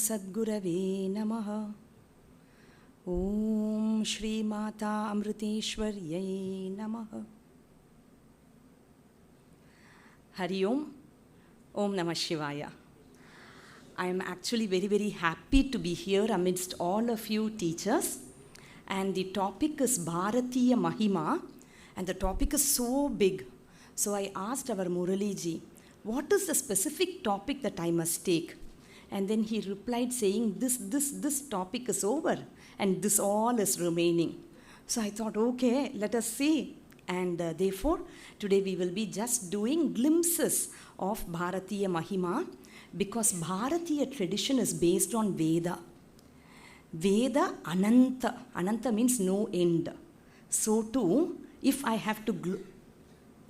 सद्गुरवे नमः। ॐ श्रीमाता अमृतेश्वर्यै नमः। हरि ओम. Om Namah Shivaya. I am actually very happy to be here amidst all of you teachers, and the topic is Bharatiya Mahima, and the topic is so big. So I asked our Murali ji, what is the specific topic that I must take? And then he replied saying, this topic is over and this all is remaining. So I thought, okay, let us see. And therefore, today we will be just doing glimpses of Bharatiya Mahima, because Bharatiya tradition is based on Veda. Veda Ananta. Ananta means no end. So too, if I have to,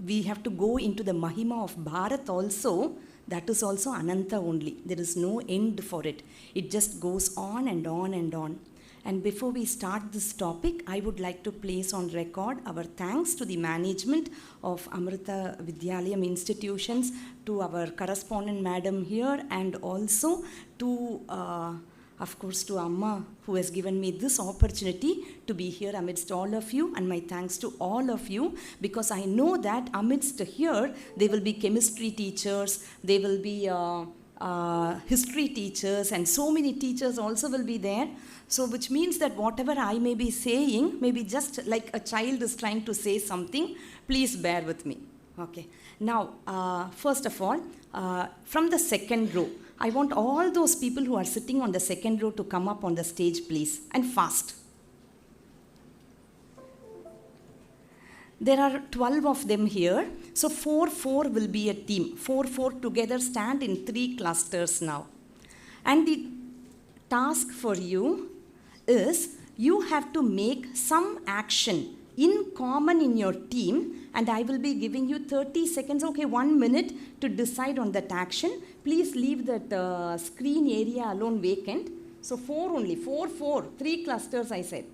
we have to go into the Mahima of Bharat also, that is also Ananta only. There is no end for it. It just goes on and on and on. And before we start this topic, I would like to place on record our thanks to the management of Amrita Vidyalayam institutions, to our correspondent madam here, and also to, of course, to Amma, who has given me this opportunity to be here amidst all of you. And my thanks to all of you, because I know that amidst here, there will be chemistry teachers, there will be history teachers, and so many teachers also will be there. So which means that whatever I may be saying, maybe just like a child is trying to say something, please bear with me. Okay. Now, first of all, from the second row, I want all those people who are sitting on the second row to come up on the stage, please, and fast. There are 12 of them here. So 4-4 will be a team. 4-4 together stand in 3 clusters now. And the task for you is, you have to make some action in common in your team, and I will be giving you 30 seconds, okay, 1 minute to decide on that action. Please leave that screen area alone vacant. So 4 only, 4-4, 3 clusters I said.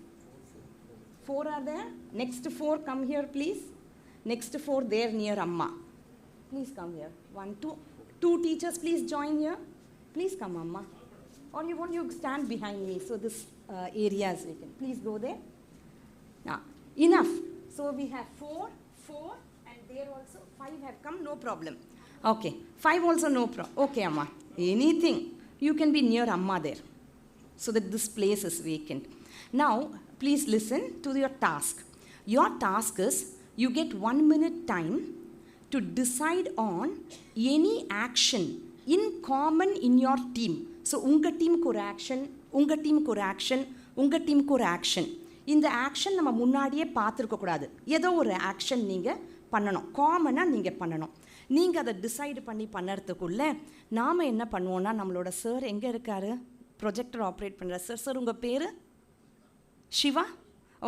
4 are there. Next 4 come here, please. Next 4 there near Amma. Please come here. 1, 2. 2 teachers, please join here. Please come, Amma. Or you stand behind me, so this area is vacant. Please go there. Now, enough. So we have 4, and there also 5 have come, no problem. Okay, 5 also no problem. Okay, Amma. Anything. You can be near Amma there, so that this place is vacant. Now, please listen to your task. Your task is, you get 1 minute time to decide on any action in common in your team. So, unga team ko action, unga team ko action, unga team ko action. In the action, நம்ம முன்னாடியே பார்த்துருக்க கூடாது. ஏதோ ஒரு action நீங்கள் பண்ணணும், காமனாக நீங்கள் பண்ணணும். நீங்கள் அதை டிசைட் பண்ணி பண்ணுறதுக்குள்ள நாம் என்ன பண்ணுவோன்னா, நம்மளோட சார் எங்கே இருக்கார், ப்ரொஜெக்டர் ஆப்ரேட் பண்ணுற சார். சார் உங்கள் பேர் Shiva?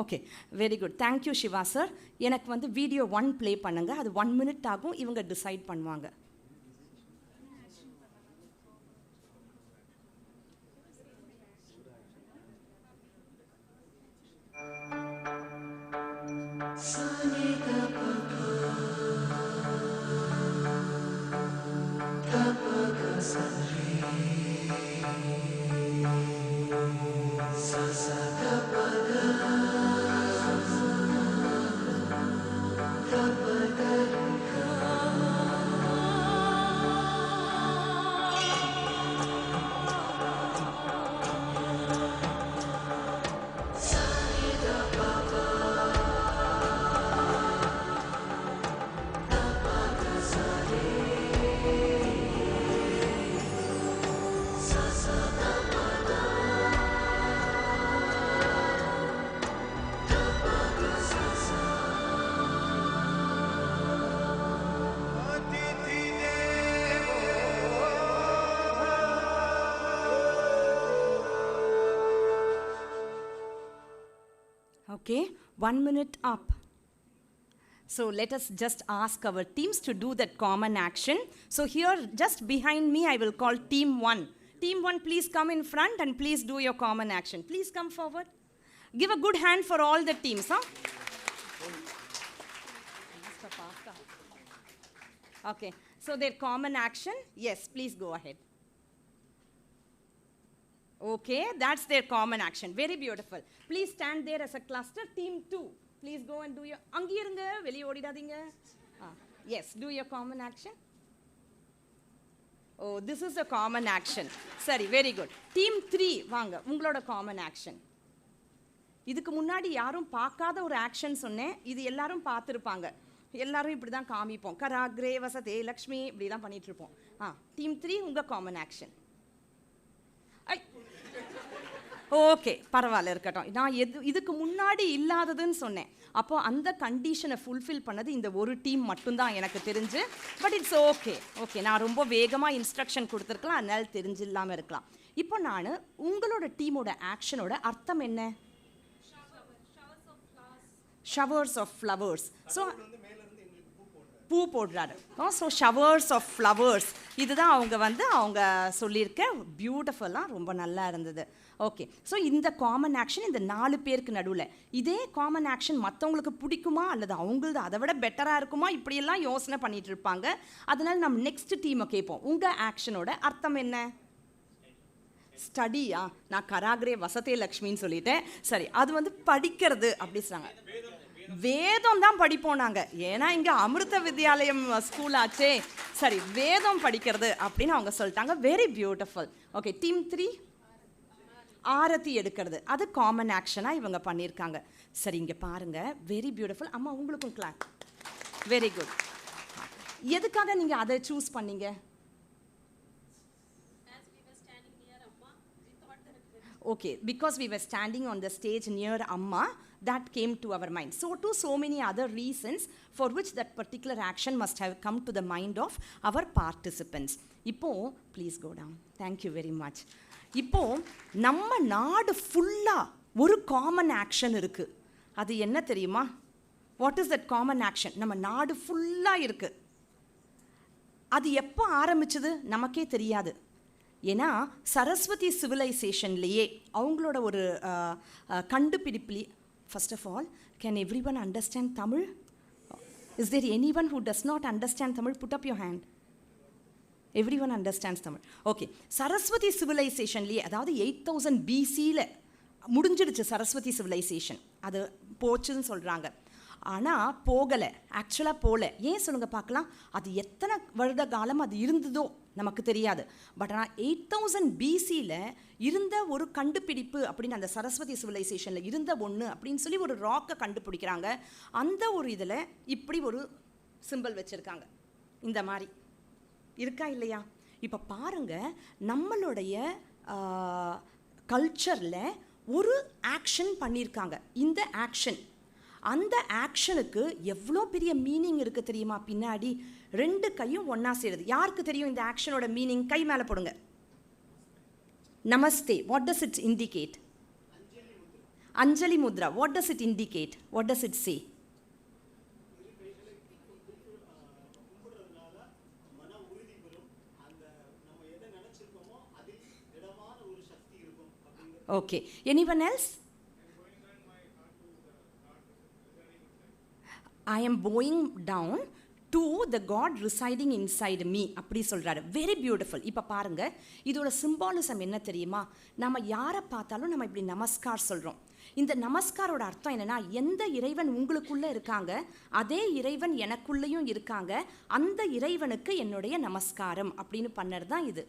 Okay, very good. Thank you Shiva sir. எனக்கு வந்து வீடியோ 1 ப்ளே பண்ணுங்கள். அது 1 மினிட் ஆகும், இவங்க டிசைட் பண்ணுவாங்க. Okay, 1 minute up. So let us just ask our teams to do that common action. So here, just behind me, I will call team 1. Team 1, please come in front and please do your common action. Please come forward. Give a good hand for all the teams, huh? Okay, so their common action, yes, please go ahead. Okay, that's their common action. Very beautiful. Please stand there as a cluster. Team 2, please go and do your... அங்கே இருங்க, வெளியே ஓடிடாதீங்க. Yes, do your common action. Oh, this is a common action. சரி, very good. Team 3, வாங்க, உங்களோட common action. இதுக்கு முன்னாடி யாரும் பார்க்காத ஒரு ஆக்ஷன் சொன்னேன். இது எல்லாரும் பார்த்துருப்பாங்க. எல்லாரும் இப்படி தான் காமிப்போம். கராக்ரே வசதே லக்ஷ்மி இப்படி தான் பண்ணிட்டு இருப்போம். டீம் 3 உங்க காமன் ஆக்ஷன். ஓகே, பரவாயில்ல, இருக்கட்டும். நான் இதுக்கு முன்னாடி இல்லாததுன்னு சொன்னேன். அப்போ அந்த கண்டிஷனை ஃபுல்ஃபில் பண்ணது இந்த ஒரு டீம் மட்டும்தான் எனக்கு தெரிஞ்சு. But it's okay. ஓகே, நான் ரொம்ப வேகமாக இன்ஸ்ட்ரக்ஷன் கொடுத்துருக்கலாம், அதனால தெரிஞ்சு இல்லாமல் இருக்கலாம். இப்போ நான் உங்களோட டீமோட ஆக்ஷனோட அர்த்தம் என்ன? Showers of flowers. ஸோ பூ போடுறாரு. ஸோ ஷவர்ஸ் ஆஃப் ஃப்ளவர்ஸ் இதுதான் அவங்க சொல்லியிருக்க. பியூட்டிஃபுல்லாக ரொம்ப நல்லா இருந்தது. ஓகே, ஸோ இந்த காமன் ஆக்ஷன் இந்த 4 பேருக்கு நடுவில். இதே காமன் ஆக்ஷன் மற்றவங்களுக்கு பிடிக்குமா அல்லது அவங்களது அதை விட பெட்டராக இருக்குமா, இப்படியெல்லாம் யோசனை பண்ணிட்டு இருப்பாங்க. அதனால் நம்ம நெக்ஸ்ட் டீமை கேட்போம். உங்கள் ஆக்ஷனோட அர்த்தம் என்ன? ஸ்டடியா? நான் கராக்ரே வசதே லக்ஷ்மின்னு சொல்லிட்டேன். சரி, அது படிக்கிறது அப்படி சொன்னாங்க. வேதம் தான் படிப்போம் நாங்கள், ஏன்னா இங்கே அமிர்த வித்யாலயம் ஸ்கூல் ஆச்சே. சரி, வேதம் படிக்கிறது அப்படின்னு அவங்க சொல்லிட்டாங்க. Very beautiful. ஓகே, டீம் 3 ஆரத்தி எடுக்கிறது. அது காமன் ஆக்ஷனாக இவங்க பண்ணியிருக்காங்க. சரி, இங்கே பாருங்கள், வெரி பியூட்டிஃபுல். அம்மா உங்களுக்கும் கிளாப். Very good. எதுக்காக நீங்கள் அதை சூஸ் பண்ணீங்க? Okay, because we were standing on the stage near Amma, that came to our mind. So too, so many other reasons for which that particular action must have come to the mind of our participants. இப்போ please go down. Thank you very much. இப்போ நம்ம நாடு ஃபுல்லா ஒரு common action இருக்கு. அது என்ன தெரியுமா? What is that common action? நம்ம நாடு ஃபுல்லா இருக்கு. அது எப்போ ஆரம்பிச்சது நமக்கே தெரியாது. ஏன்னா சரஸ்வதி சிவிலைசேஷன்லேயே அவங்களோட ஒரு கண்டுபிடிப்புலேயே. First of all, can everyone understand Tamil? Is there anyone who does not understand Tamil? Put up your hand. Everyone understands Tamil. Okay, Saraswati சிவிலைசேஷன்லேயே, அதாவது 8000 BCயில் முடிஞ்சிடுச்சு சரஸ்வதி சிவிலைசேஷன். அது போச்சுன்னு சொல்கிறாங்க. ஆனால் போகலை, ஆக்சுவலாக போகல. ஏன் சொல்லுங்கள் பார்க்கலாம். அது எத்தனை வருட காலம் அது இருந்ததோ நமக்கு தெரியாது. பட் ஆனால் 8000 BCயில் இருந்த ஒரு கண்டுபிடிப்பு அப்படின்னு, அந்த சரஸ்வதி சிவிலைசேஷனில் இருந்த ஒன்று அப்படின்னு சொல்லி ஒரு ராக்கை கண்டுபிடிக்கிறாங்க. அந்த ஒரு இதில் இப்படி ஒரு சிம்பிள் வச்சுருக்காங்க. இந்த மாதிரி இருக்கா இல்லையா? இப்போ பாருங்கள், நம்மளுடைய கல்ச்சரில் ஒரு ஆக்ஷன் பண்ணியிருக்காங்க. இந்த ஆக்ஷன், அந்த ஆக்ஷனுக்கு எவ்வளோ பெரிய மீனிங் இருக்குது தெரியுமா? பின்னாடி 2 கையும் ஒன்றா சேருது. யாருக்கு தெரியும் இந்த ஆக்ஷனோட மீனிங்? கை மேலே போடுங்க. Namaste, what does it indicate? Anjali mudra, what does it indicate? What does it say? Okay, anyone else? I am bowing down to the God residing inside me அப்படி சொல்கிறாரு. Very beautiful. இப்போ பாருங்கள், இதோட சிம்பாலிசம் என்ன தெரியுமா? நம்ம யாரை பார்த்தாலும் நம்ம இப்படி நமஸ்கார் சொல்கிறோம். இந்த நமஸ்காரோட அர்த்தம் என்னென்னா, எந்த இறைவன் உங்களுக்குள்ளே இருக்காங்க, அதே இறைவன் எனக்குள்ளேயும் இருக்காங்க, அந்த இறைவனுக்கு என்னுடைய நமஸ்காரம் அப்படின்னு பண்ணது தான் இது.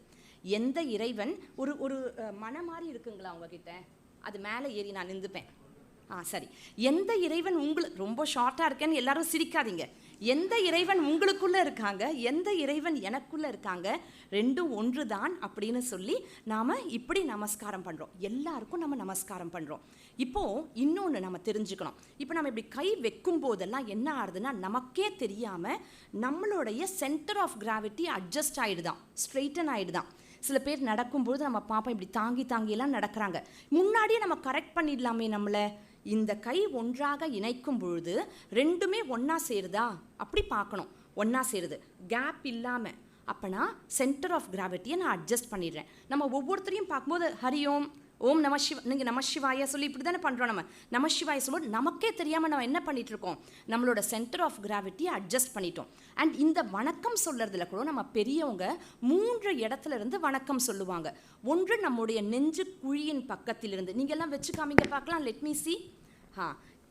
எந்த இறைவன் ஒரு மன மாதிரி இருக்குங்களா உங்ககிட்ட? அது மேலே ஏறி நான் நின்றுப்பேன். சரி, எந்த இறைவன் உங்களுக்கு, ரொம்ப ஷார்ட்டாக இருக்கேன்னு எல்லாரும் சிரிக்காதீங்க. எந்த இறைவன் உங்களுக்குள்ளே இருக்காங்க, எந்த இறைவன் எனக்குள்ளே இருக்காங்க, ரெண்டும் ஒன்று தான் அப்படின்னு சொல்லி நாம் இப்படி நமஸ்காரம் பண்ணுறோம். எல்லாருக்கும் நம்ம நமஸ்காரம் பண்ணுறோம். இப்போது இன்னொன்று நம்ம தெரிஞ்சுக்கணும். இப்போ நம்ம இப்படி கை வைக்கும் போதெல்லாம் என்ன ஆகுதுன்னா, நமக்கே தெரியாமல் நம்மளுடைய சென்டர் ஆஃப் கிராவிட்டி அட்ஜஸ்ட் ஆகிடுதான், ஸ்ட்ரெயிட்டன் ஆகிடுதான். சில பேர் நடக்கும்போது நம்ம பார்ப்போம், இப்படி தாங்கியெல்லாம் நடக்கிறாங்க. முன்னாடியே நம்ம கரெக்ட் பண்ணிடலாமே நம்மளை. இந்த கை ஒன்றாக இணைக்கும் பொழுது ரெண்டுமே ஒன்றா சேருதா அப்படி பார்க்கணும். ஒன்றா சேருது, கேப் இல்லாமல். அப்போனா சென்டர் ஆஃப் கிராவிட்டியை நான் அட்ஜஸ்ட் பண்ணிடுறேன். நம்ம ஒவ்வொருத்தரையும் பார்க்கும்போது ஹரியோம் ஓம் நம சிவ நீங்கள் நம சிவாயா சொல்லி இப்படி தானே பண்ணுறோம். நம்ம நம சிவாய சொல்லும்போது நமக்கே தெரியாமல் நம்ம என்ன பண்ணிகிட்டு இருக்கோம், நம்மளோட சென்டர் ஆஃப் கிராவிட்டியை அட்ஜஸ்ட் பண்ணிட்டோம். அண்ட் இந்த வணக்கம் சொல்கிறதுல கூட நம்ம பெரியவங்க 3 இடத்துல இருந்து வணக்கம் சொல்லுவாங்க. ஒன்று நம்முடைய நெஞ்சு குழியின் பக்கத்திலிருந்து, நீங்கள் எல்லாம் வச்சு காமிங்க பார்க்கலாம். Let me see.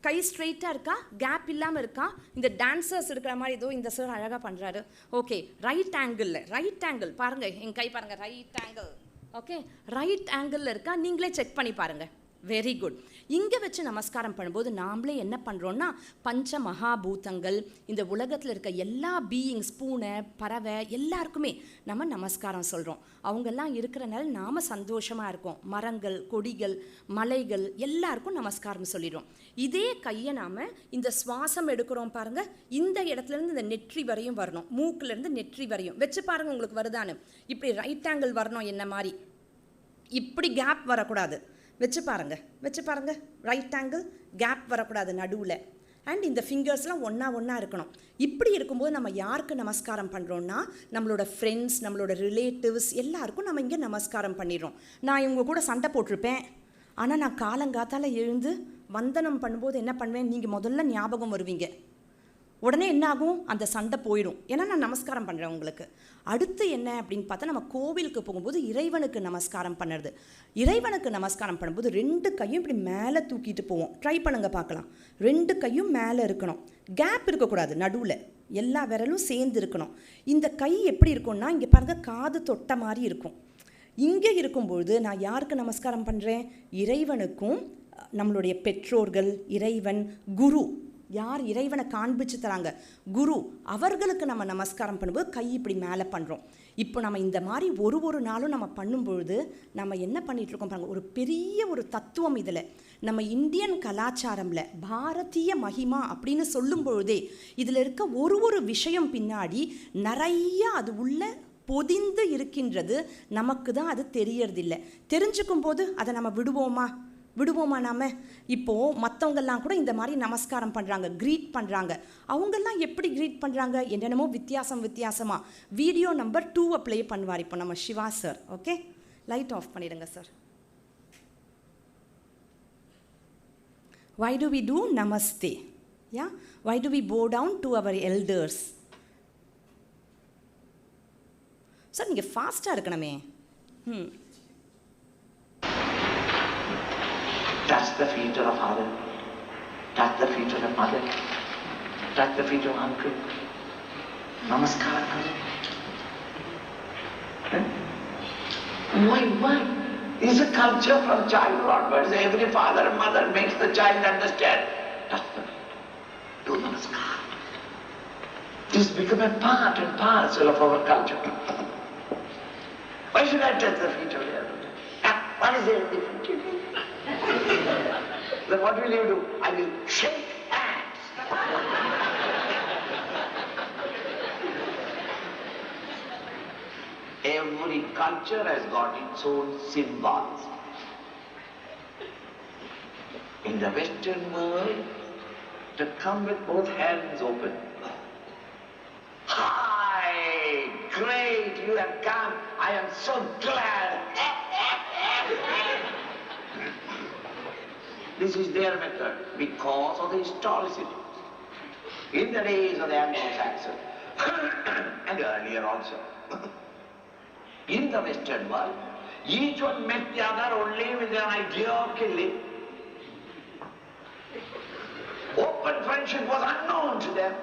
கை ஸ்ட்ரெயிட்டாக இருக்கா, கேப் இல்லாமல் இருக்கா, இந்த டான்சர்ஸ் இருக்கிற மாதிரி ஏதோ இந்த சார் அழகாக பண்ணுறாரு. ஓகே, ரைட் ஆங்கிள் பாருங்கள், என் கை பாருங்கள், ரைட் ஆங்கிள். ஓகே, ரைட் ஆங்கிளில் இருக்கா, நீங்களே செக் பண்ணி பாருங்கள். Very good. இங்கே வச்சு நமஸ்காரம் பண்ணும்போது நாமளே என்ன பண்ணுறோன்னா, பஞ்ச மகாபூதங்கள், இந்த உலகத்தில் இருக்க எல்லா பீயிங்ஸ், பூனை பறவை எல்லாருக்குமே நம்ம நமஸ்காரம் சொல்கிறோம். அவங்கெல்லாம் இருக்கிறனால நாம் சந்தோஷமாக இருக்கோம். மரங்கள், கொடிகள், மலைகள் எல்லாருக்கும் நமஸ்காரம் சொல்லிடுறோம். இதே கையை நாம் இந்த சுவாசம் எடுக்கிறோம் பாருங்கள், இந்த இடத்துலேருந்து இந்த நெற்றி வரையும் வரணும், மூக்கிலேருந்து நெற்றி வரையும் வச்சு பாருங்கள் உங்களுக்கு வருதான்னு. இப்படி ரைட் ஆங்கிள் வரணும், என்ன மாதிரி இப்படி கேப் வரக்கூடாது. வச்சு பாருங்கள், ரைட் ஆங்கிள், கேப் வரக்கூடாது நடுவில். அண்ட் இந்த ஃபிங்கர்ஸ்லாம் ஒன்றா இருக்கணும். இப்படி இருக்கும்போது நம்ம யாருக்கு நமஸ்காரம் பண்ணுறோன்னா, நம்மளோட ஃப்ரெண்ட்ஸ், நம்மளோட ரிலேட்டிவ்ஸ் எல்லாருக்கும் நம்ம இங்கே நமஸ்காரம் பண்ணிடுறோம். நான் இவங்க கூட சண்டை போட்டிருப்பேன், ஆனால் நான் காலங்காத்தால் எழுந்து வந்தனம் பண்ணும்போது என்ன பண்ணுவேன், நீங்கள் முதல்ல ஞாபகம் வருவீங்க. உடனே என்ன ஆகும், அந்த சண்டை போயிடும். ஏன்னா நான் நமஸ்காரம் பண்ணுறேன் உங்களுக்கு. அடுத்து என்ன அப்படின்னு பார்த்தா, நம்ம கோவிலுக்கு போகும்போது இறைவனுக்கு நமஸ்காரம் பண்ணுறது. இறைவனுக்கு நமஸ்காரம் பண்ணும்போது 2 கையும் இப்படி மேலே தூக்கிட்டு போவோம். ட்ரை பண்ணுங்க பார்க்கலாம். 2 கையும் மேலே இருக்கணும், கேப் இருக்கக்கூடாது, நடுவில் எல்லா விரலும் சேர்ந்து இருக்கணும். இந்த கை எப்படி இருக்கும்னா, இங்கே பாருங்கள், காது தொட்ட மாதிரி இருக்கும். இங்கே இருக்கும்பொழுது நான் யாருக்கு நமஸ்காரம் பண்ணுறேன், இறைவனுக்கும், நம்மளுடைய பெற்றோர்கள், இறைவன், குரு, யார் இறைவனை காண்பிச்சு தராங்க, குரு, அவர்களுக்கு நம்ம நமஸ்காரம் பண்ணும்போது கை இப்படி மேலே பண்ணுறோம். இப்போ நம்ம இந்த மாதிரி ஒரு நாளும் நம்ம பண்ணும்பொழுது நம்ம என்ன பண்ணிகிட்ருக்கோம் பாருங்கள், ஒரு பெரிய ஒரு தத்துவம் இதில். நம்ம இந்தியன் கலாச்சாரமில் பாரதிய மகிமா அப்படின்னு சொல்லும் பொழுதே இதில் இருக்க ஒரு விஷயம் பின்னாடி நிறைய அது உள்ள பொதிந்து இருக்கின்றது. நமக்கு தான் அது தெரியறதில்லை. தெரிஞ்சுக்கும் போது அதை நம்ம விடுவோமா நாம்? இப்போது மற்றவங்கெல்லாம் கூட இந்த மாதிரி நமஸ்காரம் பண்ணுறாங்க, க்ரீட் பண்ணுறாங்க. அவங்கெல்லாம் எப்படி க்ரீட் பண்ணுறாங்க, என்னென்னமோ வித்தியாசமாக. வீடியோ நம்பர் 2 ப்ளே பண்ணுவார் இப்போ நம்ம Shiva sir. Okay, light off பண்ணிடுங்க sir. Why do we do namaste? Yeah? Why do we bow down to our elders? Sir நீங்கள் ஃபாஸ்ட்டாக இருக்கணுமே. Touch the feet of father, touch the feet of the mother, touch the feet of uncle. Namaskar. Why? It's a culture from childhood onwards. Every father and mother makes the child understand. Touch the feet. Do namaskar. This has become a part and parcel of our culture. Why should I touch the feet of the elder? What is there in the feet? Then what will you do? I will shake hands. Every culture has got its own symbols. In the Western world, to come with both hands open. Hi, great, you have come. I am so glad. This is their method because of the historicity. In the days of the Anglo-Saxon and earlier also, in the Western world, each one met the other only with an idea of killing. Open friendship was unknown to them.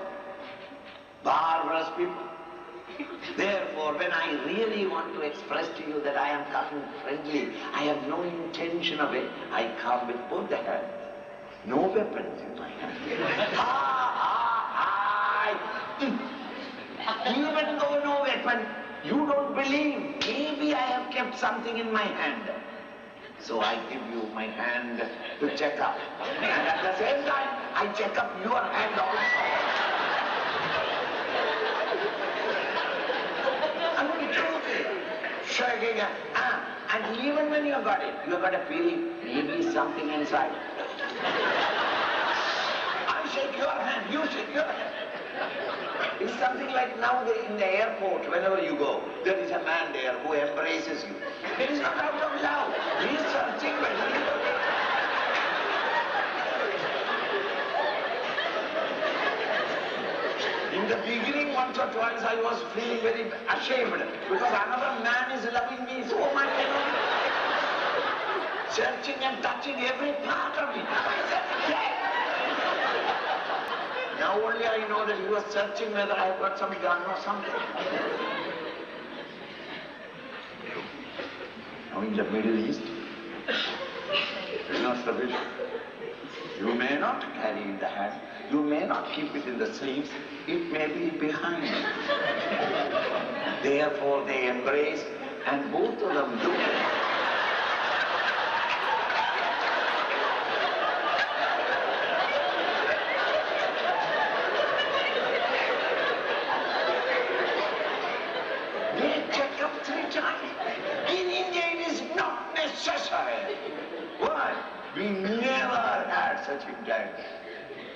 Barbarous people. Therefore, when I really want to express to you that I am coming friendly, I have no intention of it, I come with both the hands. No weapons in my hand. Even though no weapon, you don't believe. Maybe I have kept something in my hand. So I give you my hand to check up. And at the same time, I check up your hand also. Shaking and even when you got it, you got a feeling maybe something inside. I shake your hand, you shake your hand. It's something like now in the airport, whenever you go, there is a man there who embraces you. It is not out of love. He is searching whether you In the beginning, once or twice, I was feeling very ashamed because another man is loving me so much, searching and touching every part of me. I said, yes. Now only I know that he was searching whether I have got some gun or something. Now in the Middle East, it's not sufficient. You may not carry in the hand, you may not keep it in the sleeves, it may be behind. Therefore they embrace and both of them do. They check up 3 times. In India it is not necessary. Why? We never had such intention.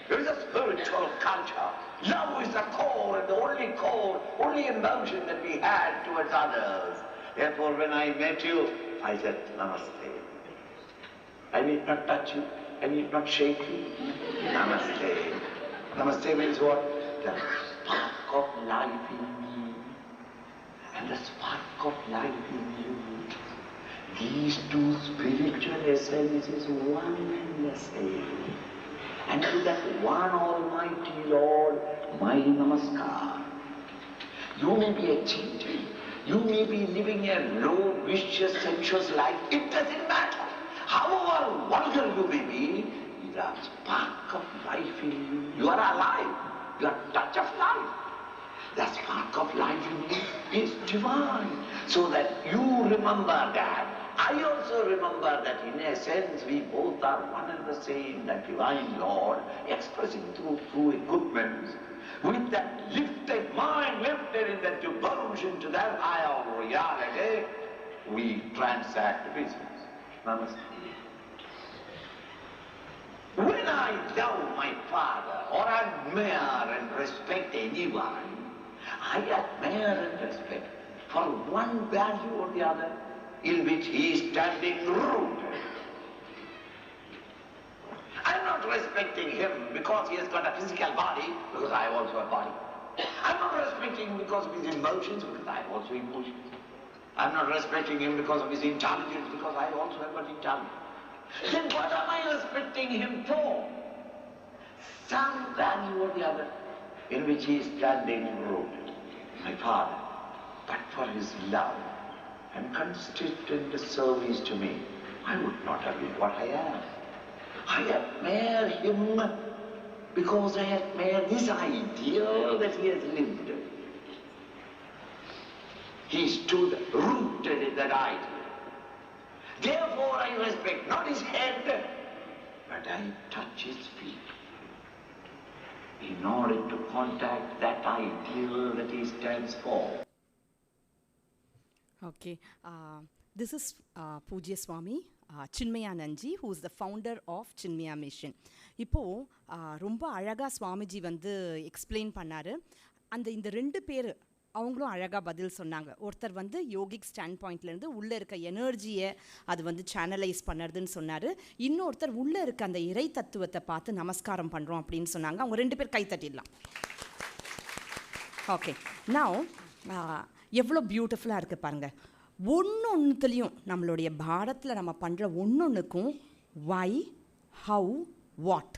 It is a spiritual culture. Love is the core and the only emotion that we had towards others. Therefore, when I met you, I said, Namaste. I need not touch you. I need not shake you. Namaste. Namaste means what? The spark of life in me and the spark of life in you. These two spiritual essences, one and the same. And to that one Almighty Lord, my namaskar. You may be a cheater, you may be living a low, vicious, sensuous life, it doesn't matter. However vulgar you may be, the spark of life in you, you are alive, you are touch of life. The spark of life in you is divine, so that you remember that. I also remember that in a sense we both are one and the same, the divine Lord, expressing through equipment, with that lifted mind, lifted in that devotion to that higher reality, we transact business. Namaste. When I love my father or admire and respect anyone, I admire and respect for one value or the other in which he is standing rooted. I'm not respecting him because he has got a physical body, because I have also a body. I'm not respecting him because of his emotions, because I have also emotions. I'm not respecting him because of his intelligence, because I also have got intelligence. Then what am I respecting him for? Some value or the other in which he is standing rooted. My father, but for his love and consistent service to me, I would not have been what I am. I admire him because I admire this ideal that he has lived. He stood rooted in that ideal. Therefore I respect not his head, but I touch his feet in order to contact that ideal that he stands for. Okay, this is Pujya Swami Chinmayananji, who is the founder of Chinmaya Mission. இப்போது ரொம்ப அழகாக சுவாமிஜி வந்து explain பண்ணார். இந்த 2 பேர் அவங்களும் அழகாக பதில் சொன்னாங்க. ஒருத்தர் வந்து யோகிக் ஸ்டாண்ட் பாயிண்ட்லேருந்து உள்ளே இருக்க எனர்ஜியை அது வந்து சேனலைஸ் பண்ணுறதுன்னு சொன்னார். இன்னொருத்தர் உள்ளே இருக்க அந்த இறை தத்துவத்தை பார்த்து நமஸ்காரம் பண்ணுறோம் அப்படின்னு சொன்னாங்க. அவங்க 2 பேர் கை தட்டிடலாம். ஓகே, நவ் எவ்வளோ பியூட்டிஃபுல்லாக இருக்குது பாருங்கள். ஒன்றுத்துலேயும் நம்மளுடைய பாரத்தில் நம்ம பண்ணுற ஒன்றுக்கும் வை, ஹவு, வாட்,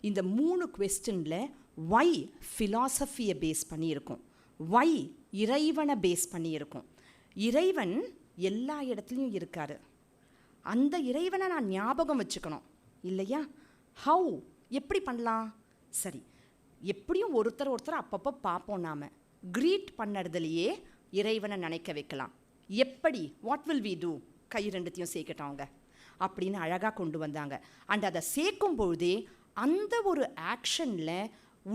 இந்த 3 கொஸ்டினில் வை ஃபிலாசபியை பேஸ் பண்ணியிருக்கோம், வை இறைவனை பேஸ் பண்ணியிருக்கோம். இறைவன் எல்லா இடத்துலையும் இருக்கார். அந்த இறைவனை நான் ஞாபகம் வச்சுக்கணும் இல்லையா? ஹவு எப்படி பண்ணலாம்? சரி, எப்படியும் ஒருத்தர் அப்பப்போ பார்ப்போம். நாம் க்ரீட் பண்ணுறதுலையே இறைவனை நினைக்க வைக்கலாம். எப்படி? What will we do? கை 2த்தையும் சேர்க்கட்டவங்க அப்படின்னு அழகாக கொண்டு வந்தாங்க. அண்ட் அதை சேர்க்கும் பொழுதே அந்த ஒரு ஆக்ஷனில்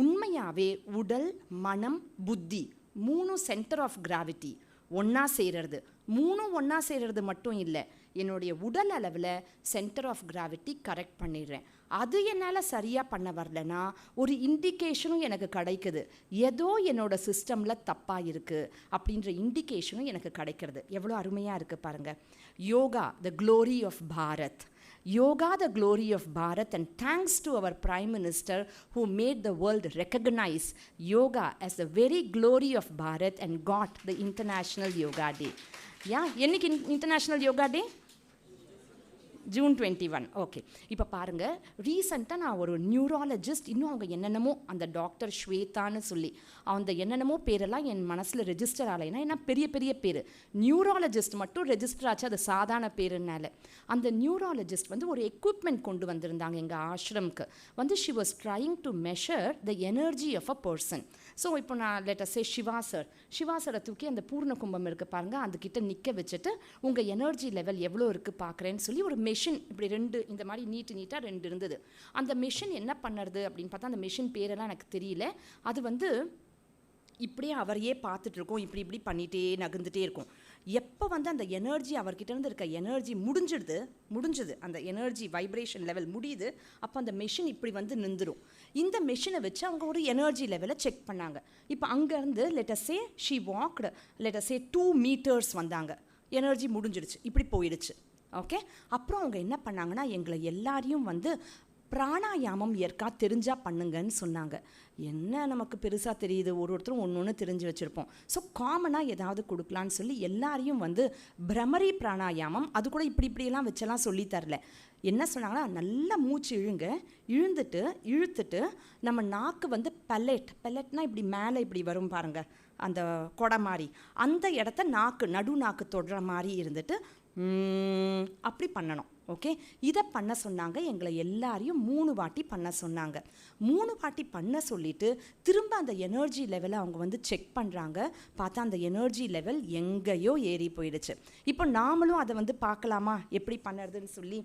உண்மையாகவே உடல், மனம், புத்தி 3 சென்டர் ஆஃப் கிராவிட்டி ஒன்றா சேர்றது. 3 ஒன்றா சேர்றது மட்டும் இல்லை, என்னுடைய உடல் அளவில் சென்டர் ஆஃப் கிராவிட்டி கரெக்ட் பண்ணிடுறேன். அது என்னால் சரியாக பண்ண வரலனா ஒரு இண்டிகேஷனும் எனக்கு கிடைக்குது, ஏதோ என்னோட சிஸ்டமில் தப்பாக இருக்குது அப்படின்ற இண்டிகேஷனும் எனக்கு கிடைக்கிறது. எவ்வளோ அருமையாக இருக்குது பாருங்கள். Yoga the glory of Bharat. Yoga, the glory of Bharat, and thanks to our Prime Minister who made the world recognize yoga as the very glory of Bharat and got the International Yoga Day. Yeah, என்னைக்கு International Yoga Day? June 21. Okay, இப்போ பாருங்கள், ரீசெண்டாக நான் ஒரு neurologist, இன்னும் அவங்க என்னென்னமோ அந்த டாக்டர் ஸ்வேதான்னு சொல்லி அந்த என்னென்னமோ பேரெல்லாம் என் மனசில் ரெஜிஸ்டர் ஆகலைன்னா, ஏன்னா பெரிய பெரிய பேர், நியூராலஜிஸ்ட் மட்டும் ரெஜிஸ்டர் ஆச்சு, அது சாதாரண பேருனால. அந்த நியூராலஜிஸ்ட் வந்து ஒரு எக்யூப்மெண்ட் கொண்டு வந்திருந்தாங்க எங்கள் ஆஷ்ரம்க்கு. வந்து she was trying to measure the energy of a person. So இப்போ நான் லெட்டஸ் சே சிவா சாரை தூக்கி அந்த பூர்ண கும்பம் இருக்குது பாருங்கள், அதுக்கிட்ட நிற்க வச்சுட்டு உங்கள் எனர்ஜி லெவல் எவ்வளோ இருக்குது பார்க்குறேன்னு சொல்லி ஒரு மெஷின் இப்படி ரெண்டு இந்த மாதிரி நீட்டாக ரெண்டு இருந்தது. அந்த மெஷின் என்ன பண்ணுறது அப்படின்னு பார்த்தா, அந்த மெஷின் பேரெல்லாம் எனக்கு தெரியல. அது வந்து இப்படியே அவரையே பார்த்துட்ருக்கோம், இப்படி பண்ணிகிட்டே நகர்ந்துகிட்டே இருக்கும். எப்போ வந்து அந்த எனர்ஜி அவர்கிட்டேருந்து இருக்க எனர்ஜி முடிஞ்சுது, அந்த எனர்ஜி வைப்ரேஷன் லெவல் முடியுது, அப்போ அந்த மெஷின் இப்படி வந்து நின்றுடும். இந்த மெஷினை வச்சு அவங்க ஒரு எனர்ஜி லெவலை செக் பண்ணாங்க. இப்போ அங்கேருந்து லெட்டஸே ஷி வாக்டு லெட்டஸே 2 meters வந்தாங்க, எனர்ஜி முடிஞ்சிடுச்சு, இப்படி போயிடுச்சு. ஓகே, அப்புறம் அவங்க என்ன பண்ணாங்கன்னா, எங்களை எல்லாரையும் வந்து பிராணாயாமம் ஏற்கா தெரிஞ்சால் பண்ணுங்கன்னு சொன்னாங்க. என்ன நமக்கு பெருசாக தெரியுது, ஒருத்தரும் ஒன்று தெரிஞ்சு வச்சுருப்போம். ஸோ காமனாக ஏதாவது கொடுக்கலான்னு சொல்லி எல்லாரையும் வந்து பிரமரி பிராணாயாமம், அது கூட இப்படியெல்லாம் வச்செல்லாம் சொல்லி தரல. என்ன சொன்னாங்கன்னா, நல்லா மூச்சு இழுத்துட்டு நம்ம நாக்கு வந்து பெல்லட்னா இப்படி மேலே இப்படி வரும் பாருங்கள், அந்த கொடை மாதிரி, அந்த இடத்த நடு நாக்கு தொடுற மாதிரி இருந்துட்டு அப்படி பண்ணணும். ஓகே, இதை பண்ண சொன்னாங்க. எங்களை எல்லாரையும் 3 வாட்டி பண்ண சொன்னாங்க. 3 வாட்டி பண்ண சொல்லிவிட்டு திரும்ப அந்த எனர்ஜி லெவலை அவங்க வந்து செக் பண்ணுறாங்க. பார்த்தா அந்த எனர்ஜி லெவல் எங்கேயோ ஏறி போயிடுச்சு. இப்போ நாமளும் அதை வந்து பார்க்கலாமா எப்படி பண்ணுறதுன்னு சொல்லி.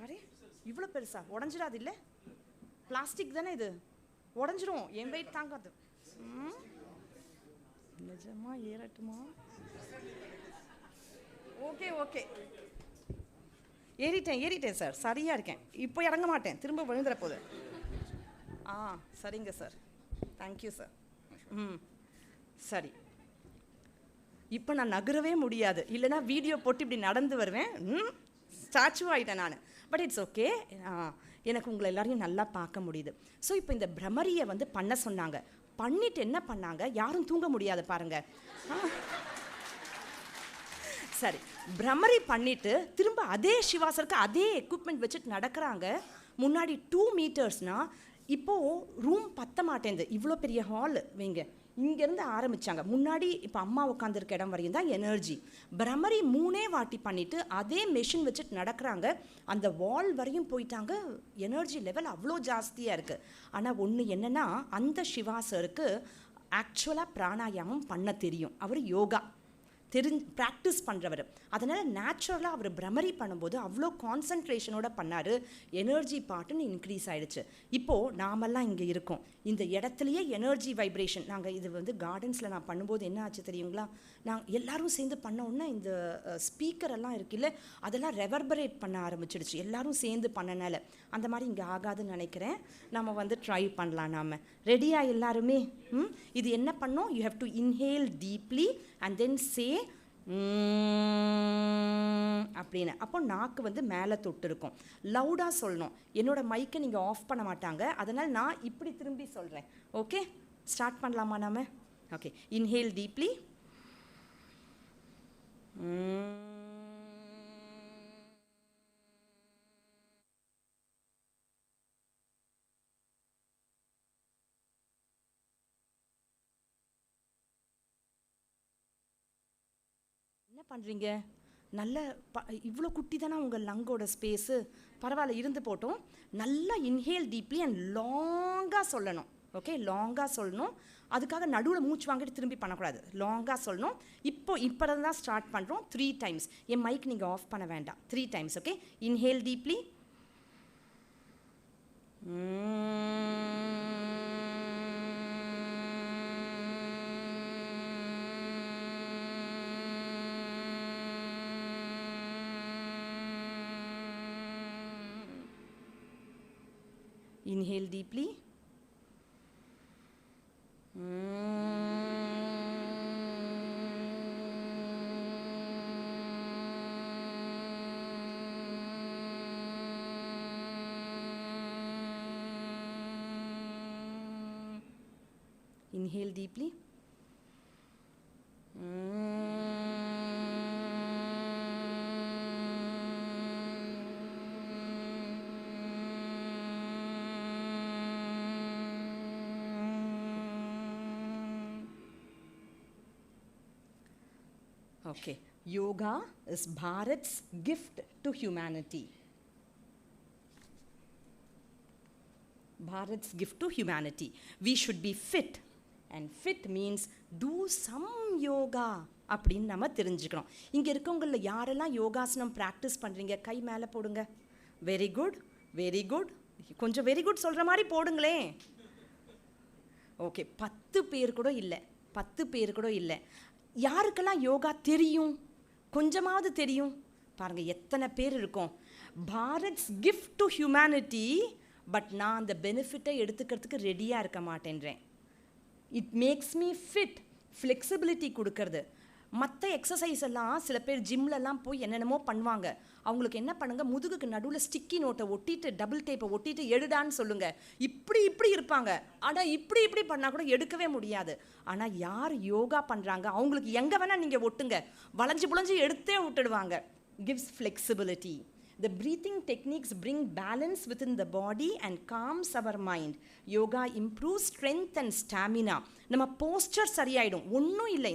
அரே இவ்வளோ பெருசா உடஞ்சிடாது இல்லை, பிளாஸ்டிக் தானே இது, உடஞ்சிரும், என் வெயிட் தாங்காது. நிஜமா ஏறட்டுமா? ஓகே ஏறிட்டேன் சார், சரியாக இருக்கேன். இப்போ இறங்க மாட்டேன், திரும்ப விழுந்துற போது. சரிங்க சார், தேங்க்யூ சார். சரி, இப்போ நான் நகரவே முடியாது, இல்லைனா வீடியோ போட்டு இப்படி நடந்து வருவேன். ஸ்டாச்சு ஆகிட்டேன் நான். பட் இட்ஸ் ஓகே, எனக்கு உங்களை எல்லாரையும் நல்லா பார்க்க முடியுது. ஸோ இப்போ இந்த பிரமரியை வந்து பண்ண சொன்னாங்க. பண்ணிட்டு என்ன பண்ணாங்க, யாரும் தூங்க முடியாது பாருங்கள். சரி, பிரமரி பண்ணிவிட்டு திரும்ப அதே சிவாசருக்கு அதே எக்யூப்மெண்ட் வச்சுட்டு நடக்கிறாங்க. முன்னாடி 2 metersனால் இப்போது ரூம் பத்த மாட்டேங்குது, இவ்வளோ பெரிய ஹால் வைங்க, இங்கேருந்து ஆரம்பித்தாங்க. முன்னாடி இப்போ அம்மா உட்காந்துருக்க இடம் வரையும் தான் எனர்ஜி. பிரமரி 3 வாட்டி பண்ணிவிட்டு அதே மெஷின் வச்சுட்டு நடக்கிறாங்க, அந்த வால் வரையும் போயிட்டாங்க. எனர்ஜி லெவல் அவ்வளோ ஜாஸ்தியாக இருக்குது. ஆனால் ஒன்று என்னென்னா, அந்த சிவாசருக்கு ஆக்சுவலாக பிராணாயாமம் பண்ண தெரியும், அவர் யோகா ப்ராக்டிஸ் பண்ணுறவர். அதனால் நேச்சுரலாக அவர் பிரமரி பண்ணும்போது அவ்வளோ கான்சன்ட்ரேஷனோட பண்ணார், எனர்ஜி பார்ட்டுன்னு இன்க்ரீஸ் ஆகிடுச்சு. இப்போது நாமெல்லாம் இங்கே இருக்கோம், இந்த இடத்துலையே எனர்ஜி வைப்ரேஷன். நாங்கள் இது வந்து கார்டன்ஸில் நான் பண்ணும்போது என்ன ஆச்சு தெரியுங்களா, நாங்கள் எல்லோரும் சேர்ந்து பண்ணோன்னா இந்த ஸ்பீக்கரெல்லாம் இருக்குல்ல, அதெல்லாம் ரெவர்பரேட் பண்ண ஆரம்பிச்சிடுச்சு, எல்லோரும் சேர்ந்து பண்ணனால. அந்த மாதிரி இங்கே ஆகாதுன்னு நினைக்கிறேன். நம்ம வந்து ட்ரை பண்ணலாம். நாம் ரெடியாக எல்லாருமே? இது என்ன பண்ணோம், you have to inhale deeply and then say அப்படின்னு. அப்போ நாக்கு வந்து மேலே தொட்டு இருக்கும், லவுடாக சொல்லணும். என்னோட மைக்கை நீங்கள் ஆஃப் பண்ண மாட்டாங்க, அதனால் நான் இப்படி திரும்பி சொல்கிறேன். ஓகே, ஸ்டார்ட் பண்ணலாமா நாம? Okay, inhale deeply. என்ன பண்ணுறீங்க? நல்ல இவ்வளோ குட்டி தானே உங்கள் லங்கோட ஸ்பேஸு, பரவாயில்ல இருந்து போட்டோம். நல்லா இன்ஹேல் டீப்லி அண்ட் லாங்காக சொல்லணும். ஓகே, லாங்காக சொல்லணும். அதுக்காக நடுவில் மூச்சு வாங்கிட்டு திரும்பி பண்ணக்கூடாது, லாங்காக சொல்லணும். இப்போ தான் ஸ்டார்ட் பண்ணுறோம். 3 times. என் மைக் நீங்கள் ஆஃப் பண்ண வேண்டாம். 3 times. Okay, inhale deeply. Inhale deeply. Inhale deeply. Okay, yoga is Bharat's gift to humanity. Bharat's gift to humanity. We should be fit. And fit means do some yoga அப்படின்னு நம்ம தெரிஞ்சுக்கணும். இங்கே இருக்கவங்களில் யாரெல்லாம் யோகாசனம் practice பண்ணுறீங்க கை மேலே போடுங்க. Very good, very good. கொஞ்சம் வெரி குட் சொல்கிற மாதிரி போடுங்களேன். ஓகே, 10 பேர் கூட இல்லை, 10 பேர் கூட இல்லை. யாருக்கெல்லாம் யோகா தெரியும், கொஞ்சமாவது தெரியும் பாருங்கள் எத்தனை பேர் இருக்கோம். Bharat's gift to humanity. But நான் அந்த பெனிஃபிட்டை எடுத்துக்கிறதுக்கு ரெடியாக இருக்க மாட்டேன்றேன். It makes me fit. Flexibility கொடுக்கறது. மற்ற எக்ஸசைஸ் எல்லாம் சில பேர் ஜிம்லலாம் போய் என்னென்னமோ பண்ணுவாங்க. அவங்களுக்கு என்ன பண்ணுங்க, முதுகுக்கு நடுவில் ஸ்டிக்கி நோட்டை ஒட்டிட்டு டபுள் டேப்பை ஒட்டிட்டு எடுடான்னு சொல்லுங்கள். இப்படி இப்படி இருப்பாங்க. ஆனால் இப்படி இப்படி பண்ணால் கூட எடுக்கவே முடியாது. ஆனால் யார் யோகா பண்ணுறாங்க அவங்களுக்கு எங்கே வேணால் நீங்கள் ஒட்டுங்க, வளைஞ்சு புளைஞ்சு எடுத்தே விட்டுடுவாங்க. Gives flexibility. The breathing techniques bring balance within the body and calms our mind. Yoga improves strength and stamina. நம்ம போஸ்டர் சரியாயிடும். ஒன்றும் இல்லை.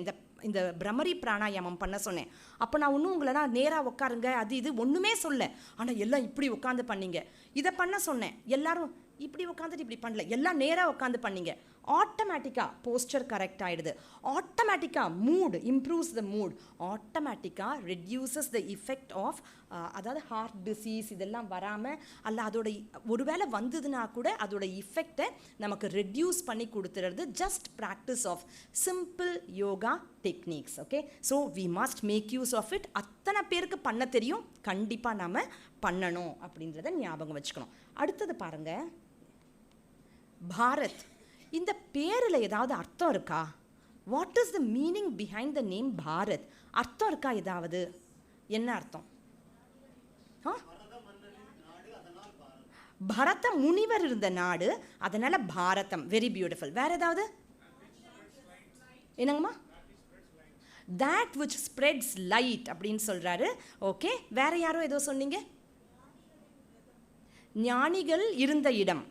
இந்த பிரமரி பிராணாயாமம் பண்ண சொன்னேன். அப்போ நான் ஒன்றும் உங்களை நேராக உட்காருங்க அது இது ஒன்றுமே சொல்ல. ஆனால் எல்லாம் இப்படி உட்காந்து பண்ணீங்க. இதை பண்ண சொன்னேன், எல்லாரும் இப்படி உட்காந்துட்டு இப்படி பண்ணல, எல்லாம் நேராக உட்காந்து பண்ணீங்க. ஆட்டோமேட்டிக்காக போஸ்டர் கரெக்ட் ஆகிடுது. ஆட்டோமேட்டிக்காக மூட் இம்ப்ரூவ்ஸ் த மூட். ஆட்டோமேட்டிக்காக ரெடியூசஸ் த இஃபெக்ட் ஆஃப் அதாவது ஹார்ட் டிசீஸ் இதெல்லாம் வராமல் அல்ல அதோட ஒருவேளை வந்ததுன்னா கூட அதோட இஃபெக்டை நமக்கு ரெடியூஸ் பண்ணி கொடுத்துறது. Just practice of simple yoga techniques. Okay, so we must make use of it. அத்தனை பேருக்கு பண்ண தெரியும், கண்டிப்பாக நாம் பண்ணணும் அப்படின்றத ஞாபகம் வச்சுக்கணும். அடுத்தது பாருங்கள், பாரத். இந்த பேரில் ஏதாவது அர்த்தம் இருக்கா? What is the meaning behind the name Bharat? அர்த்தம் இருக்கா ஏதாவது? என்ன அர்த்தம்? பரத முனிவர் இருந்த நாடு, அதனால பாரதம். Very beautiful. வேற ஏதாவது? என்னங்கம்மா? that which spreads light அப்படின்னு சொல்றாரு. ஓகே, வேற யாரோ ஏதோ சொன்னீங்க? ஞானிகள் இருந்த இடம்.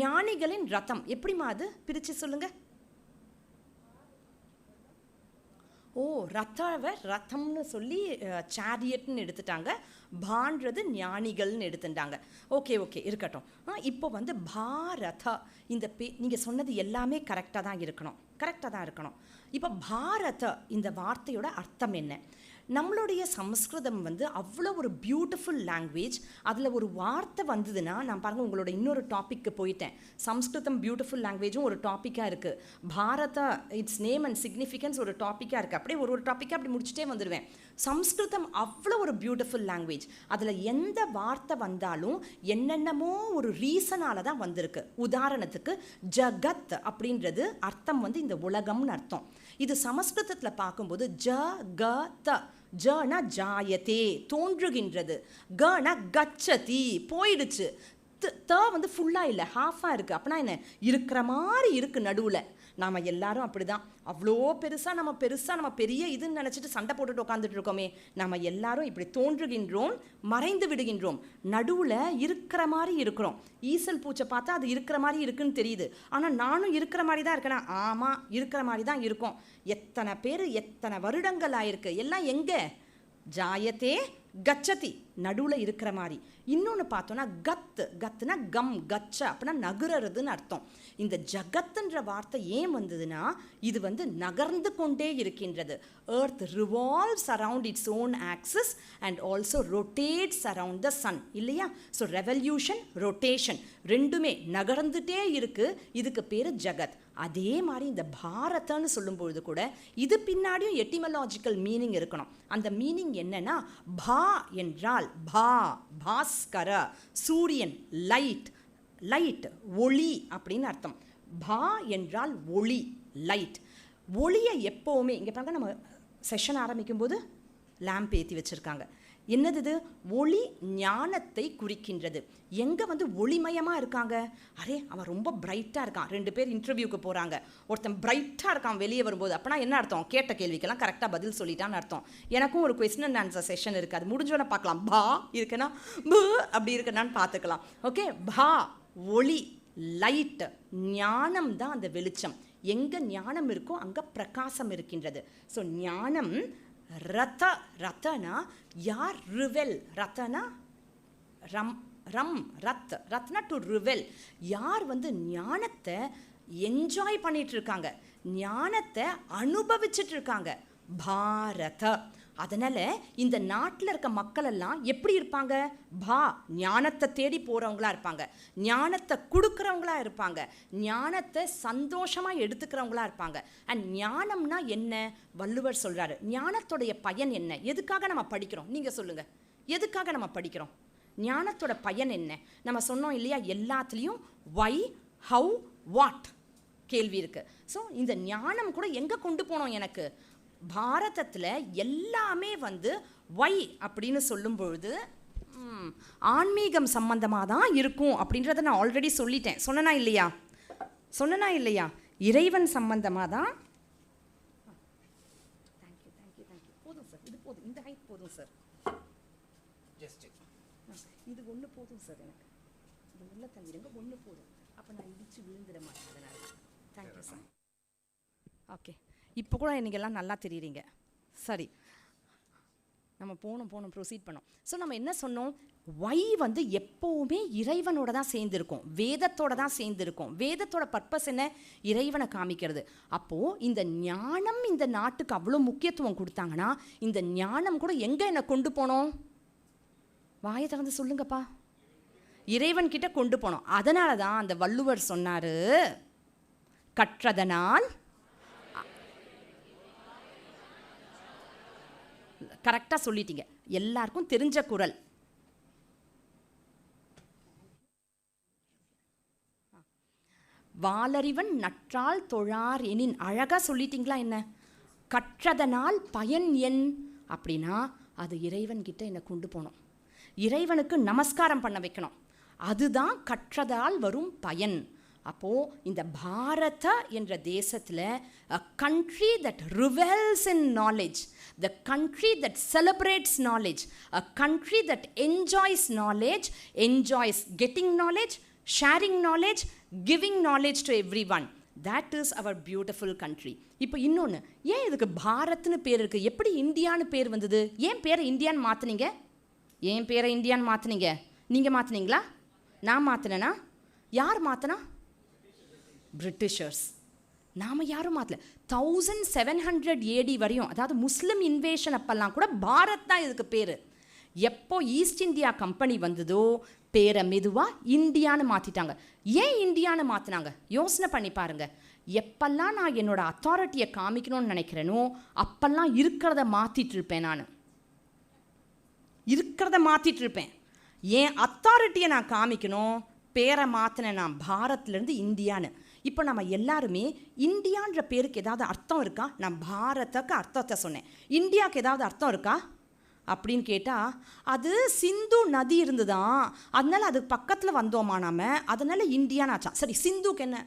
ஞானிகளின் ரதம். எப்படிமா அது பிரித்து சொல்லுங்க. ஓ, ரதம்னு சொல்லி சேரியட்னு எடுத்துட்டாங்க. பான்றது ஞானிகள்னு எடுத்துட்டாங்க. ஓகே ஓகே, இருக்கட்டும். இப்போ பாரத இந்த நீங்கள் சொன்னது எல்லாமே கரெக்டாக தான் இருக்கணும், கரெக்டாக தான் இருக்கணும். இப்போ பாரத இந்த வார்த்தையோட அர்த்தம் என்ன? நம்மளுடைய சம்ஸ்கிருதம் அவ்வளோ ஒரு பியூட்டிஃபுல் லாங்குவேஜ். அதில் ஒரு வார்த்தை வந்ததுன்னா, நான் பாருங்கள் உங்களோட இன்னொரு டாப்பிக்கு போயிட்டேன். சம்ஸ்கிருதம் பியூட்டிஃபுல் லாங்குவேஜும் ஒரு டாப்பிக்காக இருக்குது. பாரதா இட்ஸ் நேம் அண்ட் சிக்னிஃபிகன்ஸ் ஒரு டாப்பிக்காக இருக்குது. அப்படியே ஒரு டாப்பிக்காக அப்படி முடிச்சுட்டே வந்துடுவேன். சம்ஸ்கிருதம் அவ்வளோ ஒரு பியூட்டிஃபுல் லாங்குவேஜ். அதில் எந்த வார்த்தை வந்தாலும் என்னென்னமோ ஒரு ரீசனால் தான் வந்திருக்கு. உதாரணத்துக்கு ஜகத் அப்படின்றது அர்த்தம் இந்த உலகம்னு அர்த்தம். இது சமஸ்கிருதத்தில் பார்க்கும்போது ஜகத. ஜனா ஜாயத்தே தோன்றுகின்றது. கனா கச்சதி போயிடுச்சு. த ஃபுல்லாக இல்லை, ஹாஃபாக இருக்குது. அப்படின்னா என்ன? இருக்கிற மாதிரி இருக்குது நடுவில். நாம் எல்லாரும் அப்படி தான். அவ்வளோ பெருசாக நம்ம பெரிய இதுன்னு நினச்சிட்டு சண்டை போட்டுட்டு உட்காந்துட்டு இருக்கோமே. நம்ம எல்லாரும் இப்படி தோன்றுகின்றோம், மறைந்து விடுகின்றோம். நடுவில் இருக்கிற மாதிரி இருக்கிறோம். ஈசல் பூச்சை பார்த்தா அது இருக்கிற மாதிரி இருக்குன்னு தெரியுது. ஆனால் நானும் இருக்கிற மாதிரி தான் இருக்கேனா? ஆமாம், இருக்கிற மாதிரி தான் இருக்கும். எத்தனை பேர் எத்தனை வருடங்கள் ஆயிருக்கு. எல்லாம் எங்கே? ஜாயத்தே கச்சதி, நடுவில் இருக்கிற மாதிரி. இன்னொன்று பார்த்தோன்னா கத்துனா கம், கச்ச அப்படின்னா நகரதுன்னு அர்த்தம். இந்த ஜகத்துன்ற வார்த்தை ஏன் வந்ததுன்னா, இது நகர்ந்து கொண்டே இருக்கின்றது. Earth revolves around its own axis and also rotates around the sun, இல்லையா? ஸோ ரெவல்யூஷன், ரொட்டேஷன் ரெண்டுமே நகர்ந்துட்டே இருக்கு. இதுக்கு பேர் ஜகத். அதே மாதிரி இந்த பாரதன்னு சொல்லும்பொழுது கூட இது பின்னாடியும் எட்டிமலாஜிக்கல் மீனிங் இருக்கணும். அந்த மீனிங் என்னன்னா, பா என்றால் என்றால் பாஸ்கர, சூரியன், லைட் ஒளி அப்படின்னு அர்த்தம். பா என்றால் ஒளி, லைட். ஒளியை எப்போவுமே இங்கே பாருங்க, நம்ம செஷன் ஆரம்பிக்கும் போது லேம்ப் ஏற்றி வச்சுருக்காங்க. என்னது இது? ஒளி ஞானத்தை குறிக்கின்றது. எங்கே ஒளிமயமாக இருக்காங்க? அரே அவன் ரொம்ப பிரைட்டாக இருக்கான். 2 பேர் இன்டர்வியூக்கு போகிறாங்க, ஒருத்தன் பிரைட்டாக இருக்கான் வெளியே வரும்போது, அப்போனா என்ன அர்த்தம்? கேட்ட கேள்விக்கெல்லாம் கரெக்டாக பதில் சொல்லிட்டான்னு அர்த்தம். எனக்கும் ஒரு கொஸ்டின் அண்ட் ஆன்சர் செஷன் இருக்குது, அது முடிஞ்சோன்னு பார்க்கலாம். பா இருக்குன்னா பு அப்படி இருக்குன்னான்னு பார்த்துக்கலாம். ஓகே, பா ஒளி, லைட், ஞானம் தான் அந்த வெளிச்சம். எங்கே ஞானம் இருக்கோ அங்கே பிரகாசம் இருக்கின்றது. ஸோ ஞானம். ரத்தனா யார்? Reveal. Ratna Ratna to reveal. யார் ஞானத்தை என்ஜாய் பண்ணிட்டு இருக்காங்க, ஞானத்தை அனுபவிச்சுட்டு இருக்காங்க. பாரத. அதனால் இந்த நாட்டில் இருக்க மக்கள் எல்லாம் எப்படி இருப்பாங்க? ஞானத்தை தேடி போகிறவங்களா இருப்பாங்க, ஞானத்தை கொடுக்குறவங்களா இருப்பாங்க, ஞானத்தை சந்தோஷமாக எடுத்துக்கிறவங்களா இருப்பாங்க. அண்ட் ஞானம்னா என்ன? வள்ளுவர் சொல்கிறாரு, ஞானத்துடைய பயன் என்ன? எதுக்காக நம்ம படிக்கிறோம்? நீங்கள் சொல்லுங்கள், எதுக்காக நம்ம படிக்கிறோம்? ஞானத்தோட பயன் என்ன? நம்ம சொன்னோம் இல்லையா, எல்லாத்துலேயும் வை, ஹவு, வாட் கேள்வி இருக்குது. ஸோ இந்த ஞானம் கூட எங்கே கொண்டு போனோம்? எனக்கு பாரதத்தில் எல்லாமே வை அப்படின்னு சொல்லும் பொழுது ஆன்மீகம் சம்பந்தமாக தான் இருக்கும் அப்படின்றத நான் ஆல்ரெடி சொல்லிட்டேன். சொன்னனா இல்லையா? இறைவன் சம்பந்தமாக தான். தேங்க்யூ. போதும் சார், இது போதும், இந்த ஹைட் போதும் சார். இது ஒன்று போதும் சார், எனக்கு இது உள்ள தள்ளிடுங்க, ஒன்று போதும். அப்போ நான் இடிச்சு விழுந்துட மாட்டேன். அதனால் தேங்க்யூ சார். ஓகே, இப்போ கூட எனக்கெல்லாம் நல்லா தெரியுறீங்க. சரி, நம்ம போகணும் ப்ரொசீட் பண்ணோம். ஸோ நம்ம என்ன சொன்னோம்? வை எப்போவுமே இறைவனோட தான் சேர்ந்துருக்கும், வேதத்தோட தான் சேர்ந்துருக்கும். வேதத்தோட பர்பஸ் என்ன? இறைவனை காமிக்கிறது. அப்போது இந்த ஞானம் இந்த நாட்டுக்கு அவ்வளோ முக்கியத்துவம் கொடுத்தாங்கன்னா, இந்த ஞானம் கூட எங்கே என்னை கொண்டு போனோம்? வாயை திறந்து சொல்லுங்கப்பா. இறைவன் கிட்ட கொண்டு போனோம். அதனால தான் அந்த வள்ளுவர் சொன்னார், கற்றதனால். கரெக்டாக சொல்லிட்டீங்க, எல்லாருக்கும் தெரிஞ்ச குரல். வாளறிவன் நற்றால் தொழார் எனின். அழகாக சொல்லிட்டீங்களா? என்ன கற்றதனால் பயன் என் அப்படின்னா, அது இறைவன்கிட்ட என்னை கொண்டு போனோம், இறைவனுக்கு நமஸ்காரம் பண்ண வைக்கணும். அதுதான் கற்றதால் வரும் பயன். அப்போது இந்த பாரத என்ற தேசத்தில் a country that revels in knowledge, the country that celebrates knowledge, a country that enjoys knowledge, enjoys getting knowledge, sharing knowledge, giving knowledge to everyone. That is our beautiful country. இப்போ இன்னொன்று, ஏன் இதுக்கு பாரத்னு பேர் இருக்குது? எப்படி இந்தியான்னு பேர் வந்தது? ஏன் பேரை இந்தியான்னு மாற்றினீங்க? ஏன் பேரை இந்தியான்னு மாற்றினீங்க? நீங்கள் மாற்றினீங்களா? நான் மாற்றினேனா? யார் மாற்றினா? பிரிட்டிஷர்ஸ். நாம் யாரும் மாற்றல. 1700 AD வரையும், அதாவது முஸ்லிம் இன்வேஷன் அப்பெல்லாம் கூட பாரத் தான் இதுக்கு பேர். எப்போ ஈஸ்ட் இந்தியா கம்பெனி வந்ததோ பேரை மெதுவாக இந்தியான்னு மாற்றிட்டாங்க. ஏன் இந்தியான்னு மாற்றினாங்க? யோசனை பண்ணி பாருங்கள். எப்பெல்லாம் நான் என்னோடய அத்தாரிட்டியை காமிக்கணும்னு நினைக்கிறேனோ அப்பெல்லாம் இருக்கிறத மாற்றிட்டு இருப்பேன். நான் இருக்கிறத மாற்றிட்டு இருப்பேன். என் அத்தாரிட்டியை நான் காமிக்கணும், பேரை மாற்றினேன் நான் பாரத்லேருந்து இந்தியான்னு. இப்போ நம்ம எல்லாருமே இந்தியான்ற பேருக்கு ஏதாவது அர்த்தம் இருக்கா? நான் பாரத்துக்கு அர்த்தத்தை சொன்னேன், இந்தியாவுக்கு ஏதாவது அர்த்தம் இருக்கா அப்படின்னு கேட்டால், அது சிந்து நதி இருந்துதான், அதனால் அதுக்கு பக்கத்தில் வந்தோமா நாம், அதனால் இந்தியான்னு ஆச்சான். சரி, சிந்துக்கு என்ன?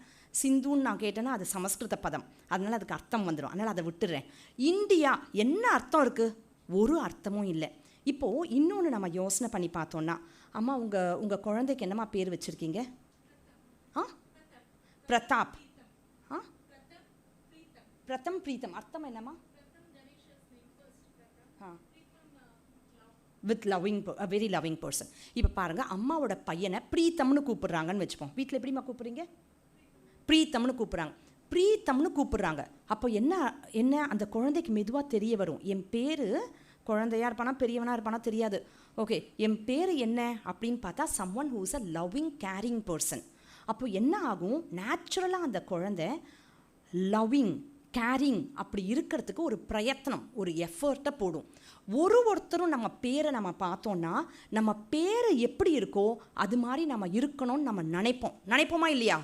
சிந்துன்னு நான் கேட்டேன்னா அது சமஸ்கிருத பதம், அதனால் அதுக்கு அர்த்தம் வந்துடும், அதனால் அதை விட்டுடுறேன். இந்தியா என்ன அர்த்தம் இருக்குது? ஒரு அர்த்தமும் இல்லை. இப்போது இன்னொன்று நம்ம யோசனை பண்ணி பார்த்தோன்னா, அம்மா உங்கள் குழந்தைக்கு என்னம்மா பேர் வச்சுருக்கீங்க? பிரதாப். பிரதம் பிரீத்தம். அர்த்தம் என்னம்மா? With loving, very loving person. இப்போ பாருங்கள், அம்மாவோட பையனை பிரீத்தம்னு கூப்பிட்றாங்கன்னு வச்சுப்போம். வீட்டில் எப்படிம்மா கூப்பிட்றீங்க? பிரீத்தம்னு கூப்பிட்றாங்க, பிரீத்தம்னு கூப்பிட்றாங்க. அப்போ என்ன அந்த குழந்தைக்கு மெதுவாக தெரிய வரும், என் பேர், குழந்தையாக இருப்பானா பெரியவனாக இருப்பானா தெரியாது, ஓகே, என் பேர் என்ன அப்படின்னு பார்த்தா someone who is a loving carrying person. அப்போ என்ன ஆகும்? நேச்சுரலாக அந்த குழந்தை லவ்விங் கேரிங் அப்படி இருக்கிறதுக்கு ஒரு பிரயத்தனம், ஒரு எஃபர்ட்டை போடும். ஒருத்தரும் நம்ம பேரை நம்ம பார்த்தோன்னா நம்ம பேர் எப்படி இருக்கோ அது மாதிரி நம்ம இருக்கணும்னு நம்ம நினைப்போமா இல்லையா?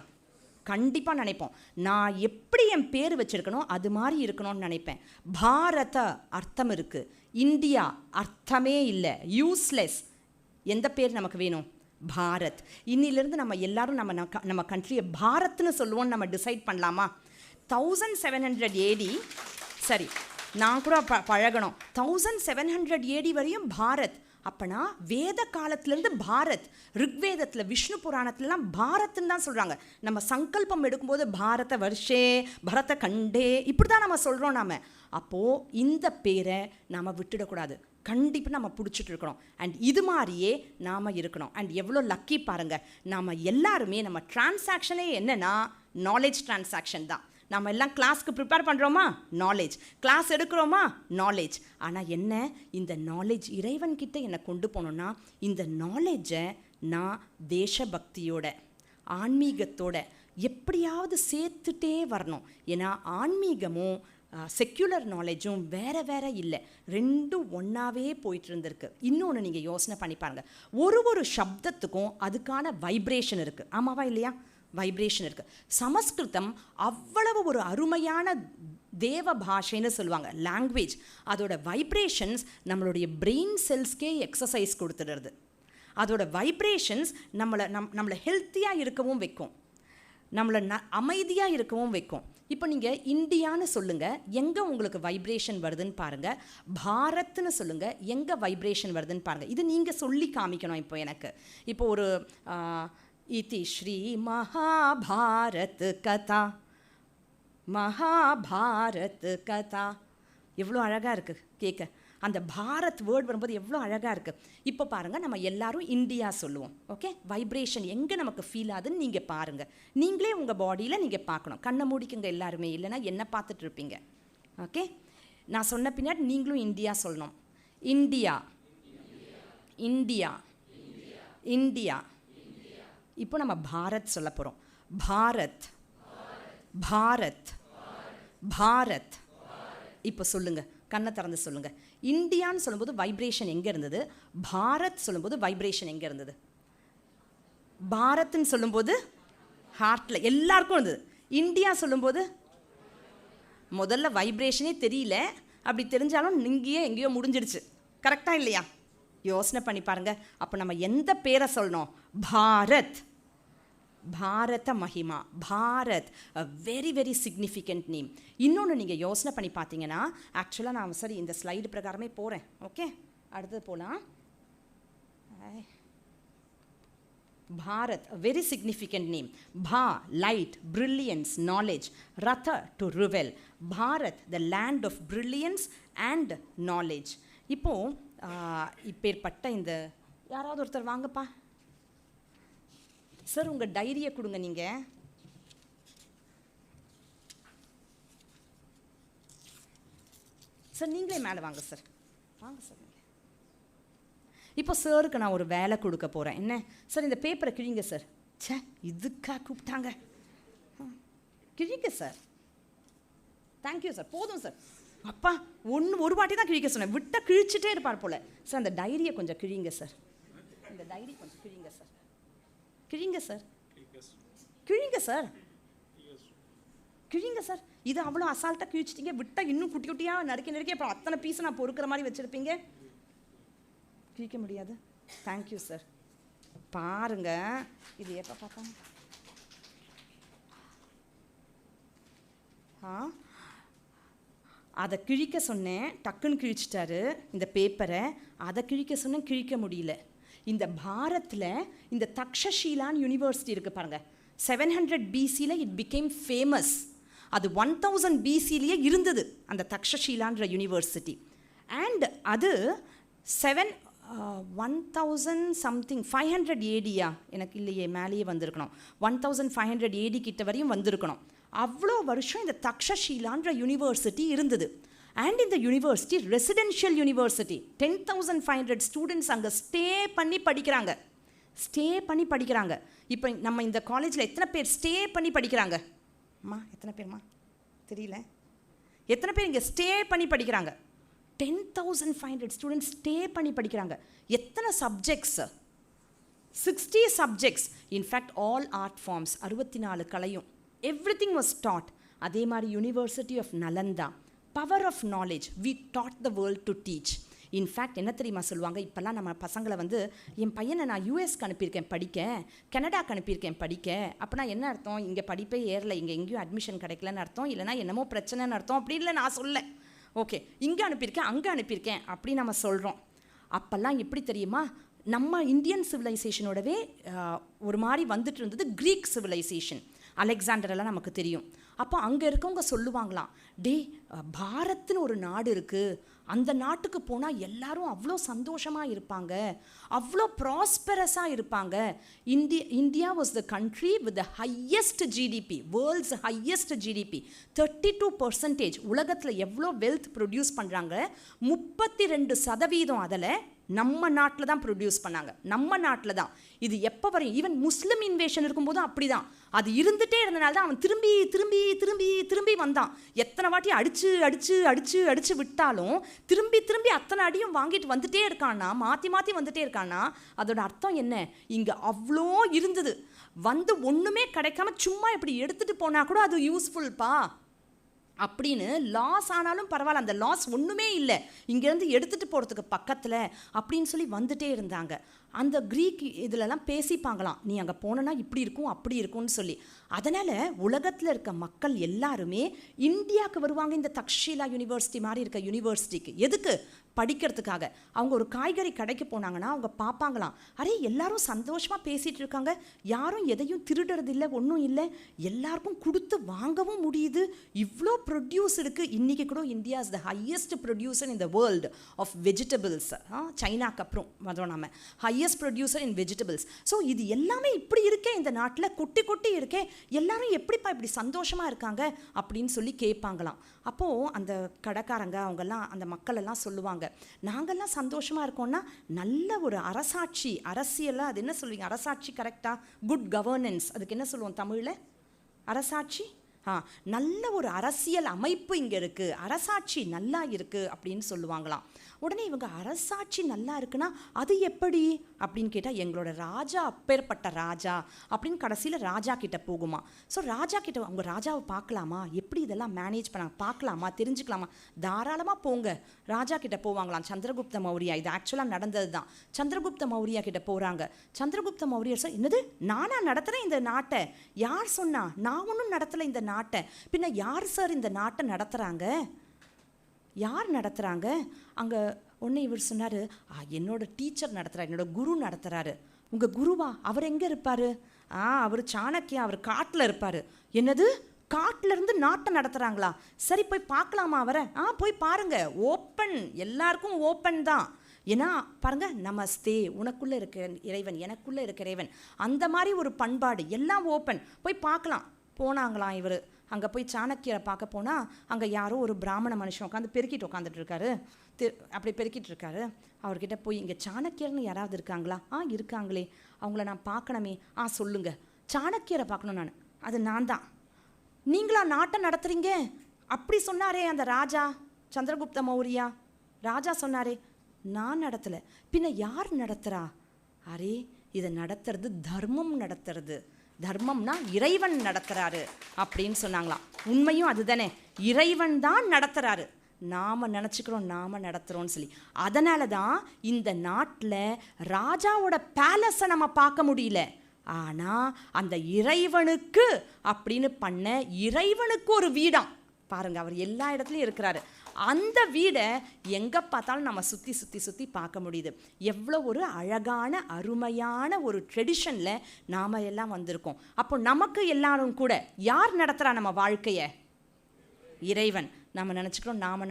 கண்டிப்பாக நினைப்போம். நான் எப்படி என் பேர் வச்சுருக்கணும் அது மாதிரி இருக்கணும்னு நினைப்பேன். பாரத அர்த்தம் இருக்குது, இந்தியா அர்த்தமே இல்லை, யூஸ்லெஸ். எந்த பேர் நமக்கு வேணும்? பாரத். இன்னிலிருந்து நம்ம எல்லாரும் நம்ம கண்ட்ரியை பாரத்னு சொல்லுவோம்னு நம்ம டிசைட் பண்ணலாமா? 1700 AD, சரி நான் கூட பழகணும். 1700 AD வரையும் பாரத். அப்போனா வேத காலத்திலேருந்து பாரத், ரிக்வேதத்தில் விஷ்ணு புராணத்துலலாம் பாரத்ன்னு தான் சொல்கிறாங்க. நம்ம சங்கல்பம் எடுக்கும்போது பாரத வருஷே பரத கண்டே இப்படி தான் நம்ம சொல்கிறோம் நாம். அப்போது இந்த பேரை நாம் விட்டுடக்கூடாது, கண்டிப்பாக நம்ம பிடிச்சிட்டு இருக்கணும். அண்ட் இது மாதிரியே நாம் இருக்கணும். அண்ட் எவ்வளோ லக்கி பாருங்கள், நாம் எல்லாருமே நம்ம டிரான்சாக்ஷனே என்னென்னா நாலேஜ் டிரான்சாக்ஷன் தான். நம்ம எல்லாம் கிளாஸ்க்கு ப்ரிப்பேர் பண்ணுறோமா? நாலேஜ். கிளாஸ் எடுக்கிறோமா? நாலேஜ். ஆனால் என்ன, இந்த நாலேஜ் இறைவன்கிட்ட என்னை கொண்டு போனோன்னா இந்த நாலேஜை நான் தேசபக்தியோட ஆன்மீகத்தோட எப்படியாவது சேர்த்துட்டே வரணும். ஏன்னா ஆன்மீகமும் செக்யுலர் நாலேஜும் வேறு இல்லை, ரெண்டும் ஒன்றாவே போயிட்டு இருந்திருக்கு. இன்னொன்று நீங்கள் யோசனை பண்ணி பாருங்கள், ஒரு சப்தத்துக்கும் அதுக்கான வைப்ரேஷன் இருக்குது. ஆமாவா இல்லையா? வைப்ரேஷன் இருக்குது. சமஸ்கிருதம் அவ்வளவு ஒரு அருமையான தேவ பாஷைன்னு சொல்லுவாங்க, லாங்குவேஜ். அதோட வைப்ரேஷன்ஸ் நம்மளுடைய பிரெயின் செல்ஸ்க்கே எக்ஸசைஸ் கொடுத்துடுறது. அதோட வைப்ரேஷன்ஸ் நம்மளை ஹெல்த்தியாக இருக்கவும் வைக்கும், நம்மளை அமைதியாக இருக்கவும் வைக்கும். இப்போ நீங்கள் இந்தியான்னு சொல்லுங்கள், எங்கே உங்களுக்கு வைப்ரேஷன் வருதுன்னு பாருங்கள். பாரத்னு சொல்லுங்கள், எங்கே வைப்ரேஷன் வருதுன்னு பாருங்கள். இது நீங்கள் சொல்லி காமிக்கணும். இப்போ எனக்கு இப்போ ஒரு இதி ஸ்ரீ மகாபாரத் கதா, மகாபாரத் கதா எவ்வளோ அழகாக இருக்குது கேட்க. அந்த பாரத் வேர்ட் வரும்போது எவ்வளோ அழகாக இருக்குது. இப்போ பாருங்கள், நம்ம எல்லாரும் இந்தியா சொல்லுவோம். ஓகே, வைப்ரேஷன் எங்கே நமக்கு ஃபீல் ஆகுதுன்னு நீங்கள் பாருங்கள். நீங்களே உங்கள் பாடியில் நீங்கள் பார்க்கணும். கண்ணை மூடிக்குங்க எல்லாருமே, இல்லைன்னா என்ன பார்த்துட்டு இருப்பீங்க. ஓகே, நான் சொன்ன பின்னாடி நீங்களும் இந்தியா சொல்லணும். India, India, India. இப்போ நம்ம பாரத் சொல்ல போகிறோம். பாரத், பாரத், பாரத். இப்போ சொல்லுங்கள், கண்ணை திறந்து சொல்லுங்கள். இந்தியான்னு சொல்லும்போது வைப்ரேஷன் எங்கே இருந்தது? பாரத் சொல்லும்போது வைப்ரேஷன் எங்கே இருந்தது? பாரத்ன்னு சொல்லும்போது ஹார்ட்டில் எல்லாருக்கும் இருந்தது. இந்தியா சொல்லும்போது முதல்ல வைப்ரேஷனே தெரியல, அப்படி தெரிஞ்சாலும் இங்கேயே எங்கேயோ முடிஞ்சிடுச்சு. கரெக்டாக இல்லையா? யோசனை பண்ணி பாருங்கள். அப்போ நம்ம எந்த பேரை சொல்லணும்? பாரத், பாரத மகிமா, Bharat, very very significant name. இன்னொன்று நீங்கள் யோசனை பண்ணி பார்த்தீங்கன்னா, ஆக்சுவலாக நான் சரி இந்த ஸ்லைடு பிரகாரமே போகிறேன். ஓகே, அடுத்தது போகலாம். Bharat, very significant name. Bha, light, brilliance, knowledge. Rata, to revel. Bharat, the land of brilliance and knowledge. இப்போது இப்பேற்பட்ட இந்த யாராவது ஒருத்தர் வாங்கப்பா சார், உங்கள் டைரியை கொடுங்க. நீங்கள் சார் நீங்களே மேலே வாங்க சார், வாங்க சார். இப்போ சாருக்கு நான் ஒரு வேலை கொடுக்க போகிறேன். என்ன சார், இந்த பேப்பரை கிழிங்க சார். சே, இதுக்காக கூப்பிட்டாங்க, கிழிங்க சார். தேங்க்யூ சார், போதும் சார். அப்பா, ஒரு வாட்டி தான் கிழிக்க சொன்னேன், விட்டால் கிழிச்சிட்டே இருப்பார் போல். சார் அந்த டைரியை கொஞ்சம் கிழிங்க சார், இந்த டைரி கொஞ்சம் கிழிங்க சார், கிழிங்க சார், கிழிங்க சார், கிழிங்க சார். இது அவ்வளோ அசால்ட்டாக கிழிச்சிட்டிங்க, விட்டால் இன்னும் குட்டி குட்டியாக நறுக்கி அப்புறம் அத்தனை பீஸை நான் பொறுக்கிற மாதிரி வச்சுருப்பீங்க. கிழிக்க முடியாது. Thank you sir. பாருங்க, இது எப்போ பார்த்தோம்? அதை கிழிக்க சொன்னேன், டக்குன்னு கிழிச்சிட்டாரு இந்த பேப்பரை. அதை கிழிக்க சொன்னேன், கிழிக்க முடியல. இந்த பாரத்தில் இந்த தக்ஷஷீலான்னு யூனிவர்சிட்டி இருக்குது பாருங்கள். 700 BCயில் இட் பிகேம் ஃபேமஸ். அது 1000 BCலேயே இருந்தது அந்த தக்ஷஷீலான்ற யூனிவர்சிட்டி. அண்ட் அது 1000 சம்திங் 500 ADயா, எனக்கு இல்லையே, மேலேயே வந்திருக்கணும். 1500 AD கிட்ட வரையும் வந்திருக்கணும். அவ்வளோ வருஷம் இந்த தக்ஷஷீலான்ற யூனிவர்சிட்டி இருந்தது. அண்ட் இந்த யூனிவர்சிட்டி ரெசிடென்ஷியல் யூனிவர்சிட்டி. 10,500 ஸ்டூடெண்ட்ஸ் அங்கே ஸ்டே பண்ணி படிக்கிறாங்க. இப்போ நம்ம இந்த காலேஜில் எத்தனை பேர் ஸ்டே பண்ணி படிக்கிறாங்க? அம்மா எத்தனை பேர்மா தெரியல, எத்தனை பேர் இங்கே ஸ்டே பண்ணி படிக்கிறாங்க? 10,500 ஸ்டூடெண்ட்ஸ் ஸ்டே பண்ணி படிக்கிறாங்க. எத்தனை subjects? 60 subjects. In fact all art forms, 64 கலையும். Everything was taught. அதே மாதிரி university of Nalanda, power of knowledge, we taught the world to teach. In fact என்ன தெரியுமா சொல்லுவாங்க, இப்போல்லாம் நம்ம பசங்களை வந்து, என் பையனை நான் யூஎஸ்க்கு அனுப்பியிருக்கேன் படிக்க, கனடாக்கு அனுப்பியிருக்கேன் படிக்க. அப்படின்னா என்ன அர்த்தம்? இங்கே படிப்பே ஏறலை, இங்கே எங்கேயும் அட்மிஷன் கிடைக்கலன்னு அர்த்தம், இல்லைனா என்னமோ பிரச்சனைன்னு அர்த்தம். அப்படி இல்லை, நான் சொல்ல. ஓகே, இங்கே அனுப்பியிருக்கேன், அங்கே அனுப்பியிருக்கேன் அப்படி நம்ம சொல்கிறோம். அப்போல்லாம் எப்படி தெரியுமா, நம்ம இந்தியன் சிவிலைசேஷனோடவே ஒரு மாதிரி வந்துட்டு இருந்தது க்ரீக் சிவிலைசேஷன். அலெக்சாண்டரெல்லாம் நமக்கு தெரியும். அப்போ அங்கே இருக்கவங்க சொல்லுவாங்களாம், டே பாரத்னு ஒரு நாடு இருக்குது, அந்த நாட்டுக்கு போனால் எல்லாரும் அவ்வளோ சந்தோஷமாக இருப்பாங்க, அவ்வளோ ப்ராஸ்பரஸாக இருப்பாங்க. India was the country with the highest GDP, world's highest GDP. 32% உலகத்தில் எவ்வளோ வெல்த் ப்ரொடியூஸ் பண்ணுறாங்க, 32% அதில் நம்ம நாட்டில் தான் ப்ரொடியூஸ் பண்ணாங்க, நம்ம நாட்டில் தான். இது எப்போ வரையும், ஈவன் முஸ்லீம் இன்வேஷன் இருக்கும்போதும் அப்படி தான். அது இருந்துகிட்டே இருந்தனால தான் அவன் திரும்பி திரும்பி திரும்பி திரும்பி வந்தான். எத்தனை வாட்டி அடித்து அடித்து அடித்து அடித்து விட்டாலும் திரும்பி திரும்பி அத்தனை அடியும் வாங்கிட்டு வந்துட்டே இருக்கான்னா, மாற்றி மாற்றி வந்துட்டே இருக்கான்னா, அதோட அர்த்தம் என்ன? இங்கே அவ்வளோ இருந்தது, வந்து ஒன்றுமே கிடைக்காம சும்மா இப்படி எடுத்துகிட்டு போனால் கூட அது யூஸ்ஃபுல்ப்பா அப்படின்னு. லாஸ் ஆனாலும் பரவாயில்ல, அந்த லாஸ் ஒன்றுமே இல்லை, இங்கேருந்து எடுத்துகிட்டு போகிறதுக்கு பக்கத்தில் அப்படின்னு சொல்லி வந்துட்டே இருந்தாங்க. அந்த க்ரீக் இதிலெல்லாம் பேசிப்பாங்களாம், நீ அங்கே போனனா இப்படி இருக்கும் அப்படி இருக்கும்னு சொல்லி. அதனால் உலகத்தில் இருக்க மக்கள் எல்லாருமே இந்தியாவுக்கு வருவாங்க, இந்த தக்ஷீலா யூனிவர்சிட்டி மாதிரி இருக்க யூனிவர்சிட்டிக்கு. எதுக்கு? படிக்கிறதுக்காக. அவங்க ஒரு காய்கறி கடைக்கு போனாங்கன்னா அவங்க பார்ப்பாங்களாம், அரே எல்லாரும் சந்தோஷமாக பேசிகிட்டு இருக்காங்க, யாரும் எதையும் திருடுறது இல்லை, ஒன்றும் இல்லை, எல்லாருக்கும் கொடுத்து வாங்கவும் முடியுது, இவ்வளோ ப்ரொடியூஸ் இருக்குது. இன்றைக்கி கூட India is the highest producer in the world of vegetables. சைனாக்கு அப்புறம் வரோம் நம்ம, highest producer in vegetables. So இது எல்லாமே இப்படி இருக்கே, இந்த நாட்டில் கொட்டி கொட்டி இருக்கே, எல்லாரும் எப்படிப்பா இப்படி சந்தோஷமாக இருக்காங்க அப்படின்னு சொல்லி கேட்பாங்களாம். அப்போது அந்த கடைக்காரங்க அவங்கெல்லாம், அந்த மக்கள் எல்லாம் சொல்லுவாங்க, நாங்கள்லாம் சந்தோஷமாக இருக்கோம்னா நல்ல ஒரு அரசாட்சி, அரசியலாக அது என்ன சொல்லுவீங்க, அரசாட்சி கரெக்டாக? குட் கவர்னன்ஸ், அதுக்கு என்ன சொல்லுவோம் தமிழில்? அரசாட்சி. நல்ல ஒரு அரசியல் அமைப்பு இங்கே இருக்குது, அரசாட்சி நல்லா இருக்குது அப்படின்னு சொல்லுவாங்களாம். உடனே இவங்க அரசாட்சி நல்லா இருக்குன்னா அது எப்படி அப்படின்னு கேட்டால், எங்களோட ராஜா அப்பேற்பட்ட ராஜா அப்படின்னு கடைசியில் ராஜா கிட்ட போகுமா. ஸோ ராஜா கிட்ட அவங்க ராஜாவை பார்க்கலாமா, எப்படி இதெல்லாம் மேனேஜ் பண்ணாங்க பார்க்கலாமா, தெரிஞ்சுக்கலாமா, தாராளமாக போங்க. ராஜா கிட்ட போவாங்களாம். சந்திரகுப்த மௌரியா, இது ஆக்சுவலாக நடந்தது தான். சந்திரகுப்த மௌரியா கிட்ட போகிறாங்க. சந்திரகுப்த மௌரியர் சார், என்னது நானா நடத்துகிறேன் இந்த நாட்டை? யார் சொன்னா? நான் ஒன்றும் நடத்தலை இந்த நாட்டை. பின்ன யார் சார் இந்த நாட்டை நடத்துகிறாங்க? யார் நடத்துகிறாங்க? அங்கே ஒன்று இவர் சொன்னார், என்னோட டீச்சர் நடத்துகிறார், என்னோட குரு நடத்துகிறாரு. உங்கள் குருவா? அவர் எங்கே இருப்பார்? அவர் சாணக்கியா, அவர் காட்டில் இருப்பார். என்னது, காட்டிலேருந்து நாட்டை நடத்துகிறாங்களா? சரி போய் பார்க்கலாமா அவரை? போய் பாருங்கள், ஓப்பன், எல்லாருக்கும் ஓப்பன் தான். ஏன்னா பாருங்கள், நமஸ்தே, உனக்குள்ளே இருக்க இறைவன், எனக்குள்ளே இருக்க இறைவன், அந்த மாதிரி ஒரு பண்பாடு, எல்லாம் ஓப்பன், போய் பார்க்கலாம். போனாங்களாம் இவர். அங்கே போய் சாணக்கியரை பார்க்க போனால் அங்கே யாரோ ஒரு பிராமண மனுஷன் உட்காந்து பெருக்கிட்டு உட்காந்துட்டு இருக்காரு. அப்படி பெருக்கிட்டு இருக்காரு. அவர்கிட்ட போய், இங்கே சாணக்கியர்னு யாராவது இருக்காங்களா? இருக்காங்களே, அவங்கள நான் பார்க்கணுமே. சொல்லுங்கள். சாணக்கியரை பார்க்கணும் நான். அது நான் தான். நீங்களா நாட்டை நடத்துகிறீங்க? அப்படி சொன்னாரே அந்த ராஜா, சந்திரகுப்த மௌரியா ராஜா சொன்னாரே. நான் நடத்தலை, பின்ன யார் நடத்துகிறா? அரே, இதை நடத்துறது தர்மம் நடத்துறது. தர்மம்னா இறைவன் நடத்துகிறாரு அப்படின்னு சொன்னாங்களாம். உண்மையும் அதுதானே, இறைவன் தான் நடத்துகிறாரு. நாம் நினச்சிக்கிறோம் நாம் நடத்துகிறோன்னு சொல்லி. அதனால தான் இந்த நாட்டில் ராஜாவோட பேலஸை நம்ம பார்க்க முடியல. ஆனால் அந்த இறைவனுக்கு அப்படின்னு பண்ண, இறைவனுக்கு ஒரு வீடாம் பாருங்கள், அவர் எல்லா இடத்துலையும் இருக்கிறாரு. அந்த வீடை எங்கே பார்த்தாலும் நம்ம சுற்றி சுற்றி சுற்றி பார்க்க முடியுது. எவ்வளோ ஒரு அழகான அருமையான ஒரு ட்ரெடிஷனில் நாம் எல்லாம் வந்திருக்கோம். அப்போ நமக்கு எல்லாரும் கூட யார் நடத்துகிறா நம்ம வாழ்க்கையை? இறைவன். நம்ம நினச்சிக்கிறோம் நாம்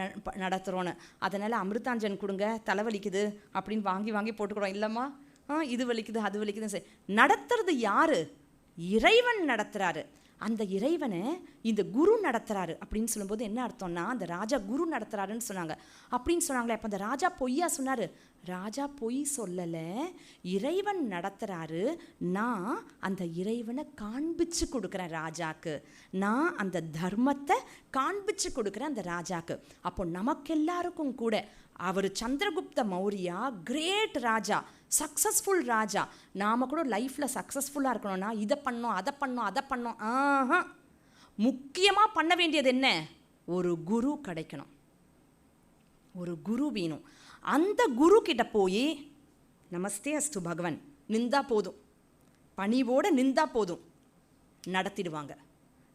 நடத்துகிறோன்னு. அதனால் அமிர்தாஞ்சன் கொடுங்க, தலைவலிக்குது அப்படின்னு வாங்கி வாங்கி போட்டுக்கிறோம். இல்லைம்மா, இது வலிக்குது அது வலிக்குதுன்னு சரி. நடத்துறது யார்? இறைவன் நடத்துகிறாரு. அந்த இறைவனை இந்த குரு நடத்துகிறாரு அப்படின்னு சொல்லும்போது என்ன அர்த்தம்னா, அந்த ராஜா குரு நடத்துகிறாருன்னு சொன்னாங்க. அப்படின்னு சொன்னாங்களே, அப்போ அந்த ராஜா பொய்யா சொன்னார்? ராஜா பொய் சொல்லலை, இறைவன் நடத்துகிறாரு. நான் அந்த இறைவனை காண்பிச்சு கொடுக்குறேன் ராஜாக்கு, நான் அந்த தர்மத்தை காண்பிச்சு கொடுக்குறேன் அந்த ராஜாக்கு. அப்போ நமக்கெல்லாருக்கும் கூட அவர் சந்திரகுப்த மௌரியா கிரேட் ராஜா, சக்ஸஸ்ஃபுல் ராஜா. நாம் கூட லைஃப்பில் சக்ஸஸ்ஃபுல்லாக இருக்கணும்னா இதை பண்ணோம், அதை பண்ணோம், அதை பண்ணோம். முக்கியமாக பண்ண வேண்டியது என்ன? ஒரு குரு கிடைக்கணும், ஒரு குரு வேணும். அந்த குரு கிட்ட போய் நமஸ்தே அஸ்து பகவன் நின்றா போதும், பணிவோடு நின்றா போதும், நடத்திடுவாங்க.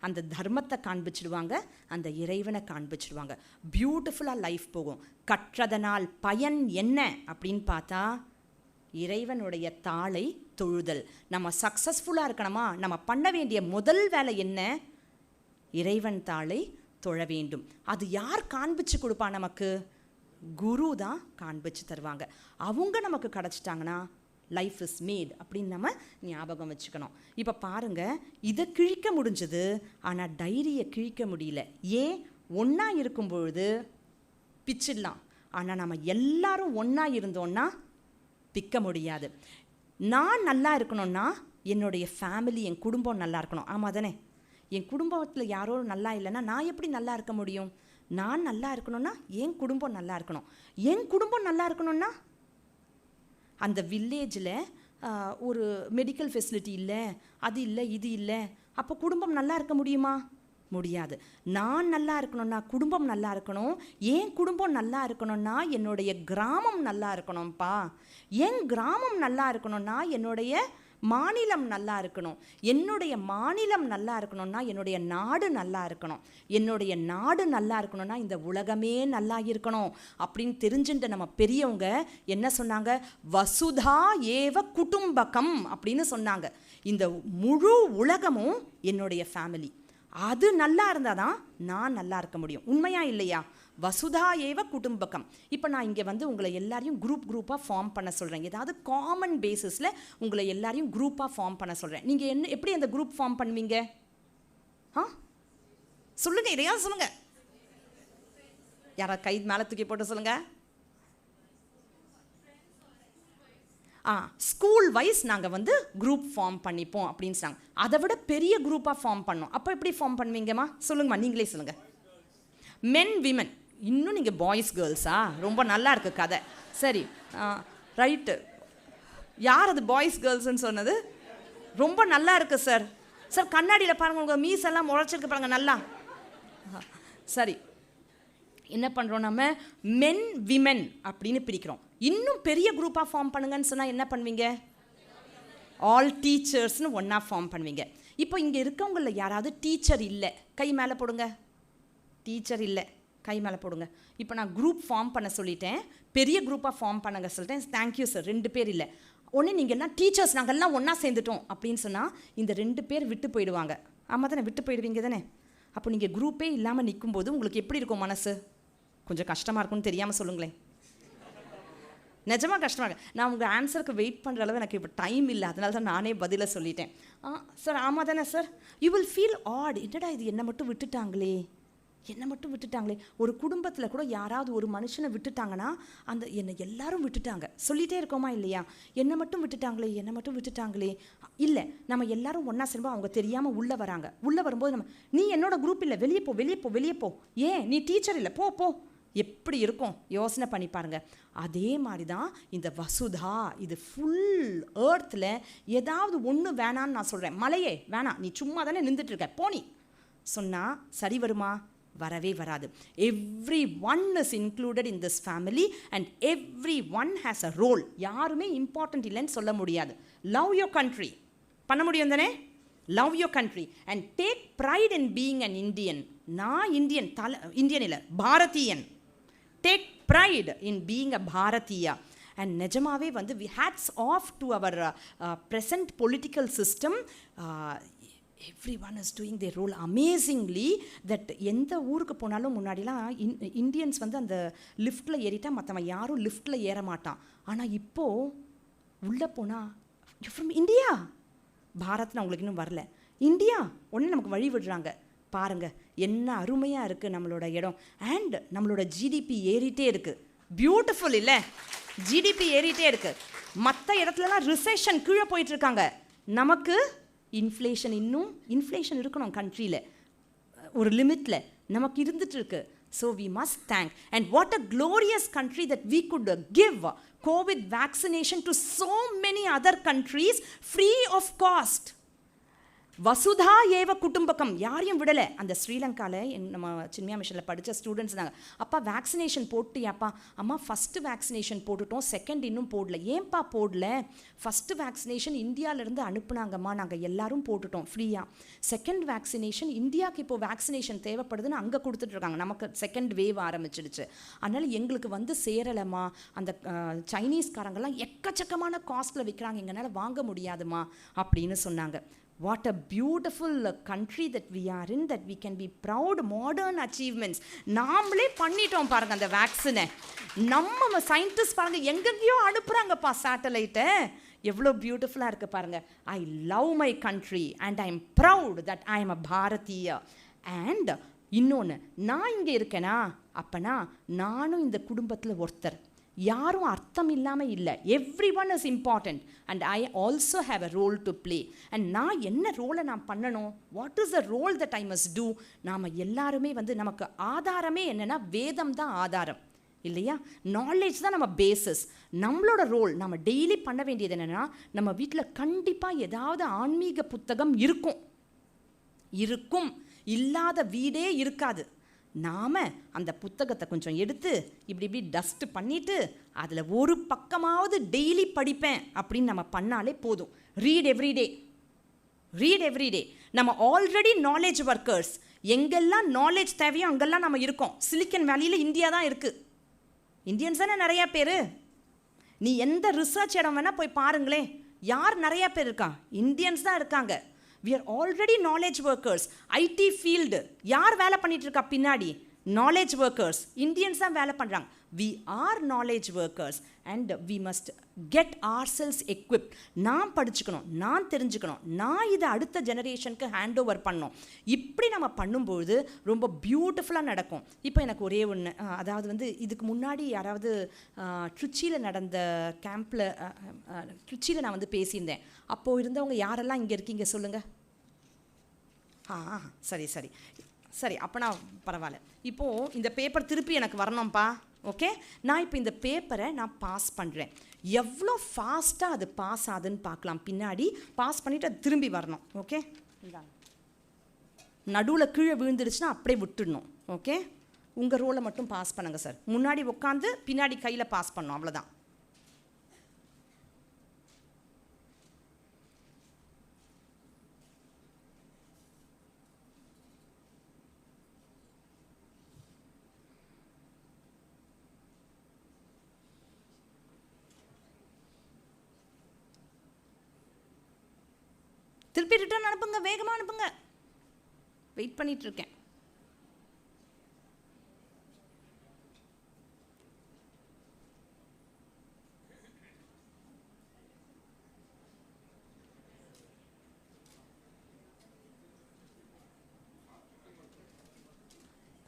அந்த தர்மத்தை காண்பிச்சிடுவாங்க, அந்த இறைவனை காண்பிச்சிடுவாங்க. பியூட்டிஃபுல்லாக லைஃப் போகும். கற்றதனால் பயன் என்ன அப்படின்னு பார்த்தா, இறைவனுடைய தாளை தொழுதல். நம்ம சக்ஸஸ்ஃபுல்லாக இருக்கணுமா, நம்ம பண்ண வேண்டிய முதல் வேலை என்ன? இறைவன் தாளை தொழ வேண்டும். அது யார் காண்பிச்சு கொடுப்பா நமக்கு? குரு தான் காண்பிச்சு தருவாங்க. அவங்க நமக்கு கிடச்சிட்டாங்கன்னா லைஃப் இஸ் மேட் அப்படின்னு நம்ம ஞாபகம் வச்சுக்கணும். இப்போ பாருங்கள், இதை கிழிக்க முடிஞ்சது, ஆனால் டைரியை கிழிக்க முடியல. ஏன்? ஒன்றா இருக்கும்பொழுது பிச்சிடலாம், ஆனால் நம்ம எல்லாரும் ஒன்றா இருந்தோன்னா பிக்க முடியாது. நான் நல்லா இருக்கணும்னா என்னுடைய ஃபேமிலி, என் குடும்பம் நல்லா இருக்கணும். ஆமாம் தானே? என் குடும்பத்தில் யாரோ நல்லா இல்லைன்னா நான் எப்படி நல்லா இருக்க முடியும்? நான் நல்லா இருக்கணும்னா என் குடும்பம் நல்லா இருக்கணும். என் குடும்பம் நல்லா இருக்கணும்னா அந்த வில்லேஜில் ஒரு மெடிக்கல் ஃபெசிலிட்டி இல்லை, அது இல்லை, இது இல்லை, அப்போ குடும்பம் நல்லா இருக்க முடியுமா? முடியாது. நான் நல்லா இருக்கணும்னா குடும்பம் நல்லா இருக்கணும். என் குடும்பம் நல்லா இருக்கணும்னா என்னுடைய கிராமம் நல்லா இருக்கணும்ப்பா. என் கிராமம் நல்லா இருக்கணும்னா என்னுடைய மாநிலம் நல்லா இருக்கணும். என்னுடைய மாநிலம் நல்லா இருக்கணும்னா என்னுடைய நாடு நல்லா இருக்கணும். என்னுடைய நாடு நல்லா இருக்கணும்னா இந்த உலகமே நல்லா இருக்கணும் அப்படின்னு தெரிஞ்சுட்டு நம்ம பெரியவங்க என்ன சொன்னாங்க? வசுதா ஏவ குடும்பகம் அப்படின்னு சொன்னாங்க. இந்த முழு உலகமும் என்னுடைய ஃபேமிலி, அது நல்லா இருந்தால் தான் நான் நல்லா இருக்க முடியும். உண்மையா இல்லையா? வசுதா ஏவ குடும்பகம். இப்போ நான் இங்கே வந்து உங்களை எல்லாரையும் குரூப்பாக ஃபார்ம் பண்ண சொல்கிறேன். ஏதாவது காமன் பேசிஸில் உங்களை எல்லாரையும் குரூப்பாக ஃபார்ம் பண்ண சொல்கிறேன். நீங்கள் எப்படி அந்த குரூப் ஃபார்ம் பண்ணுவீங்க? சொல்லுங்கள், இதையாவது சொல்லுங்கள். யாராவது கை மேலே தூக்கி போட்டு சொல்லுங்கள். ஸ்கூல் வைஸ் நாங்கள் வந்து குரூப் ஃபார்ம் பண்ணிப்போம் அப்படின்னு சொன்னாங்க. அதை விட பெரிய குரூப்பாக ஃபார்ம் பண்ணோம். அப்போ எப்படி ஃபார்ம் பண்ணுவீங்கம்மா? சொல்லுங்கம்மா, நீங்களே சொல்லுங்கள். மென் விமன். இன்னும் நீங்கள் பாய்ஸ் கேர்ள்ஸா? ரொம்ப நல்லா இருக்குது கதை. சரி, ரைட்டு. யார் அது பாய்ஸ் கேர்ள்ஸ்ன்னு சொன்னது? ரொம்ப நல்லா இருக்குது சார். சார் கண்ணாடியில் பாருங்கள், உங்கள் மீஸ் எல்லாம் முளைச்சிருக்கு பாருங்கள் நல்லா. சரி, என்ன பண்ணுறோம்? நம்ம மென் விமென் அப்படின்னு பிரிக்கிறோம். இன்னும் பெரிய குரூப்பாக ஃபார்ம் பண்ணுங்கன்னு சொன்னால் என்ன பண்ணுவீங்க? ஆல் டீச்சர்ஸ்னு ஒன்றா ஃபார்ம் பண்ணுவீங்க. இப்போ இங்கே இருக்கவங்களில் யாராவது டீச்சர் இல்லை, கை மேலே போடுங்க. டீச்சர் இல்லை, கை மேலே போடுங்க. இப்போ நான் குரூப் ஃபார்ம் பண்ண சொல்லிட்டேன், பெரிய குரூப்பாக ஃபார்ம் பண்ணுங்க சொல்லிட்டேன். Thank you sir. 2 பேர் இல்லை. ஒன்று நீங்கள் எல்லாம் டீச்சர்ஸ், நாங்கள்லாம் ஒன்றா சேர்ந்துட்டோம் அப்படின்னு சொன்னால் இந்த 2 பேர் விட்டு போயிடுவாங்க. ஆமாம் தானே? விட்டு போயிடுவீங்க தானே? அப்போ நீங்கள் குரூப்பே இல்லாமல் நிற்கும்போது உங்களுக்கு எப்படி இருக்கும் மனசு? கொஞ்சம் கஷ்டமாக இருக்கும்னு தெரியாமல் சொல்லுங்களேன். நிஜமாக கஷ்டமாக இருக்கு. நான் உங்கள் ஆன்சருக்கு வெயிட் பண்ணுற அளவு எனக்கு இப்போ டைம் இல்லை, அதனால தான் நானே பதிலை சொல்லிட்டேன். சார் ஆமாம் தானே sir? You will feel odd. என்னடா இது, என்னை மட்டும் விட்டுட்டாங்களே, என்னை மட்டும் விட்டுட்டாங்களே. ஒரு குடும்பத்தில் கூட யாராவது ஒரு மனுஷனை விட்டுட்டாங்கன்னா அந்த என்னை எல்லாரும் விட்டுட்டாங்க சொல்லிகிட்டே இருக்கோமா இல்லையா? என்னை மட்டும் விட்டுட்டாங்களே, என்னை மட்டும் விட்டுட்டாங்களே. இல்லை, நம்ம எல்லாரும் ஒன்றா சேரும்போது அவங்க தெரியாமல் உள்ளே வராங்க. உள்ளே வரும்போது நம்ம, நீ என்னோட குரூப் இல்லை, வெளியே போ, வெளியே போ, வெளியே போ. ஏன் நீ டீச்சர் இல்லை, போ போ. எப்படி இருக்கும் யோசனை பண்ணி பாருங்கள். அதே மாதிரி தான் இந்த வசுதா. இது ஃபுல் ஏர்த்தில் ஏதாவது ஒன்று வேணான்னு நான் சொல்கிறேன். மலையே வேணாம், நீ சும்மா தானே நின்றுட்டுருக்க, போனி சொன்னால் சரி வருமா? வரவே வராது. Everyone is included in this family and everyone has a role. யாருமே இம்பார்ட்டன்ட் இல்லைன்னு சொல்ல முடியாது. லவ் யோர் கண்ட்ரி பண்ண முடியும் தானே? Love your country and take pride in being an Indian. நான் இந்தியன், இந்தியன் இல்லை, Bharatiyan. Take pride in being a Bharatiya. And நிஜமாவே வந்து we hats off to our present political system. Everyone is doing their role amazingly. That எந்த ஊருக்கு போனாலும் முன்னாடிலாம் Indians வந்து அந்த லிஃப்ட்டில் ஏறிட்டா மற்றவன் யாரும் லிஃப்ட்டில் ஏற மாட்டான். ஆனால் இப்போது உள்ளே போனால் யூ ஃப்ரம் இந்தியா, பாரத்னு அவங்களுக்கு இன்னும் வரல, இந்தியா உடனே நமக்கு வழி விடுறாங்க. பாருங்கள் என்ன அருமையாக இருக்குது நம்மளோட இடம். அண்ட் நம்மளோட ஜிடிபி ஏறிட்டே இருக்குது. பியூட்டிஃபுல் இல்லை? ஜிடிபி ஏறிட்டே இருக்குது. மற்ற இடத்துலலாம் ரிசெஷன் கீழே போயிட்டுருக்காங்க. நமக்கு இன்ஃப்ளேஷன் இருக்கணும் கண்ட்ரியில், ஒரு லிமிட்டில் நமக்கு இருந்துகிட்ருக்கு. So we must thank. And what a glorious country that we could give COVID vaccination to so many other countries free of cost. Vasudha ஏவ குடும்பகம், யாரையும் விடலை. அந்த ஸ்ரீலங்காவில் நம்ம சின்மயா மிஷனில் படித்த ஸ்டூடெண்ட்ஸ் தாங்க. அப்பா வேக்சினேஷன் போட்டியாப்பா? அம்மா ஃபஸ்ட்டு வேக்சினேஷன் போட்டுட்டோம், செகண்ட் இன்னும் போடல. ஏன்பா போடல? ஃபஸ்ட்டு வேக்சினேஷன் இந்தியாவிலேருந்து அனுப்புனாங்கம்மா, நாங்கள் எல்லாரும் போட்டுட்டோம் ஃப்ரீயாக. செகண்ட் வேக்சினேஷன் இந்தியாவுக்கு இப்போது வேக்சினேஷன் தேவைப்படுதுன்னு அங்கே கொடுத்துட்ருக்காங்க. நமக்கு செகண்ட் வேவ் ஆரம்பிச்சிடுச்சு, அதனால் எங்களுக்கு வந்து சேரலைம்மா. அந்த சைனீஸ்காரங்கெல்லாம் எக்கச்சக்கமான காஸ்ட்டில் விற்கிறாங்க, எங்களால் வாங்க முடியாதுமா அப்படின்னு சொன்னாங்க. What a beautiful country that we are in, that we can be proud. Modern achievements நாமளே பண்ணிட்டோம் பாருங்க. அந்த வேக்சினை நம்ம சயின்டிஸ்ட் பாருங்க எங்கெங்கேயோ அனுப்புகிறாங்கப்பா சேட்டலைட்டை. எவ்வளோ பியூட்டிஃபுல்லாக இருக்குது பாருங்கள். I love my country and I am proud that I am a Bharatiya. And இன்னொன்று, நான் இங்கே இருக்கேனா அப்போனா நானும் இந்த குடும்பத்தில் ஒருத்தர். யாரும் அர்த்தம் இல்லாமல் இல்லை. Everyone is important and I also have a role to play. And நான் என்ன ரோலை நான் பண்ணணும்? What is the role that I must do? நாம் எல்லாருமே வந்து நமக்கு ஆதாரமே என்னென்னா வேதம் தான் ஆதாரம் இல்லையா? நாலேஜ் தான் நம்ம பேசிஸ். நம்மளோட ரோல் நம்ம டெய்லி பண்ண வேண்டியது என்னென்னா, நம்ம வீட்டில் கண்டிப்பாக ஏதாவது ஆன்மீக புத்தகம் இருக்கும். இல்லாத வீடே இருக்காது. நாம் அந்த புத்தகத்தை கொஞ்சம் எடுத்து இப்படி டஸ்ட் பண்ணிவிட்டு அதில் ஒரு பக்கமாவது டெய்லி படிப்பேன் அப்படின்னு நம்ம பண்ணாலே போதும். Read everyday. நம்ம ஆல்ரெடி நாலேஜ் ஒர்க்கர்ஸ். எங்கெல்லாம் நாலேஜ் தேவையோ அங்கெல்லாம் நம்ம இருக்கோம். சிலிக்கன் வேலியில் இந்தியா தான் இருக்குது. இந்தியன்ஸ் தானே நிறையா பேர். நீ எந்த ரிசர்ச் இடம் வேணால் போய் பாருங்களேன், யார் நிறையா பேர் இருக்கா? இந்தியன்ஸ் தான் இருக்காங்க. We are already knowledge workers. IT field யார் வேலை பண்ணிட்டு இருக்கா பின்னாடி? knowledge workers. இந்தியன்ஸ் தான் வேலை பண்ணுறாங்க. We are knowledge workers and we must get ourselves equipped. நான் படிச்சுக்கணும், நான் தெரிஞ்சுக்கணும், நான் இதை அடுத்த ஜெனரேஷனுக்கு ஹேண்ட் ஓவர் பண்ணணும். இப்படி நம்ம பண்ணும்போது ரொம்ப பியூட்டிஃபுல்லாக நடக்கும். இப்போ எனக்கு ஒரே ஒன்று, அதாவது வந்து இதுக்கு முன்னாடி யாராவது ட்ரிச்சியில் நடந்த கேம்பில் ட்ரிச்சியில் நான் வந்து பேசியிருந்தேன். அப்போது இருந்தவங்க யாரெல்லாம் இங்கே இருக்கீங்க சொல்லுங்கள். சரி அப்போ நான் பரவாயில்ல. இப்போது இந்த பேப்பர் திருப்பி எனக்கு வரணும்ப்பா. ஓகே, நான் இப்போ இந்த பேப்பரை நான் பாஸ் பண்ணுறேன். எவ்வளோ ஃபாஸ்ட்டாக அது பாஸ் ஆகுதுன்னு பார்க்கலாம். பின்னாடி பாஸ் பண்ணிவிட்டு அது திரும்பி வரணும். ஓகே, நடுவில் கீழே விழுந்துடுச்சுன்னா அப்படியே விட்டுடணும். ஓகே, உங்கள் ரோலை மட்டும் பாஸ் பண்ணுங்கள் சார். முன்னாடி உட்காந்து பின்னாடி கையில் பாஸ் பண்ணணும், அவ்வளோதான். திருப்பி ரிட்டர்ன் அனுப்புங்க, வேகமாக அனுப்புங்க. வெயிட் பண்ணிகிட்ருக்கேன்.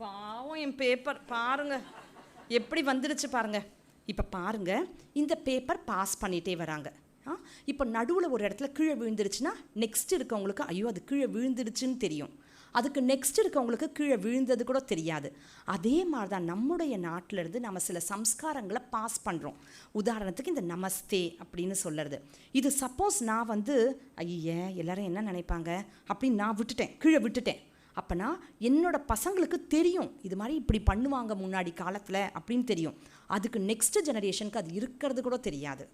பாவம் என் பேப்பர் பாருங்க எப்படி வந்துடுச்சு பாருங்க. இப்போ பாருங்க, இந்த பேப்பர் பாஸ் பண்ணிகிட்டே வராங்க. இப்போ நடுவில் ஒரு இடத்துல கீழே விழுந்துருச்சுன்னா நெக்ஸ்ட் இருக்கவங்களுக்கு ஐயோ அது கீழே விழுந்துடுச்சுன்னு தெரியும். அதுக்கு நெக்ஸ்ட் இருக்கவங்களுக்கு கீழே விழுந்தது கூட தெரியாது. அதே மாதிரி தான் நம்முடைய நாட்டிலேருந்து நம்ம சில சம்ஸ்காரங்களை பாஸ் பண்ணுறோம். உதாரணத்துக்கு இந்த நமஸ்தே அப்படின்னு சொல்கிறது. இது சப்போஸ் நான் வந்து ஐய எல்லாரும் என்ன நினைப்பாங்க அப்படின்னு நான் கீழே விட்டுட்டேன். அப்போனா என்னோடய பசங்களுக்கு தெரியும் இது மாதிரி இப்படி பண்ணுவாங்க முன்னாடி காலத்தில் அப்படின்னு தெரியும். அதுக்கு நெக்ஸ்ட் ஜெனரேஷனுக்கு அது இருக்கிறது கூட தெரியாது.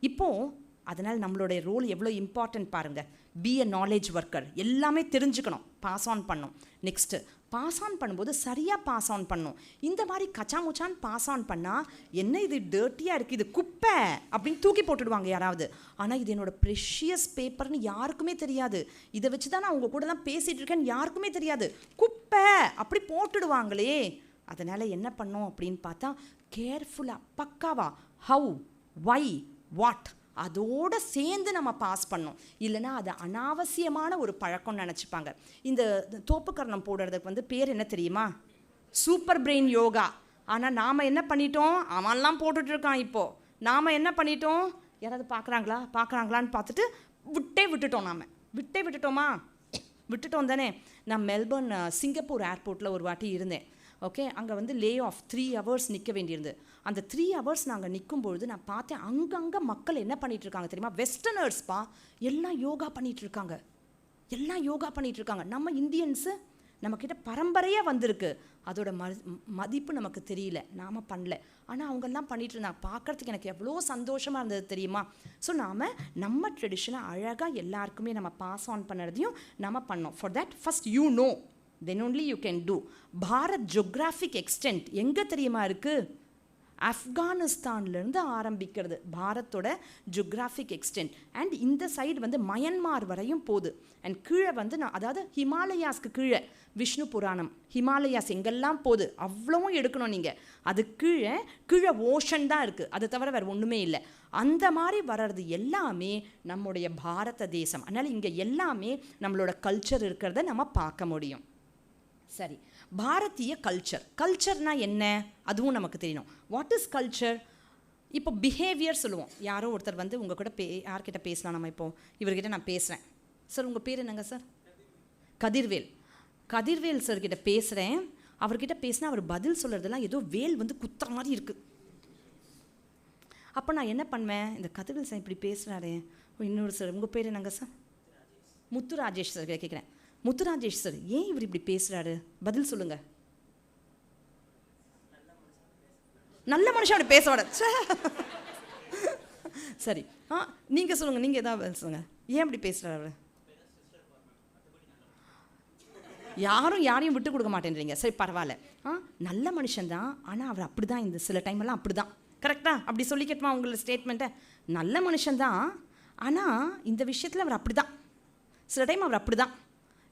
இப்போது அதனால் நம்மளுடைய ரோல் எவ்வளோ இம்பார்ட்டன்ட் பாருங்கள். Be a knowledge worker. எல்லாமே தெரிஞ்சுக்கணும், பாஸ் ஆன் பண்ணணும். நெக்ஸ்ட்டு பாஸ் ஆன் பண்ணும்போது சரியாக பாஸ் ஆன் பண்ணணும். இந்த மாதிரி கச்சாமுச்சான் பாஸ் ஆன் பண்ணால் என்ன இது டர்ட்டியாக இருக்குது, இது குப்பை அப்படின்னு தூக்கி போட்டுடுவாங்க யாராவது. ஆனால் இது என்னோடய ப்ரெஷியஸ் பேப்பர்னு யாருக்குமே தெரியாது. இதை வச்சு தான் நான் உங்கள் கூடலாம் பேசிகிட்டு இருக்கேன்னு யாருக்குமே தெரியாது. குப்பை அப்படி போட்டுடுவாங்களே. அதனால் என்ன பண்ணோம் அப்படின்னு பார்த்தா கேர்ஃபுல்லாக பக்காவா ஹவு வை வாட் அதோடு சேர்ந்து நம்ம பாஸ் பண்ணோம். இல்லைனா அது அனாவசியமான ஒரு பழக்கம்னு நினச்சிப்பாங்க. இந்த தோப்புக்கரணம் போடுறதுக்கு வந்து பேர் என்ன தெரியுமா? Super brain yoga. ஆனால் நாம் என்ன பண்ணிட்டோம்? அவன்லாம் போட்டுட்ருக்கான் இப்போது. நாம் என்ன பண்ணிட்டோம்? யாராவது பார்க்குறாங்களான்னு பார்த்துட்டு விட்டுட்டோம். நாம் விட்டுட்டோமா? விட்டுட்டோம் தானே. நான் மெல்பர்ன் சிங்கப்பூர் ஏர்போர்ட்டில் ஒரு வாட்டி இருந்தேன். ஓகே, அங்கே வந்து லே ஆஃப் 3 hours நிற்க வேண்டியிருந்தது. அந்த 3 hours நாங்கள் நிற்கும்பொழுது நான் பார்த்தேன், அங்கங்கே மக்கள் என்ன பண்ணிகிட்ருக்காங்க தெரியுமா? வெஸ்டர்னர்ஸ்ப்பா, எல்லாம் யோகா பண்ணிகிட்ருக்காங்க. நம்ம இந்தியன்ஸு நம்மக்கிட்ட பரம்பரையாக வந்திருக்கு. அதோட மதிப்பு நமக்கு தெரியல, நாம் பண்ணல. ஆனால் அவங்கெல்லாம் பண்ணிகிட்டு இருந்தாங்க. பார்க்குறதுக்கு எனக்கு எவ்வளோ சந்தோஷமாக இருந்தது தெரியுமா? ஸோ நம்ம ட்ரெடிஷனை அழகாக எல்லாருக்குமே நம்ம பாஸ் ஆன் பண்ணுறதையும் நம்ம பண்ணோம். For that first you know, then only you can do. Bharat geographic extent எங்கே தெரியுமா இருக்குது? ஆப்கானிஸ்தான்லேருந்து ஆரம்பிக்கிறது பாரத்தோட ஜியோகிராஃபிக் எக்ஸ்டென்ட். அண்ட் இந்த சைடு வந்து மயன்மார் வரையும் போகுது. அண்ட் கீழே வந்து அதாவது ஹிமாலயாஸ்க்கு கீழே விஷ்ணு புராணம், ஹிமாலயாஸ் எங்கெல்லாம் போகுது அவ்வளவும் எடுக்கணும் நீங்கள். அது கீழே ஓஷன் தான் இருக்குது, அது தவிர வேறு ஒன்றுமே இல்லை. அந்த மாதிரி வர்றது எல்லாமே நம்முடைய பாரத தேசம். அதனால் இங்கே எல்லாமே நம்மளோட கல்ச்சர் இருக்கிறத நம்ம பார்க்க முடியும். சரி, பாரதிய கல்ச்சர்னா என்ன? அதுவும் நமக்கு தெரியணும். What is culture? இப்போ பிஹேவியர் சொல்லுவோம். யாரோ ஒருத்தர் வந்து உங்கள் கூட யார்கிட்ட பேசலாம்? நம்ம இப்போது இவர்கிட்ட நான் பேசுகிறேன். சார் உங்கள் பேர் என்னங்க சார்? கதிர்வேல் சார்கிட்ட பேசுகிறேன். அவர்கிட்ட பேசினா அவர் பதில் சொல்கிறதெல்லாம் ஏதோ வேல் வந்து குத்துற மாதிரி இருக்குது. அப்போ நான் என்ன பண்ணுவேன்? இந்த கதிர்வேல் சார் இப்படி பேசுகிறாரே, இன்னொரு சார் உங்கள் பேர் என்னங்க சார்? முத்துராஜேஷ் சார் கேட்குறேன். முத்துராஜேஷ் சார், ஏன் இவர் இப்படி பேசுகிறாரு? பதில் சொல்லுங்கள். நல்ல மனுஷன் அப்படி பேச. சரி, நீங்கள் சொல்லுங்கள், நீங்கள் எதாவது சொல்லுங்கள். ஏன் அப்படி பேசுகிறாரு? யாரையும் விட்டு கொடுக்க மாட்டேன்றீங்க. சரி, பரவாயில்ல. நல்ல மனுஷன்தான், ஆனால் அவர் அப்படி தான், இந்த சில டைமெல்லாம் அப்படி தான். கரெக்டாக அப்படி சொல்லிக்கட்டுமா உங்களோட ஸ்டேட்மெண்ட்டை? நல்ல மனுஷன்தான், ஆனால் இந்த விஷயத்தில் அவர் அப்படி தான், சில டைம் அவர் அப்படி தான்.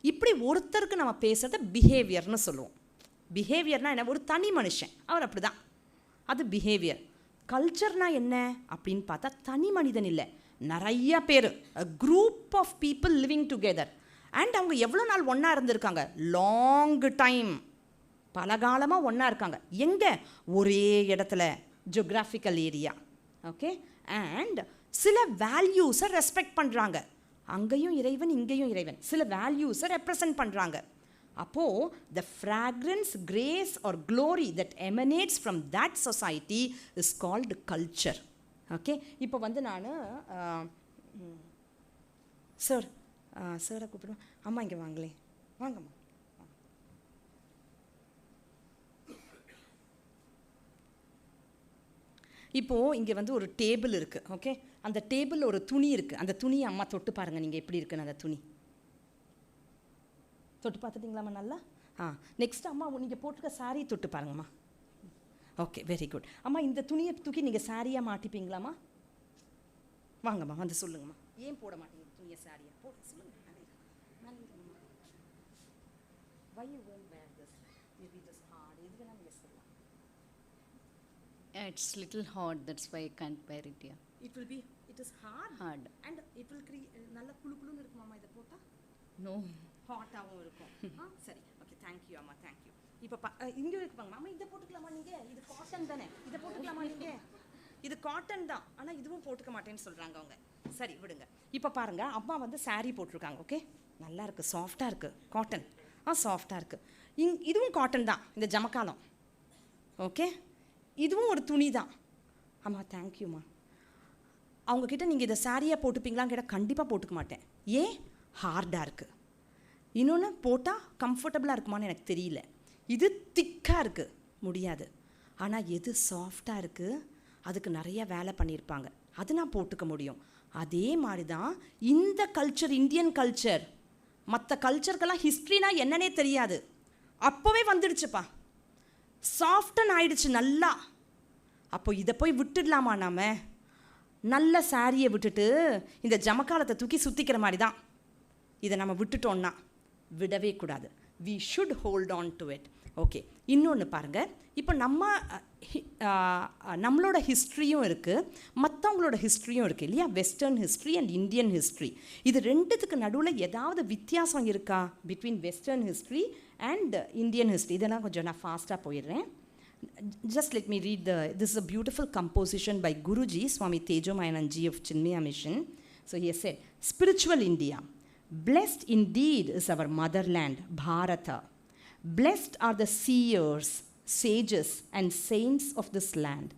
இப்படி ஒருத்தருக்கு நம்ம பேசுகிறத பிஹேவியர்னு சொல்லுவோம். பிஹேவியர்னால் என்ன? ஒரு தனி மனுஷன் அவர் அப்படி தான், அது பிஹேவியர். கல்ச்சர்னால் என்ன அப்படின்னு பார்த்தா தனி மனிதன் இல்லை, நிறைய பேர், a group of people living together. And அவங்க எவ்வளோ நாள் ஒன்றா இருந்திருக்காங்க? லாங் டைம், பல காலமாக ஒன்றா இருக்காங்க. எங்கே? ஒரே இடத்துல, ஜியோகிராஃபிக்கல் ஏரியா. ஓகே, அண்ட் சில வேல்யூஸை ரெஸ்பெக்ட் பண்ணுறாங்க. அங்கேயும் இறைவன், இங்கேயும் இறைவன். சில வேல்யூஸை ரெப்ரசன்ட் பண்ணுறாங்க. அப்போது the fragrance, grace or glory that emanates from that society is called culture. Okay, இப்போ வந்து நான் சாரை கூப்பிடுவேன். அம்மா இங்கே வாங்களே, வாங்கம்மா. இப்போது இங்கே வந்து ஒரு டேபிள் இருக்குது. ஓகே, அந்த டேபிளில் ஒரு துணி இருக்குது. அந்த துணியை அம்மா தொட்டு பாருங்கள், நீங்கள் எப்படி இருக்குன்னு. அந்த துணி தொட்டு பார்த்துட்டிங்களாம்மா? நல்லா. நெக்ஸ்ட் அம்மா நீங்கள் போட்டிருக்க சாரியை தொட்டு பாருங்கம்மா. Okay, very good. அம்மா இந்த துணியை தூக்கி நீங்கள் சாரியாக மாட்டிப்பீங்களாம்மா? வாங்கம்மா, வந்து சொல்லுங்கம்மா, ஏன் போட மாட்டீங்க துணியை சாரியாக? சொல்லுங்கள். Why you won't wear this? Maybe it is hard. எது வேணால் நீங்கள் சொல்லலாம். It's little hard, that's why I can't wear it here. It is hard. And it will create நல்ல குளுகுளுன்னு இருக்குமாம்மா இதை போட்டால்? No. ஹாட்டாகவும் இருக்கும். சரி, ஓகே, தேங்க்யூ அம்மா, தேங்க்யூ. இப்போ இங்கே இருக்குப்பாங்க. அம்மா இதை போட்டுக்கலாமா நீங்கள்? இது காட்டன் தானே, இதை போட்டுக்கலாமா நீங்கள்? இது காட்டன் தான், ஆனால் இதுவும் போட்டுக்க மாட்டேன்னு சொல்கிறாங்க அவங்க. சரி, விடுங்க. இப்போ பாருங்கள், அம்மா வந்து சாரீ போட்டிருக்காங்க. ஓகே, நல்லா இருக்குது, சாஃப்டாக இருக்குது, காட்டன். சாஃப்டாக இருக்குது. இதுவும் காட்டன் தான், இந்த ஜமக்காலம். ஓகே, இதுவும் ஒரு துணி தான். அம்மா தேங்க்யூம்மா. அவங்கக்கிட்ட நீங்கள் இதை சாரியாக போட்டுப்பீங்களான்னு கேட்டால் கண்டிப்பாக போட்டுக்க மாட்டேன். ஏன்? ஹார்டாக இருக்குது. இன்னொன்று போட்டால் கம்ஃபர்டபுளாக இருக்குமான்னு எனக்கு தெரியல. இது திக்காக இருக்குது, முடியாது. ஆனால் எது சாஃப்டாக இருக்குது அதுக்கு நிறைய வேலை பண்ணியிருப்பாங்க, அது நான் போட்டுக்க முடியும். அதே மாதிரி தான் இந்த கல்ச்சர், இந்தியன் கல்ச்சர். மற்ற கல்ச்சருக்கெல்லாம் ஹிஸ்ட்ரினா என்னன்னே தெரியாது, அப்போவே வந்துடுச்சுப்பா, சாஃப்டன் ஆயிடுச்சு நல்லா. அப்போ இதை போய் விட்டுடலாமா நாம்? நல்ல சாரியை விட்டுட்டு இந்த ஜமக்காலத்தை தூக்கி சுற்றிக்கிற மாதிரி தான். இதை நம்ம விட்டுட்டோன்னா விடவே கூடாது. We should hold on to it. Okay, இன்னொன்று பாருங்கள், இப்போ நம்மளோட ஹிஸ்ட்ரியும் இருக்குது, மற்றவங்களோட ஹிஸ்ட்ரியும் இருக்குது இல்லையா? Western history and Indian history. இது ரெண்டுத்துக்கு நடுவில் ஏதாவது வித்தியாசம் இருக்கா between western history and Indian history? இதெல்லாம் கொஞ்சம் நான் ஃபாஸ்ட்டாக போயிடுறேன். Just let me read this is a beautiful composition by Guruji, Swami Tejomayananji of Chinmaya Mission. So he has said, spiritual India, blessed indeed is our motherland, Bharata. Blessed are the seers, sages and saints of this land.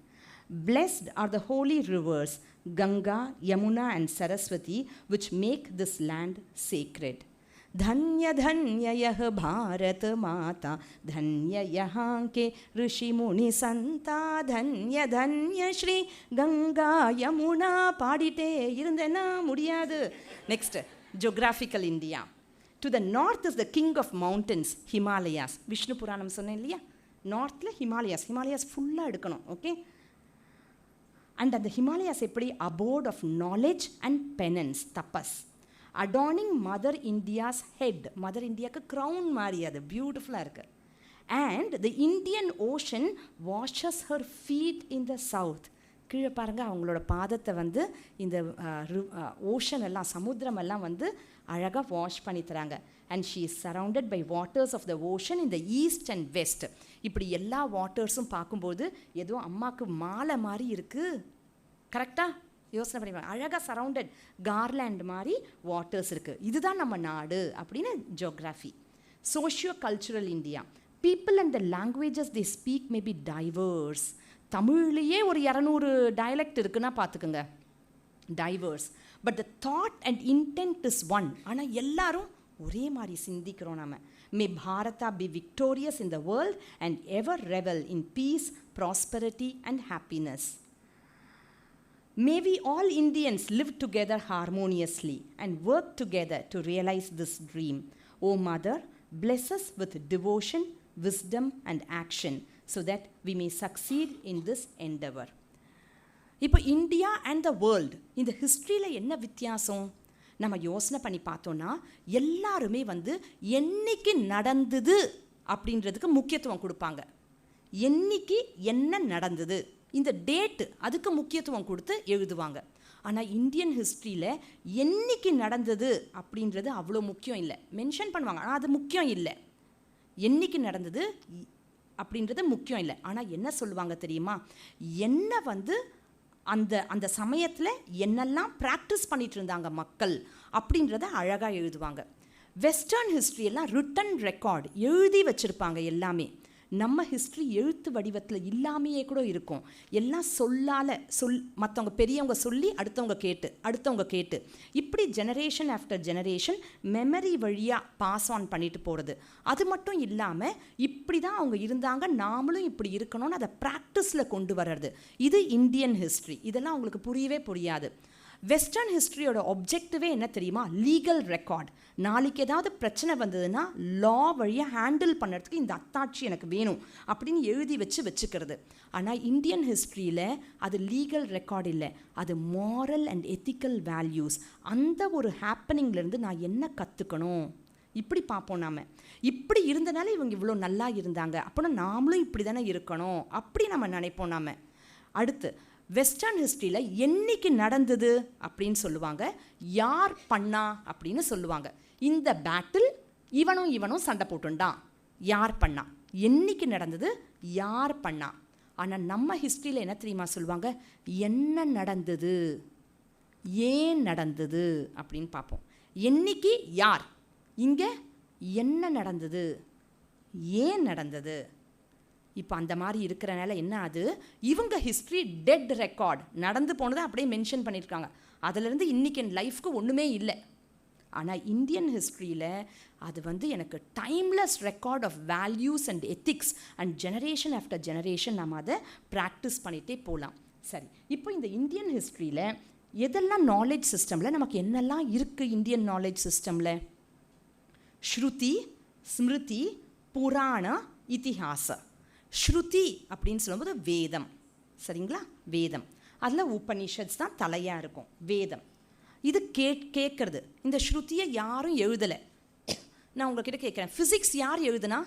Blessed are the holy rivers, Ganga, Yamuna and Saraswati, which make this land sacred. धन्य धन्य यह भारत माता, धन्य यहाँ के ऋषि मुनि संता, धन्य धन्य श्री गंगा यमुना. பாடிட்டே இருந்தேன்னா முடியாது. Next, geographical India. To the north is the king of mountains, Himalayas. Vishnu Puranam சொன்னேன் இல்லையா? நார்த்தில் ஹிமாலயாஸ் ஃபுல்லாக எடுக்கணும். ஓகே. அண்ட் அந்த ஹிமாலயாஸ் எப்படி? Abode of knowledge and penance, tapas. Adorning mother India's head, mother இந்தியாவுக்கு க்ரௌன் மாதிரி அது பியூட்டிஃபுல்லாக இருக்குது. And the Indian Ocean washes her feet in the south. கீழே பாருங்கள், அவங்களோட பாதத்தை வந்து இந்த ஓஷன் எல்லாம், சமுத்திரம் எல்லாம் வந்து அழகாக வாஷ் பண்ணி தராங்க. And she is surrounded by waters of the ocean in the east and west. இப்படி எல்லா வாட்டர்ஸும் பார்க்கும்போது ஏதோ அம்மாவுக்கு மாலை மாதிரி இருக்குது. கரெக்டாக யோசனை பண்ணி அழகாக சரவுண்டட் கார்லேண்ட் மாதிரி வாட்டர்ஸ் இருக்குது. இதுதான் நம்ம நாடு அப்படின்னு geography. Socio cultural India. People and the languages they speak may be diverse. தமிழ்லேயே ஒரு 200 டயலெக்ட் இருக்குன்னா பார்த்துக்குங்க, diverse. But the thought and intent is one. ஆனால் எல்லாரும் ஒரே மாதிரி சிந்திக்கிறோம் நம்ம. May Bharata be victorious in the world and ever revel in peace, prosperity and happiness. May we all Indians live together harmoniously and work together to realize this dream. O Mother, bless us with devotion, wisdom and action so that we may succeed in this endeavor. இப்போ India and the world, இந்த ஹிஸ்ட்ரியில் என்ன வித்தியாசம் நம்ம யோசனை பண்ணி பார்த்தோன்னா, எல்லாருமே வந்து என்னைக்கு நடந்தது அப்படின்றதுக்கு முக்கியத்துவம் கொடுப்பாங்க. என்னைக்கு என்ன நடந்தது, இந்த டேட்டு, அதுக்கு முக்கியத்துவம் கொடுத்து எழுதுவாங்க. ஆனால் இந்தியன் ஹிஸ்ட்ரியில் என்னைக்கு நடந்தது அப்படின்றது அவ்வளோ முக்கியம் இல்லை. மென்ஷன் பண்ணுவாங்க, ஆனால் அது முக்கியம் இல்லை. என்னைக்கு நடந்தது அப்படின்றது முக்கியம் இல்லை. ஆனால் என்ன சொல்லுவாங்க தெரியுமா? என்ன வந்து அந்த அந்த சமயத்தில் என்னெல்லாம் ப்ராக்டிஸ் பண்ணிகிட்டு இருந்தாங்க மக்கள் அப்படின்றத அழகாக எழுதுவாங்க. வெஸ்டர்ன் ஹிஸ்ட்ரியெல்லாம் ரிட்டன் ரெக்கார்டு எழுதி வச்சுருப்பாங்க எல்லாமே. நம்ம ஹிஸ்ட்ரி எழுத்து வடிவத்தில் இல்லாமையே கூட இருக்கும். எல்லாம் மற்றவங்க பெரியவங்க சொல்லி அடுத்தவங்க கேட்டு இப்படி ஜெனரேஷன் ஆஃப்டர் ஜெனரேஷன் மெமரி வழியாக பாஸ் ஆன் பண்ணிட்டு போகிறது. அது மட்டும் இல்லாமல் இப்படி தான் அவங்க இருந்தாங்க, நாமளும் இப்படி இருக்கணும்னு அதை ப்ராக்டிஸில் கொண்டு வர்றது. இது இந்தியன் ஹிஸ்ட்ரி. இதெல்லாம் அவங்களுக்கு புரியவே புரியாது. வெஸ்டர்ன் ஹிஸ்ட்ரியோட ஒப்ஜெக்டிவே என்ன தெரியுமா? Legal record. நாளைக்கு ஏதாவது பிரச்சனை வந்ததுன்னா லா வழியாக ஹேண்டில் பண்ணுறதுக்கு இந்த அத்தாட்சி எனக்கு வேணும் அப்படின்னு எழுதி வச்சுக்கிறது. ஆனால் இந்தியன் ஹிஸ்ட்ரியில் அது லீகல் ரெக்கார்ட் இல்லை, அது மாரல் அண்ட் எத்திக்கல் வேல்யூஸ். அந்த ஒரு ஹேப்பனிங்லேருந்து நான் என்ன கற்றுக்கணும் இப்படி பார்ப்போம். நாம் இப்படி இருந்தனால இவங்க இவ்வளோ நல்லா இருந்தாங்க, அப்படின்னா நாமளும் இப்படி தானே இருக்கணும் அப்படி நம்ம நினைப்போம். நாம் அடுத்து வெஸ்டர்ன் ஹிஸ்ட்ரியில் என்னைக்கு நடந்தது அப்படின்னு சொல்லுவாங்க, யார் பண்ணா அப்படின்னு சொல்லுவாங்க. இந்த பேட்டில் இவனும் சண்டை போட்டுண்டான், யார் பண்ணா, என்னைக்கு நடந்தது, யார் பண்ணா. ஆனால் நம்ம ஹிஸ்ட்ரியில் என்ன தெரியுமா சொல்லுவாங்க? என்ன நடந்தது, ஏன் நடந்தது அப்படின்னு பார்ப்போம். என்னைக்கு யார், இங்கே என்ன நடந்தது, ஏன் நடந்தது. இப்போ அந்த மாதிரி இருக்கிறனால என்ன ஆகுது, இவங்க ஹிஸ்ட்ரி டெட் ரெக்கார்ட், நடந்து போனதை அப்படியே மென்ஷன் பண்ணியிருக்காங்க. அதிலேருந்து இன்றைக்கி என் லைஃப்க்கு ஒன்றுமே இல்லை. ஆனால் இந்தியன் ஹிஸ்ட்ரியில் அது வந்து எனக்கு timeless record of values and ethics and generation after generation நம்ம அதை ப்ராக்டிஸ் பண்ணிகிட்டே போகலாம். சரி, இப்போ இந்த இந்தியன் ஹிஸ்ட்ரியில் எதெல்லாம் நாலேஜ் சிஸ்டமில் நமக்கு என்னெல்லாம் இருக்குது? இந்தியன் நாலேஜ் சிஸ்டமில் ஸ்ருதி, ஸ்மிருதி, புராண, இதிஹாச. ஸ்ருதி அப்படின்னு சொல்லும்போது வேதம், சரிங்களா? வேதம், அதில் உபனிஷத்ஸ் தான் தலையாக இருக்கும். வேதம் இது கேட்கறது. இந்த ஸ்ருதியை யாரும் எழுதலை. நான் உங்கள்கிட்ட கேட்குறேன், ஃபிசிக்ஸ் யார் எழுதுனா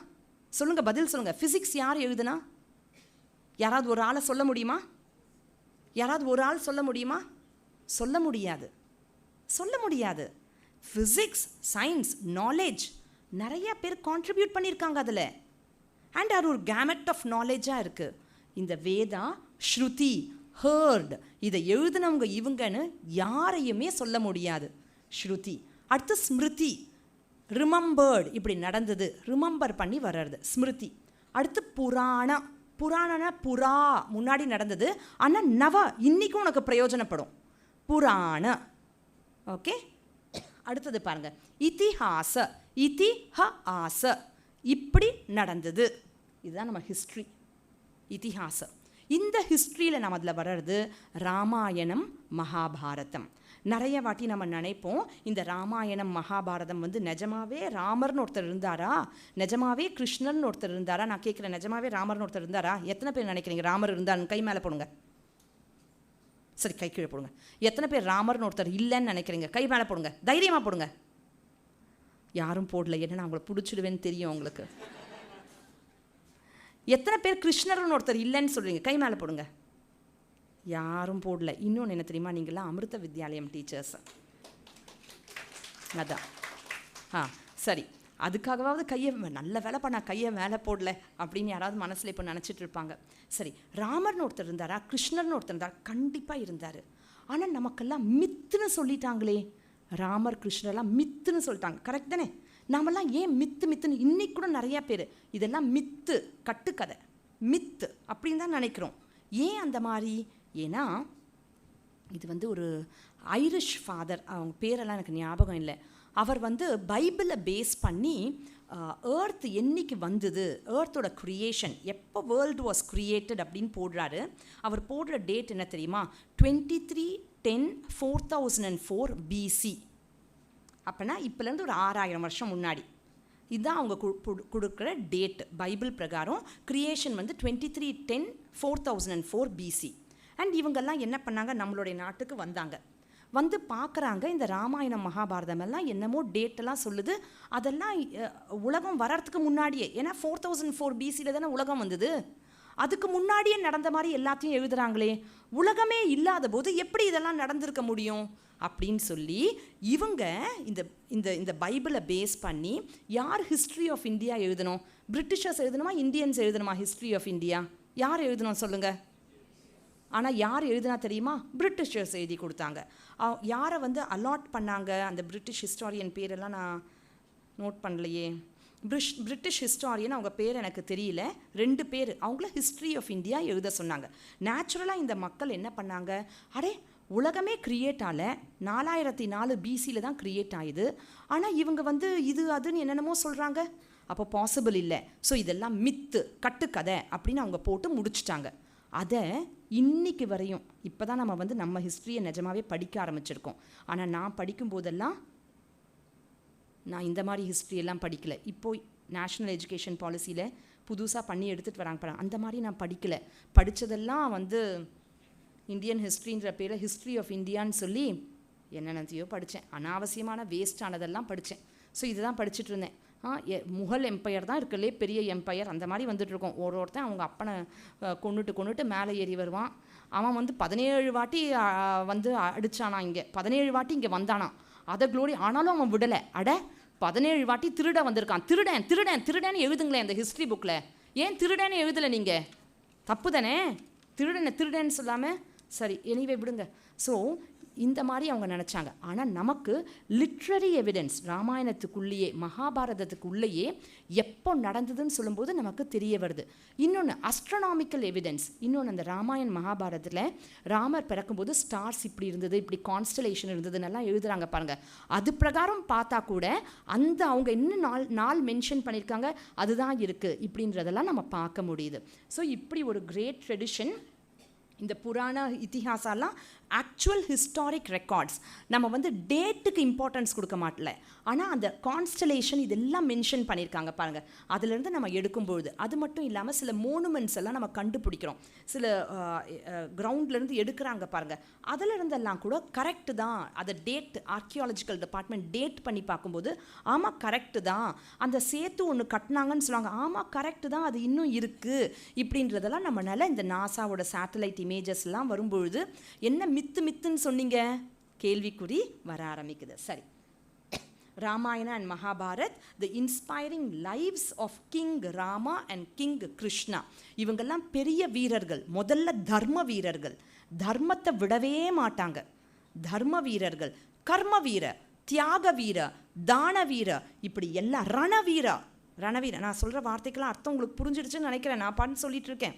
சொல்லுங்கள், பதில் சொல்லுங்கள். ஃபிசிக்ஸ் யார் எழுதுனா? யாராவது ஒரு ஆளை சொல்ல முடியுமா? யாராவது ஒரு ஆள் சொல்ல முடியுமா? சொல்ல முடியாது, சொல்ல முடியாது. ஃபிசிக்ஸ், சயின்ஸ், நாலேஜ் நிறைய பேர் கான்ட்ரிபியூட் பண்ணியிருக்காங்க அதில். அண்ட் அது ஒரு கேமெட் ஆஃப் நாலேஜாக இருக்குது. இந்த வேதா, ஸ்ருதி, ஹர்ட் இதை எழுதினவங்க இவங்கன்னு யாரையுமே சொல்ல முடியாது. ஸ்ருதி. அடுத்து ஸ்மிருதி, ரிமம்பர்டு, இப்படி நடந்தது, ரிமம்பர் பண்ணி வர்றது ஸ்மிருதி. அடுத்து புராணா. புராணனா புறா, முன்னாடி நடந்தது, ஆனால் நவ, இன்றைக்கும் உனக்கு பிரயோஜனப்படும். புராண. ஓகே. அடுத்தது பாருங்க, இதிஹாச. இதிஹாச, இப்படி நடந்தது. இதுதான் நம்ம ஹிஸ்ட்ரி, இதிஹாசம். இந்த ஹிஸ்ட்ரியில் நம்ம அதில் வர்றது ராமாயணம், மகாபாரதம். நிறைய வாட்டி நம்ம நினைப்போம் இந்த ராமாயணம், மகாபாரதம் வந்து நிஜமாவே ராமர்னு ஒருத்தர் இருந்தாரா, நிஜமாவே கிருஷ்ணர்னு ஒருத்தர் இருந்தாரா? நான் கேட்குறேன், நிஜமாவே ராமர்னு ஒருத்தர் இருந்தாரா? எத்தனை பேர் நினைக்கிறீங்க ராமர் இருந்தாருன்னு? கை மேலே போடுங்க. சரி, கை கீழே போடுங்க. எத்தனை பேர் ராமர்னு ஒருத்தர் இல்லைன்னு நினைக்கிறீங்க? கை மேலே போடுங்க, தைரியமாக போடுங்க. யாரும் போடல, ஏன்னா நான் உங்களை பிடிச்சிடுவேன்னு தெரியும் உங்களுக்கு. எத்தனை பேர் கிருஷ்ணர்னு ஒருத்தர் இல்லைன்னு சொல்கிறீங்க? கை மேலே போடுங்க. யாரும் போடல. இன்னொன்று என்ன தெரியுமா, நீங்களாம் அமிர்த வித்யாலயம் டீச்சர்ஸ். அதான். சரி, அதுக்காகவாவது கையை, நல்ல வேலை பண்ணா கையை மேலே போடல அப்படின்னு யாராவது மனசில் இப்போ நினச்சிட்டு இருப்பாங்க. சரி, ராமர்னு ஒருத்தர் இருந்தாரா, கிருஷ்ணர்னு ஒருத்தர் இருந்தார்? கண்டிப்பாக இருந்தார். ஆனால் நமக்கெல்லாம் மித்துன்னு சொல்லிட்டாங்களே. ராமர், கிருஷ்ணர்லாம் மித்துன்னு சொல்லிட்டாங்க. கரெக்ட் தானே? நாமெல்லாம் ஏன் மித்துன்னு இன்னைக்கு கூட நிறையா பேர் இதெல்லாம் மித்து, கட்டுக்கதை, மித்து அப்படின்னு தான் நினைக்கிறோம். ஏன் அந்த மாதிரி? ஏன்னா இது வந்து ஒரு ஐரிஷ் ஃபாதர், அவங்க பேரெல்லாம் எனக்கு ஞாபகம் இல்லை. அவர் வந்து பைபிளை பேஸ் பண்ணி ஏர்த் என்னைக்கு வந்தது, ஏர்த்தோட க்ரியேஷன், எப்போ வேர்ல்டு வாஸ் க்ரியேட்டட் அப்படின்னு போடுறாரு. அவர் போடுற டேட் என்ன தெரியுமா? 23/10/4004 BC. அப்போனா இப்போலேருந்து ஒரு 6000 வருஷம் முன்னாடி. இதுதான் அவங்க கொடுக்குற டேட். பைபிள் பிரகாரம் க்ரியேஷன் வந்து 23/10/4004 BC. அண்ட் இவங்கெல்லாம் என்ன பண்ணாங்க, நம்மளுடைய நாட்டுக்கு வந்தாங்க. வந்து பார்க்குறாங்க, இந்த ராமாயணம், மகாபாரதம் எல்லாம் என்னமோ டேட்டெல்லாம் சொல்லுது. அதெல்லாம் உலகம் வர்றதுக்கு முன்னாடியே, ஏன்னா 4004 BCயில் தானே உலகம் வந்தது. அதுக்கு முன்னாடியே நடந்த மாதிரி எல்லாத்தையும் எழுதுகிறாங்களே. உலகமே இல்லாத போது எப்படி இதெல்லாம் நடந்திருக்க முடியும் அப்படின்னு சொல்லி இவங்க இந்த இந்த இந்த பைபிளை பேஸ் பண்ணி யார் ஹிஸ்ட்ரி ஆஃப் இந்தியா எழுதணும்? பிரிட்டிஷர்ஸ் எழுதணுமா, இந்தியன்ஸ் எழுதணுமா? ஹிஸ்ட்ரி ஆஃப் இந்தியா யார் எழுதணும் சொல்லுங்கள்? ஆனால் யார் எழுதுனா தெரியுமா? பிரிட்டிஷர்ஸ் எழுதி கொடுத்தாங்க. யாரை வந்து அலாட் பண்ணாங்க? அந்த பிரிட்டிஷ் ஹிஸ்டாரியன் பேரெல்லாம் நான் நோட் பண்ணலையே. பிரிட்டிஷ் ஹிஸ்டாரியன், அவங்க பேர் எனக்கு தெரியல. 2 பேர், அவங்கள ஹிஸ்ட்ரி ஆஃப் இந்தியா எழுத சொன்னாங்க. நேச்சுரலாக இந்த மக்கள் என்ன பண்ணாங்க, அடே உலகமே க்ரியேட் ஆகலை, 4004 BCயில் தான் க்ரியேட் ஆகுது, ஆனால் இவங்க வந்து இது அதுன்னு என்னென்னமோ சொல்கிறாங்க, அப்போ பாசிபிள் இல்லை, ஸோ இதெல்லாம் மித்து, கட்டுக்கதை அப்படின்னு அவங்க போட்டு முடிச்சிட்டாங்க. அதை இன்னைக்கு வரையும் இப்போ தான் நம்ம வந்து நம்ம ஹிஸ்ட்ரியை நிஜமாகவே படிக்க ஆரம்பிச்சிருக்கோம். ஆனால் நான் படிக்கும்போதெல்லாம் நான் இந்த மாதிரி ஹிஸ்ட்ரியெல்லாம் படிக்கலை. இப்போது நேஷ்னல் எஜுகேஷன் பாலிசியில் புதுசாக பண்ணி எடுத்துகிட்டு வராங்க, அந்த மாதிரி நான் படிக்கலை. படித்ததெல்லாம் வந்து இந்தியன் ஹிஸ்ட்ரின்ற பேரில் ஹிஸ்ட்ரி ஆஃப் இந்தியான்னு சொல்லி என்னென்னத்தையோ படித்தேன். அனாவசியமான வேஸ்டானதெல்லாம் படித்தேன். ஸோ இதுதான் படிச்சுட்டு இருந்தேன். முகல் எம்பையர் தான் இருக்கலே பெரிய எம்பையர், அந்த மாதிரி வந்துட்டுருக்கோம். ஒருத்தன் அவங்க அப்பனை கொண்டுட்டு மேலே ஏறி வருவான். அவன் வந்து 17 வாட்டி வந்து அடித்தானா, இங்கே 17 வாட்டி இங்கே வந்தானா, அதை க்ளோரி. ஆனாலும் அவன் விடலை. அட 17 வாட்டி திருட வந்திருக்கான், திருடன் திருடன் திருடன்னு எழுதுங்களேன் அந்த ஹிஸ்ட்ரி புக்கில். ஏன் திருடன்னு எழுதலை நீங்கள்? தப்பு தானே, திருடன்னு சொல்லாமல். சரி, எனிவே விடுங்க. ஸோ இந்த மாதிரி அவங்க நினச்சாங்க. ஆனால் நமக்கு லிட்ரரி எவிடன்ஸ் ராமாயணத்துக்குள்ளேயே, மகாபாரதத்துக்குள்ளேயே எப்போ நடந்ததுன்னு சொல்லும்போது நமக்கு தெரிய வருது. இன்னொன்று அஸ்ட்ரோனாமிக்கல் எவிடன்ஸ். இன்னொன்று அந்த ராமாயண் மகாபாரதத்தில் ராமர் பிறக்கும்போது ஸ்டார்ஸ் இப்படி இருந்தது, இப்படி கான்ஸ்டலேஷன் இருந்ததுன்னெல்லாம் எழுதுகிறாங்க பாருங்கள். அது பிரகாரம் பார்த்தா கூட அந்த அவங்க என்ன நாள் மென்ஷன் பண்ணியிருக்காங்க அதுதான் இருக்குது இப்படின்றதெல்லாம் நம்ம பார்க்க முடியுது. ஸோ இப்படி ஒரு கிரேட் ட்ரெடிஷன் இந்த புராண இத்திஹாசெல்லாம் ஆக்சுவல் ஹிஸ்டாரிக் ரெக்கார்ட்ஸ். நம்ம வந்து டேட்டுக்கு இம்பார்ட்டன்ஸ் கொடுக்க மாட்டல, ஆனால் அந்த கான்ஸ்டலேஷன் இதெல்லாம் மென்ஷன் பண்ணியிருக்காங்க பாருங்கள். அதிலிருந்து நம்ம எடுக்கும்பொழுது அது மட்டும் இல்லாமல் சில மோனுமெண்ட்ஸ் எல்லாம் நம்ம கண்டுபிடிக்கிறோம். சில கிரவுண்ட்லேருந்து எடுக்கிறாங்க பாருங்கள், அதிலிருந்தெல்லாம் கூட கரெக்டு தான். அதை டேட் ஆர்கியாலஜிக்கல் டிபார்ட்மெண்ட் டேட் பண்ணி பார்க்கும்போது ஆமாம் கரெக்டு தான். அந்த சேத்து ஒன்று கட்டினாங்கன்னு சொல்லுவாங்க, ஆமாம் கரெக்டு தான், அது இன்னும் இருக்குது. இப்படின்றதெல்லாம் நம்மளால் இந்த நாசாவோட சேட்டலைட் இமேஜஸ்லாம் வரும்பொழுது என்ன மித்துன்னு சொன்னீங்க, கேள்விக்குறி வர ஆரம்பிக்குது. சரி, Ramayana and Mahabharat, the inspiring lives of king Rama and king Krishna. இவங்கெல்லாம் பெரிய வீரர்கள், முதல்ல தர்ம வீரர்கள், தர்மத்தை விடவே மாட்டாங்க. தர்ம வீரர்கள், கர்ம வீர, தியாக வீர, தான வீர, இப்படி எல்லாம் ரணவீர. நான் சொல்கிற வார்த்தைக்கெல்லாம் அர்த்தம் உங்களுக்கு புரிஞ்சிடுச்சுன்னு நினைக்கிறேன், நான் பாட்டு சொல்லிட்டு இருக்கேன்.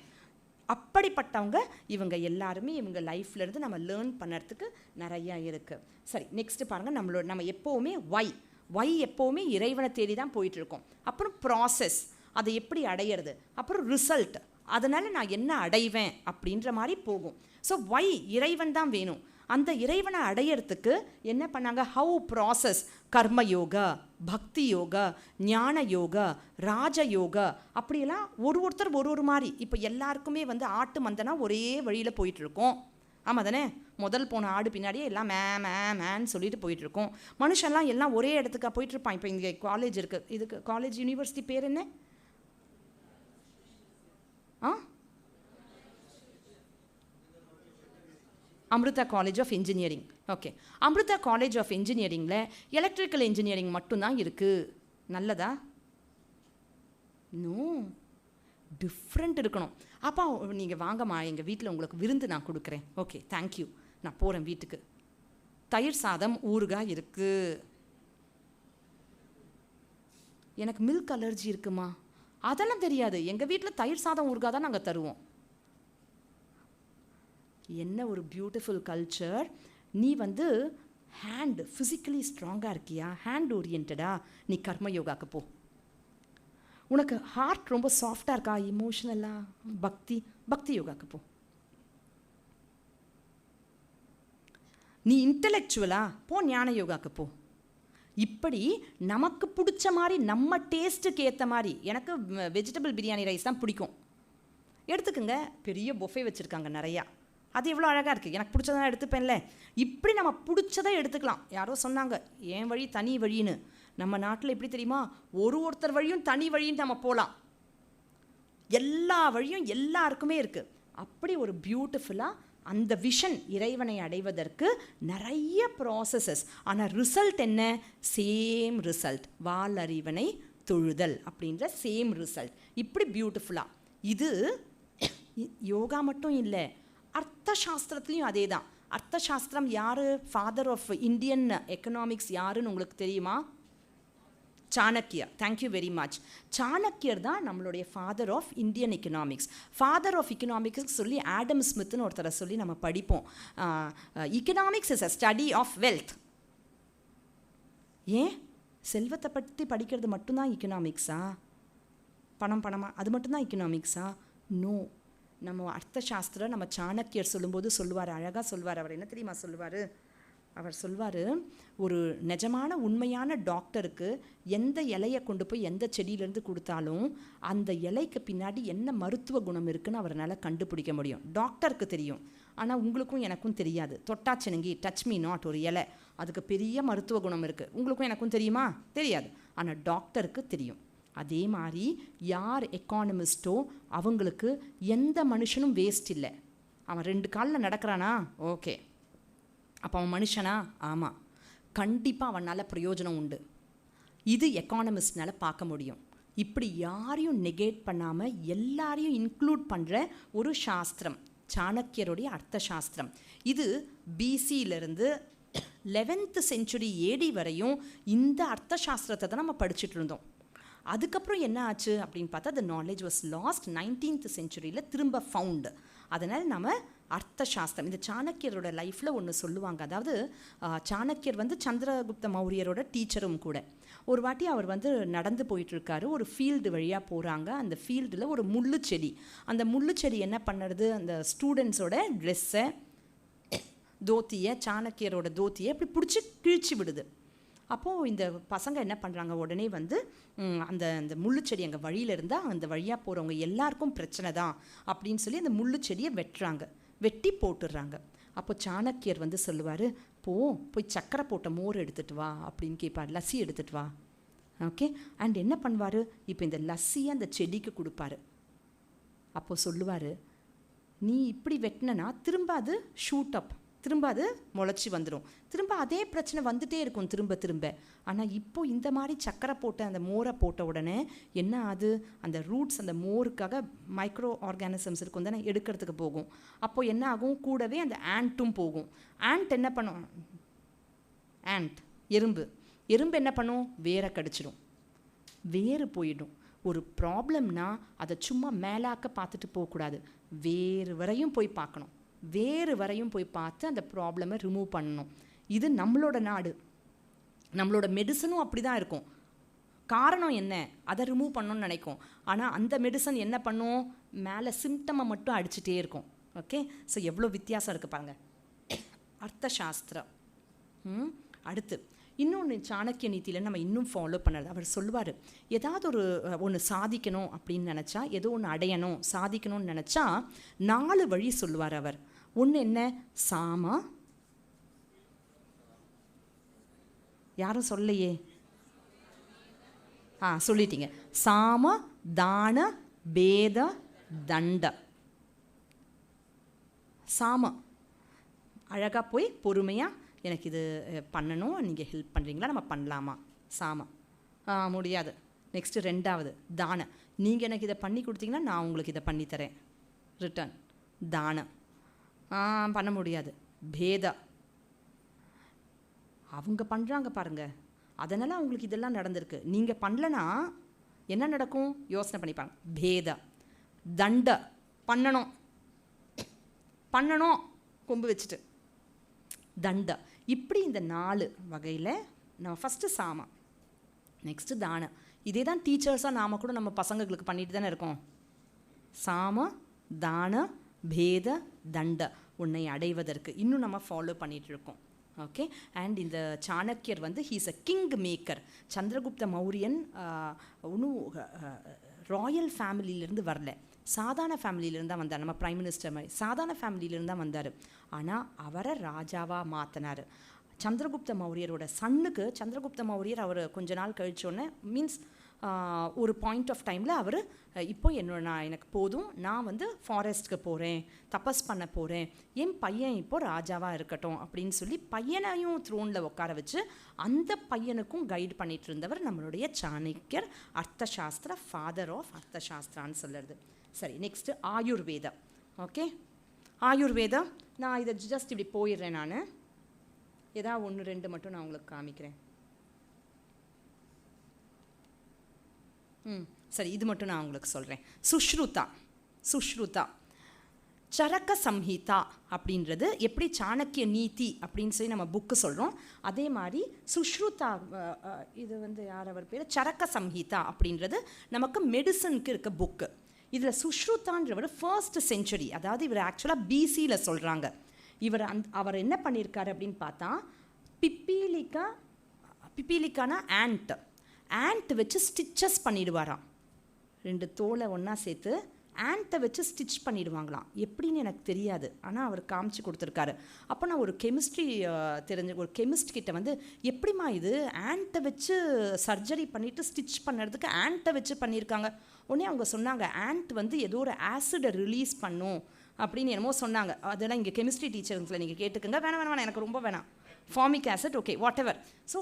அப்படிப்பட்டவங்க இவங்க எல்லாருமே இவங்க லைஃப்லேருந்து நம்ம லேர்ன் பண்ணுறதுக்கு நிறையா இருக்குது. சரி, நெக்ஸ்ட்டு பாருங்கள், நம்ம எப்போவுமே ஒய் எப்போவுமே இறைவனை தேடி தான் போயிட்டுருக்கோம். அப்புறம் ப்ராசஸ், அதை எப்படி அடையிறது, அப்புறம் ரிசல்ட், அதனால் நான் என்ன அடைவேன் அப்படின்ற மாதிரி போகும். ஸோ ஒய் இறைவன் தான் வேணும். அந்த இறைவனை அடையிறதுக்கு என்ன பண்ணாங்க, ஹவு ப்ராசஸ், கர்ம யோகா, பக்தி யோகா, ஞான யோகா, ராஜ யோகா, அப்படியெல்லாம் ஒருத்தர் ஒரு மாதிரி. இப்போ எல்லாருக்குமே வந்து ஆட்டு மந்தனா ஒரே வழியில் போயிட்டுருக்கோம். ஆமாம் தானே, முதல் போன ஆடு பின்னாடியே எல்லாம் மேன்னு சொல்லிட்டு போயிட்டுருக்கோம். மனுஷன்லாம் எல்லாம் ஒரே இடத்துக்காக போயிட்டுருப்பான். இப்போ இங்கே காலேஜ் இருக்குது, இதுக்கு காலேஜ் யூனிவர்சிட்டி பேர் என்ன? Amrita college of engineering. Okay, Amrita college of இன்ஜினியரிங்கில் எலக்ட்ரிக்கல் இன்ஜினியரிங் மட்டும்தான் இருக்குது. நல்லதா? நோ, டிஃப்ரெண்ட் இருக்கணும். அப்பா நீங்கள் வாங்கம்மா, எங்கள் வீட்டில் உங்களுக்கு விருந்து நான் கொடுக்குறேன். ஓகே, தேங்க்யூ, நான் போகிறேன் வீட்டுக்கு. தயிர் சாதம் ஊறுகாய் இருக்குது. எனக்கு மில்க் அலர்ஜி இருக்குமா? அதெல்லாம் தெரியாது, எங்கள் வீட்டில் தயிர் சாதம் ஊறுகாய் தான் நாங்கள் தருவோம். என்ன ஒரு பியூட்டிஃபுல் கல்ச்சர். நீ வந்து ஹேண்ட் ஃபிசிக்கலி ஸ்ட்ராங்காக இருக்கியா, ஹேண்ட் ஓரியன்டா, நீ கர்ம யோகாவுக்கு போ. உனக்கு ஹார்ட் ரொம்ப சாஃப்டாக இருக்கா, இமோஷனலாக, பக்தி யோகாவுக்கு போ. நீ இன்டலெக்சுவலாக போ, ஞான யோகாவுக்கு போ. இப்படி நமக்கு பிடிச்ச மாதிரி, நம்ம டேஸ்ட்டுக்கு ஏற்ற மாதிரி. எனக்கு வெஜிடபிள் பிரியாணி ரைஸ் தான் பிடிக்கும், எடுத்துக்கோங்க. பெரிய பொஃபே வச்சுருக்காங்க நிறையா, அது எவ்வளோ அழகாக இருக்குது, எனக்கு பிடிச்சதான் எடுத்துப்பேன்ல. இப்படி நம்ம பிடிச்சதை எடுத்துக்கலாம். யாரோ சொன்னாங்க என் வழி தனி வழின்னு. நம்ம நாட்டில் எப்படி தெரியுமா, ஒருத்தர் வழியும் தனி வழின்னு நம்ம போகலாம். எல்லா வழியும் எல்லாருக்குமே இருக்குது. அப்படி ஒரு பியூட்டிஃபுல்லாக அந்த விஷன் இறைவனை அடைவதற்கு நிறைய ப்ராசஸஸ். ஆனால் ரிசல்ட் என்ன? சேம் ரிசல்ட், வாலறிவனை தொழுதல் அப்படின்ற சேம் ரிசல்ட். இப்படி பியூட்டிஃபுல்லாக. இது யோகா மட்டும் இல்லை, அர்த்த சாஸ்திரத்துலேயும் அதே தான். அர்த்த சாஸ்திரம் யார் ஃபாதர் ஆஃப் இந்தியன் எக்கனாமிக்ஸ் யாருன்னு உங்களுக்கு தெரியுமா? சாணக்கியா. Thank you very much. சாணக்கியர் தான் நம்மளுடைய father of Indian economics. Father of economics சொல்லி ஆடம் ஸ்மித்னு ஒருத்தரை சொல்லி நம்ம படிப்போம். Economics is a study of wealth. ஏன் செல்வத்தை பற்றி படிக்கிறது மட்டும்தான் எக்கனாமிக்ஸா? பணமா அது மட்டும்தான் எக்கனாமிக்ஸா? நோ. நம்ம அர்த்த சாஸ்திரம் நம்ம சாணக்கியர் சொல்லும்போது சொல்லுவார், அழகாக சொல்வார். அவர் என்ன தெரியுமா சொல்லுவார்? அவர் சொல்வார், ஒரு நிஜமான உண்மையான டாக்டருக்கு எந்த இலையை கொண்டு போய் எந்த செடியிலேருந்து கொடுத்தாலும் அந்த இலைக்கு பின்னாடி என்ன மருத்துவ குணம் இருக்குன்னு அவரால் கண்டுபிடிக்க முடியும். டாக்டருக்கு தெரியும், ஆனால் உங்களுக்கும் எனக்கும் தெரியாது. தொட்டாச்சினங்கி, டச் மீ நாட், ஒரு இலை, அதுக்கு பெரிய மருத்துவ குணம் இருக்குது. உங்களுக்கும் எனக்கும் தெரியுமா? தெரியாது. ஆனால் டாக்டருக்கு தெரியும். அதே மாதிரி யார் எக்கானமிஸ்ட்டோ அவங்களுக்கு எந்த மனுஷனும் வேஸ்ட் இல்லை. அவன் 2 காலில் நடக்கிறானா, ஓகே, அப்போ அவன் மனுஷனா? ஆமாம், கண்டிப்பாக அவனால் பிரயோஜனம் உண்டு. இது எக்கானமிஸ்ட்னால் பார்க்க முடியும். இப்படி யாரையும் நெகேட் பண்ணாமல் எல்லாரையும் இன்க்ளூட் பண்ணுற ஒரு சாஸ்திரம் சாணக்கியருடைய அர்த்த சாஸ்திரம். இது பிசியிலிருந்து 11th century AD வரையும் இந்த அர்த்த சாஸ்திரத்தை தான் நம்ம படிச்சுட்டு இருந்தோம். அதுக்கப்புறம் என்ன ஆச்சு அப்படின்னு பார்த்தா, the knowledge was lost. 19th century திரும்ப ஃபவுண்டு. அதனால் நம்ம அர்த்த சாஸ்திரம், இந்த சாணக்கியரோட லைஃப்பில் ஒன்று சொல்லுவாங்க. அதாவது சாணக்கியர் வந்து சந்திரகுப்த மௌரியரோட டீச்சரும் கூட. ஒரு வாட்டி அவர் வந்து நடந்து போயிட்டுருக்காரு, ஒரு ஃபீல்டு வழியாக போகிறாங்க. அந்த ஃபீல்டில் ஒரு முள்ளு செடி. அந்த முள்ளு செடி என்ன பண்ணுறது, அந்த ஸ்டூடெண்ட்ஸோட ட்ரெஸ்ஸை தோத்தியை, சாணக்கியரோட தோத்தியை இப்படி பிடிச்சி கிழிச்சு விடுது. அப்போது இந்த பசங்க என்ன பண்ணுறாங்க, உடனே வந்து அந்த அந்த முள்ளுச்செடி அங்கே வழியில் இருந்தால் அந்த வழியாக போகிறவங்க எல்லாருக்கும் பிரச்சனை தான் அப்படின்னு சொல்லி அந்த முள்ளுச்செடியை வெட்டி போட்டுடுறாங்க. அப்போ சாணக்கியர் வந்து சொல்லுவார், போய் சக்கரை போட்ட மோர் எடுத்துகிட்டு வா அப்படின்னு கேட்பார், லஸ்ஸி எடுத்துகிட்டு வா. ஓகே, அண்ட் என்ன பண்ணுவார், இப்போ இந்த லஸ்ஸியை அந்த செடிக்கு கொடுப்பாரு. அப்போது சொல்லுவார், நீ இப்படி வெட்டினா திரும்ப அது ஷூட் அப், திரும்ப அது முளைச்சி வந்துடும், திரும்ப அதே பிரச்சனை வந்துகிட்டே இருக்கும் திரும்ப. ஆனால் இப்போது இந்த மாதிரி சக்கரை போட்ட அந்த மோரை போட்ட உடனே என்ன ஆகுது, அந்த ரூட்ஸ் அந்த மோருக்காக மைக்ரோ ஆர்கானிசம்ஸ் இருக்கும் தானே எடுக்கிறதுக்கு போகும். அப்போது என்ன ஆகும், கூடவே அந்த ஆண்ட்டும் போகும். ஆண்ட் என்ன பண்ணும், எறும்பு என்ன பண்ணும், வேரை கடிச்சிடும், வேறு போயிடும். ஒரு ப்ராப்ளம்னா அதை சும்மா மேலாக்க பார்த்துட்டு போகக்கூடாது, வேறு வரையும் போய் பார்க்கணும், வேறு வரையும் போய் பார்த்து அந்த ப்ராப்ளமை ரிமூவ் பண்ணணும். இது நம்மளோட நாடு, நம்மளோட மெடிசனும் அப்படி தான் இருக்கும். காரணம் என்ன, அதை ரிமூவ் பண்ணணும்னு நினைக்கும், ஆனால் அந்த மெடிசன் என்ன பண்ணும், மேலே சிம்டமை மட்டும் அடிச்சுட்டே இருக்கும். ஓகே, ஸோ எவ்வளோ வித்தியாசம் இருக்குது பாருங்கள். அர்த்த சாஸ்திரம். அடுத்து இன்னொன்று சாணக்கிய நீதியில் நம்ம இன்னும் ஃபாலோ பண்ணுறது, அவர் சொல்லுவார், ஏதாவது ஒன்று சாதிக்கணும் அப்படின்னு நினச்சா, ஏதோ ஒன்று அடையணும் சாதிக்கணும்னு நினச்சா 4 வழி சொல்லுவார் அவர். ஒன்று என்ன, சாம, யாரும் சொல்லையே, சொல்லிட்டீங்க, சாம தான பேத தண்ட. சாம அழகாக போய் பொறுமையாக, எனக்கு இது பண்ணணும், நீங்கள் ஹெல்ப் பண்ணுறீங்களா, நம்ம பண்ணலாமா, சாம. முடியாது. நெக்ஸ்ட்டு 2வது தான, நீங்கள் எனக்கு இதை பண்ணி கொடுத்தீங்கன்னா நான் உங்களுக்கு இதை பண்ணித்தரேன், ரிட்டர்ன் தானம். பண்ண முடியாது. பேதா, அவங்க பண்ணுறாங்க பாருங்கள், அதனால் அவங்களுக்கு இதெல்லாம் நடந்திருக்கு, நீங்கள் பண்ணலனா என்ன நடக்கும் யோசனை பண்ணிப்பாங்க. பேதா. தண்ட, பண்ணணும் கொம்பு வச்சுட்டு தண்ட. இப்படி இந்த 4 வகையில் நம்ம ஃபஸ்ட்டு சாம, நெக்ஸ்ட்டு தான. இதே தான் டீச்சர்ஸாக நாம் கூட நம்ம பசங்களுக்கு பண்ணிட்டு தானே இருக்கோம். சாம தான பேத தண்ட, உன்னை அடைவதற்கு இன்னும் நம்ம ஃபாலோ பண்ணிகிட்ருக்கோம். ஓகே, அண்ட் இந்த சாணக்கியர் வந்து he's a king maker. Chandragupta Mauryan ஒன்றும் ராயல் ஃபேமிலியிலேருந்து வரல, சாதாரண ஃபேமிலியிலேருந்து தான் வந்தார். நம்ம ப்ரைம் மினிஸ்டர் மாதிரி சாதாரண ஃபேமிலியிலேருந்து தான் வந்தார். ஆனால் அவரை ராஜாவாக மாற்றினார். சந்திரகுப்த மௌரியரோட சன்னுக்கு, சந்திரகுப்த மௌரியர் அவர் கொஞ்ச நாள் கழிச்சோன்னே, மீன்ஸ் ஒரு பாயிண்ட் ஆஃப் டைமில் அவர் இப்போ எனக்கு போதும், நான் வந்து ஃபாரஸ்ட்டுக்கு போகிறேன், தபஸ் பண்ண போகிறேன், என் பையன் இப்போ ராஜாவாக இருக்கட்டும் அப்படின்னு சொல்லி பையனையும் த்ரோனில் உட்கார வச்சு அந்த பையனுக்கும் கைடு பண்ணிகிட்டு இருந்தவர் நம்மளுடைய சாணக்கியர். அர்த்தசாஸ்திர ஃபாதர் ஆஃப் அர்த்தசாஸ்திரான்னு சொல்லுறது. சரி, நெக்ஸ்ட்டு ஆயுர்வேதா. ஓகே, ஆயுர்வேதா நான் இதை ஜஸ்ட் இப்படி போயிடுறேன், நான் ஏதாவது 1 2 மட்டும் நான் உங்களுக்கு காமிக்கிறேன். சரி, இது மட்டும் நான் உங்களுக்கு சொல்கிறேன். சுஷ்ருதா சரக்க சம்ஹிதா அப்படின்றது எப்படி சாணக்கிய நீதி அப்படின்னு சொல்லி நம்ம புக்கு சொல்கிறோம், அதே மாதிரி சுஷ்ருதா இது வந்து யார் அவர் பேர், சரக்க சம்ஹிதா அப்படின்றது நமக்கு மெடிசனுக்கு இருக்க புக்கு. இதில் சுஷ்ருதான்றவர் 1st century, அதாவது இவர் ஆக்சுவலாக BCயில் சொல்கிறாங்க. அவர் என்ன பண்ணியிருக்காரு அப்படின்னு பார்த்தா, பிப்பீலிக்கான ஆண்ட் வச்சு ஸ்டிச்சஸ் பண்ணிடுவாராம். 2 தோலை ஒன்றா சேர்த்து ஆண்ட்டை வச்சு ஸ்டிச் பண்ணிடுவாங்களாம். எப்படின்னு எனக்கு தெரியாது, ஆனால் அவர் காமிச்சு கொடுத்துருக்காரு. அப்போ நான் ஒரு கெமிஸ்ட்ரி தெரிஞ்ச ஒரு கெமிஸ்ட் கிட்ட வந்து, எப்படிமா இது ஆண்ட்டை வச்சு சர்ஜரி பண்ணிவிட்டு ஸ்டிச் பண்ணுறதுக்கு ஆண்ட்டை வச்சு பண்ணியிருக்காங்க. உடனே அவங்க சொன்னாங்க, ஆண்ட் வந்து ஏதோ ஒரு ஆசிடை ரிலீஸ் பண்ணும் அப்படின்னு என்னமோ சொன்னாங்க. அதெல்லாம் இங்கே கெமிஸ்ட்ரி டீச்சர்ஸில் நீங்கள் கேட்டுக்கோங்க. வேணாம் எனக்கு ரொம்ப வேணாம், formic acid, okay whatever. So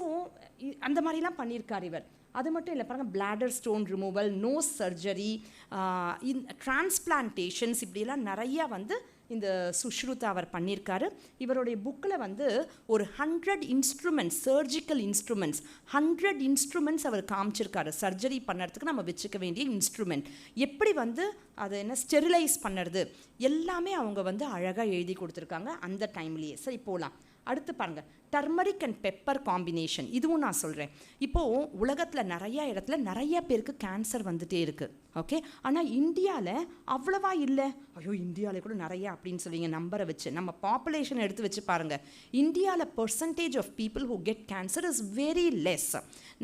அந்த மாதிரிலாம் பண்ணியிருக்கார் இவர். அது மட்டும் இல்லை பாருங்கள், bladder stone removal, nose surgery, transplantations, இப்படிலாம் நிறையா வந்து இந்த சுஷ்ருதா அவர் பண்ணியிருக்காரு. இவருடைய புக்கில் வந்து ஒரு 100 இன்ஸ்ட்ருமெண்ட்ஸ், சர்ஜிக்கல் இன்ஸ்ட்ருமெண்ட்ஸ் 100 இன்ஸ்ட்ருமெண்ட்ஸ் அவர் காமிச்சிருக்காரு. சர்ஜரி பண்ணுறதுக்கு நம்ம வச்சுக்க வேண்டிய இன்ஸ்ட்ருமெண்ட், எப்படி வந்து அதை ஸ்டெரிலைஸ் பண்ணுறது எல்லாமே அவங்க வந்து அழகாக எழுதி கொடுத்துருக்காங்க அந்த டைம்லேயே. சரி, போகலாம். அடுத்து பாருங்கள், டர்மரிக் அண்ட் பெப்பர் காம்பினேஷன், இதுவும் நான் சொல்கிறேன். இப்போது உலகத்தில் நிறையா இடத்துல நிறைய பேருக்கு கேன்சர் வந்துகிட்டே இருக்குது. ஓகே, ஆனால் இந்தியாவில் அவ்வளவா இல்லை. ஐயோ, இந்தியாவில் கூட நிறையா அப்படின்னு சொல்லுவீங்க நம்பரை வச்சு. நம்ம பாப்புலேஷன் எடுத்து வச்சு பாருங்கள், இந்தியாவில் percentage of people who get cancer is very less.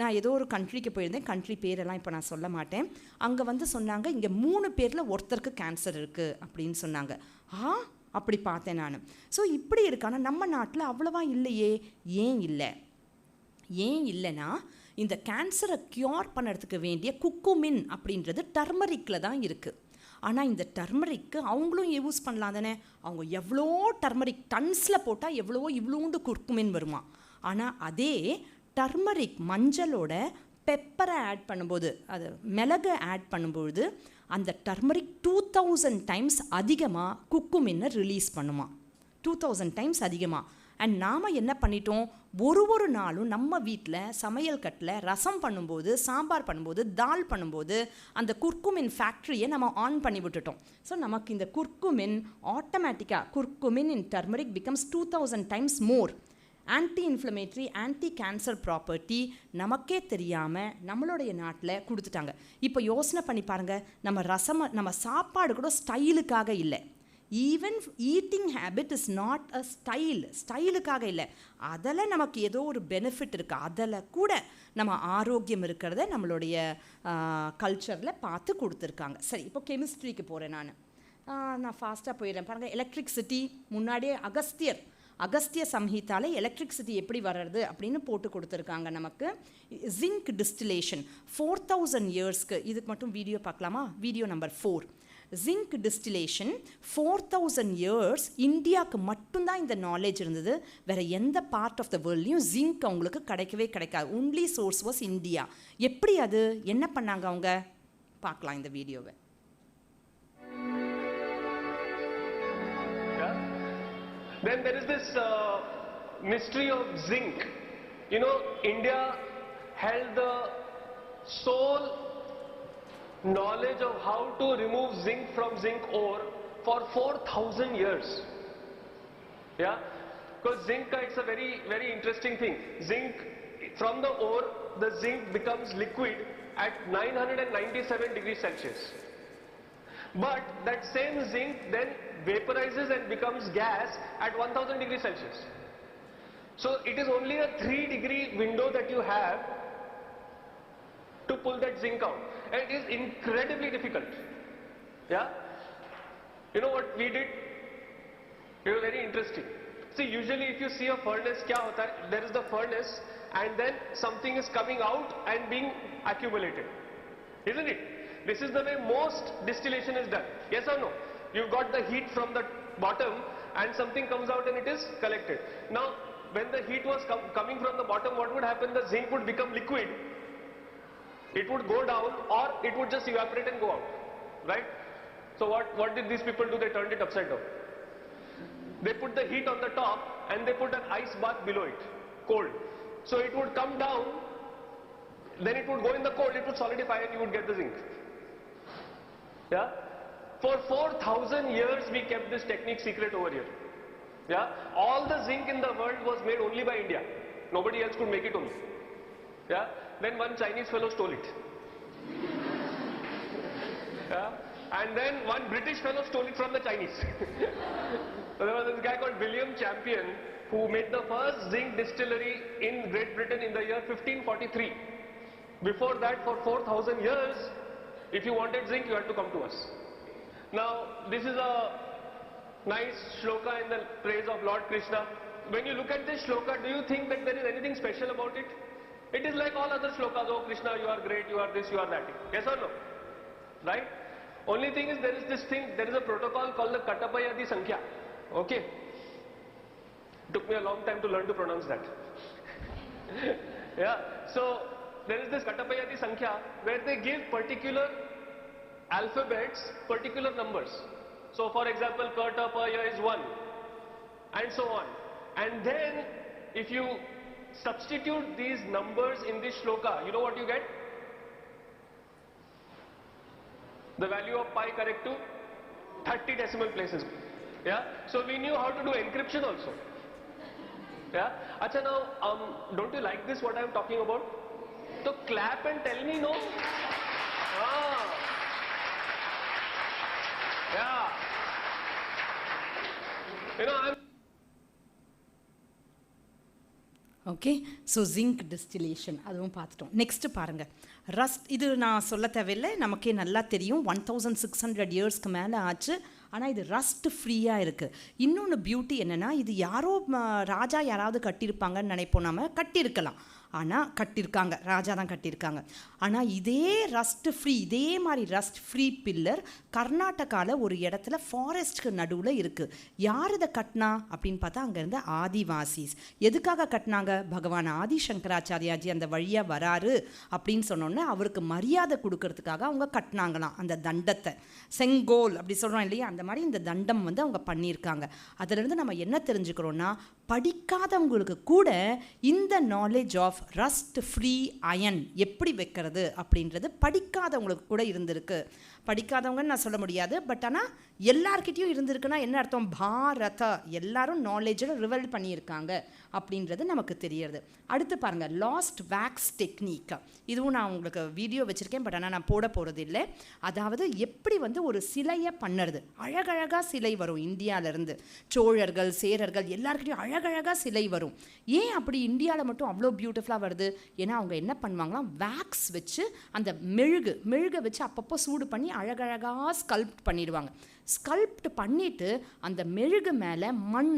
நான் ஏதோ ஒரு கண்ட்ரிக்கு போயிருந்தேன், கண்ட்ரி பேரெல்லாம் இப்போ நான் சொல்ல மாட்டேன். அங்கே வந்து சொன்னாங்க, இங்கே 3 பேரில் ஒருத்தருக்கு கேன்சர் இருக்குது அப்படின்னு சொன்னாங்க. அப்படி பார்த்தேன் நான். ஸோ இப்படி இருக்கு. ஆனால் நம்ம நாட்டில் அவ்வளவா இல்லையே. ஏன் இல்லைன்னா, இந்த கேன்சரை க்யூர் பண்ணுறதுக்கு வேண்டிய குக்குமின் அப்படின்றது டர்மரிக்கில் தான் இருக்குது. ஆனால் இந்த டர்மரிக்கு அவங்களும் யூஸ் பண்ணலாம் தானே. அவங்க எவ்வளோ டர்மரிக் டன்ஸில் போட்டால் எவ்வளோ இவ்வளோண்டு குக்குமின் வருமா. ஆனால் அதே டர்மரிக் மஞ்சளோட பெப்பரை ஆட் பண்ணும்போது, அது மிளகை ஆட் பண்ணும்போது அந்த டர்மரிக் 2000 டைம்ஸ் அதிகமாக குக்குமின்னை ரிலீஸ் பண்ணுமா. 2000 டைம்ஸ் அதிகமாக. அண்ட் நாம் என்ன பண்ணிட்டோம், ஒரு நாளும் நம்ம வீட்டில் சமையல் கட்டில் ரசம் பண்ணும்போது, சாம்பார் பண்ணும்போது, தால் பண்ணும்போது அந்த குர்குமின் ஃபேக்ட்ரியை நம்ம ஆன் பண்ணி விட்டுட்டோம். ஸோ நமக்கு இந்த குர்குமின் ஆட்டோமேட்டிக்காக, curcumin in turmeric becomes 2000 times more. Anti inflammatory, anti cancer property நமக்கே தெரியாமல் நம்மளுடைய நாட்டில் கொடுத்துட்டாங்க. இப்போ யோசனை பண்ணி பாருங்கள், நம்ம சாப்பாடு கூட ஸ்டைலுக்காக இல்லை. Even eating habit is not a ஸ்டைலுக்காக இல்லை. அதில் நமக்கு ஏதோ ஒரு பெனிஃபிட் இருக்குது. அதில் கூட நம்ம ஆரோக்கியம் இருக்கிறத நம்மளுடைய கல்ச்சரில் பார்த்து கொடுத்துருக்காங்க. சரி, இப்போ கெமிஸ்ட்ரிக்கு போகிறேன் நான் ஃபாஸ்ட்டாக போயிடுறேன். பாருங்கள், எலக்ட்ரிசிட்டி முன்னாடியே அகஸ்திய சம்ஹிதால எலக்ட்ரிசிட்டி எப்படி வர்றது அப்படின்னு போட்டு கொடுத்துருக்காங்க நமக்கு. ஜிங்க் டிஸ்டிலேஷன் 4000 இயர்ஸ்க்கு, இதுக்கு மட்டும் வீடியோ பார்க்கலாமா? Video number 4. Zinc distillation 4000 years இந்தியாவுக்கு மட்டும்தான் இந்த நாலேஜ் இருந்தது. வேறு எந்த பார்ட் ஆஃப் த வேர்ல்ட்லையும் ஜிங்க் அவங்களுக்கு கிடைக்காது. Only source was India. எப்படி அது என்ன பண்ணாங்க அவங்க பார்க்கலாம் இந்த வீடியோவை. Then there is this mystery of zinc. You know, India held the sole knowledge of how to remove zinc from zinc ore for 4000 years. Yeah, because zinc, it's a very, very interesting thing. Zinc, from the ore, the zinc becomes liquid at 997 degrees Celsius. But that same zinc then vaporizes and becomes gas at 1000 degrees Celsius. So it is only a 3-degree window that you have to pull that zinc out, and it is incredibly difficult. Yeah, you know what we did? It was very interesting. See, usually if you see a furnace, kya hota hai? There is the furnace and then something is coming out and being accumulated, isn't it? This is the way most distillation is done. Yes or no? You've got the heat from the bottom and something comes out and it is collected. Now, when the heat was coming from the bottom, what would happen? The zinc would become liquid. It would go down, or it would just evaporate and go out. Right? So what did these people do? They turned it upside down. They put the heat on the top and they put an ice bath below it, cold. So it would come down, then it would go in the cold, it would solidify and you would get the zinc. Yeah? For 4000 years we kept this technique secret over here. Yeah? All the zinc in the world was made only by India. Nobody else could make it only. Yeah? Then one Chinese fellow stole it. Yeah? And then one British fellow stole it from the Chinese. So there was this guy called William Champion who made the first zinc distillery in Great Britain in the year 1543. Before that, for 4000 years, if you wanted zinc, you had to come to us. Now, this is a nice shloka in the praise of Lord Krishna. When you look at this shloka, do you think that there is anything special about it? It is like all other shlokas. Oh Krishna, you are great, you are this, you are that. Yes or no? Right? Only thing is, there is this thing, there is a protocol called the Katapayadi Sankhya. Okay? Took me a long time to learn to pronounce that. Yeah? So, there is this Katapayadi Sankhya where they give particular alphabets, particular numbers. So for example, Katapaya is 1 and so on. And then if you substitute these numbers in this shloka, you know what you get? The value of pi correct to 30 decimal places. Yeah? So we knew how to do encryption also. Yeah. Acha, now, don't you like this, what I am talking about? So clap and tell me no. Ah. Yeah. You know, I'm okay so zinc distillation அதுவும் பார்த்துட்டோம். Next பாருங்கள், rust. இது நான் சொல்ல தேவையில்லை, நமக்கே நல்லா தெரியும். 1600 இயர்ஸ்க்கு மேலே ஆச்சு. ஆனால் இது ரஸ்ட் ஃப்ரீயாக இருக்குது. இன்னொன்று பியூட்டி என்னென்னா, இது யாரோ ராஜா யாராவது கட்டியிருப்பாங்கன்னு நினைப்போம். நம்ம கட்டியிருக்கலாம், ஆனால் கட்டியிருக்காங்க, ராஜா தான் கட்டியிருக்காங்க. ஆனால் இதே ரஸ்ட் ஃப்ரீ, இதே மாதிரி ரஸ்ட் ஃப்ரீ பில்லர் கர்நாடகாவில் ஒரு இடத்துல ஃபாரஸ்ட்க்கு நடுவில் இருக்குது. யார் இதை கட்டினா அப்படின்னு பார்த்தா அங்கே இருந்த ஆதிவாசிஸ். எதுக்காக கட்டினாங்க? பகவான் ஆதி சங்கராச்சாரியாஜி அந்த வழியாக வராரு அப்படின்னு சொன்னோன்னே அவருக்கு மரியாதை கொடுக்கறதுக்காக அவங்க கட்டினாங்களாம் அந்த தண்டத்தை. செங்கோல் அப்படி சொல்கிறோம் இல்லையா, அந்த மாதிரி இந்த தண்டம் வந்து அவங்க பண்ணியிருக்காங்க. அதிலிருந்து நம்ம என்ன தெரிஞ்சுக்கிறோன்னா, படிக்காதவங்களுக்கு கூட இந்த knowledge of rust free iron எப்படி வைக்கிறது அப்படின்றது படிக்காதவங்களுக்கு கூட இருந்திருக்கு. படிக்காதவங்கன்னு நான் சொல்ல முடியாது, பட் ஆனால் எல்லார்கிட்டையும் இருந்திருக்குன்னா என்ன அர்த்தம்? பாரத எல்லாரும் நாலேஜில் ரிவல் பண்ணியிருக்காங்க அப்படின்றது நமக்கு தெரியறது. அடுத்து பாருங்கள், லாஸ்ட் வேக்ஸ் டெக்னிக். இதுவும் நான் உங்களுக்கு வீடியோ வச்சுருக்கேன், பட் ஆனால் நான் போட போகிறது இல்லை. அதாவது எப்படி வந்து ஒரு சிலையை பண்ணுறது. அழகழகாக சிலை வரும் இந்தியாவிலேருந்து. சோழர்கள், சேரர்கள் எல்லாருக்கிட்டையும் அழகழகாக சிலை வரும். ஏன் அப்படி இந்தியாவில் மட்டும் அவ்வளோ பியூட்டிஃபுல்லாக வருது? ஏன்னா அவங்க என்ன பண்ணுவாங்களாம், வேக்ஸ் வச்சு அந்த மெழுகை வச்சு அப்பப்போ சூடு பண்ணி அழகழகாக ஸ்கல்ப்ட் பண்ணிடுவாங்க. ஸ்கல்ப்ட் பண்ணிவிட்டு அந்த மெழுகு மேலே மண்,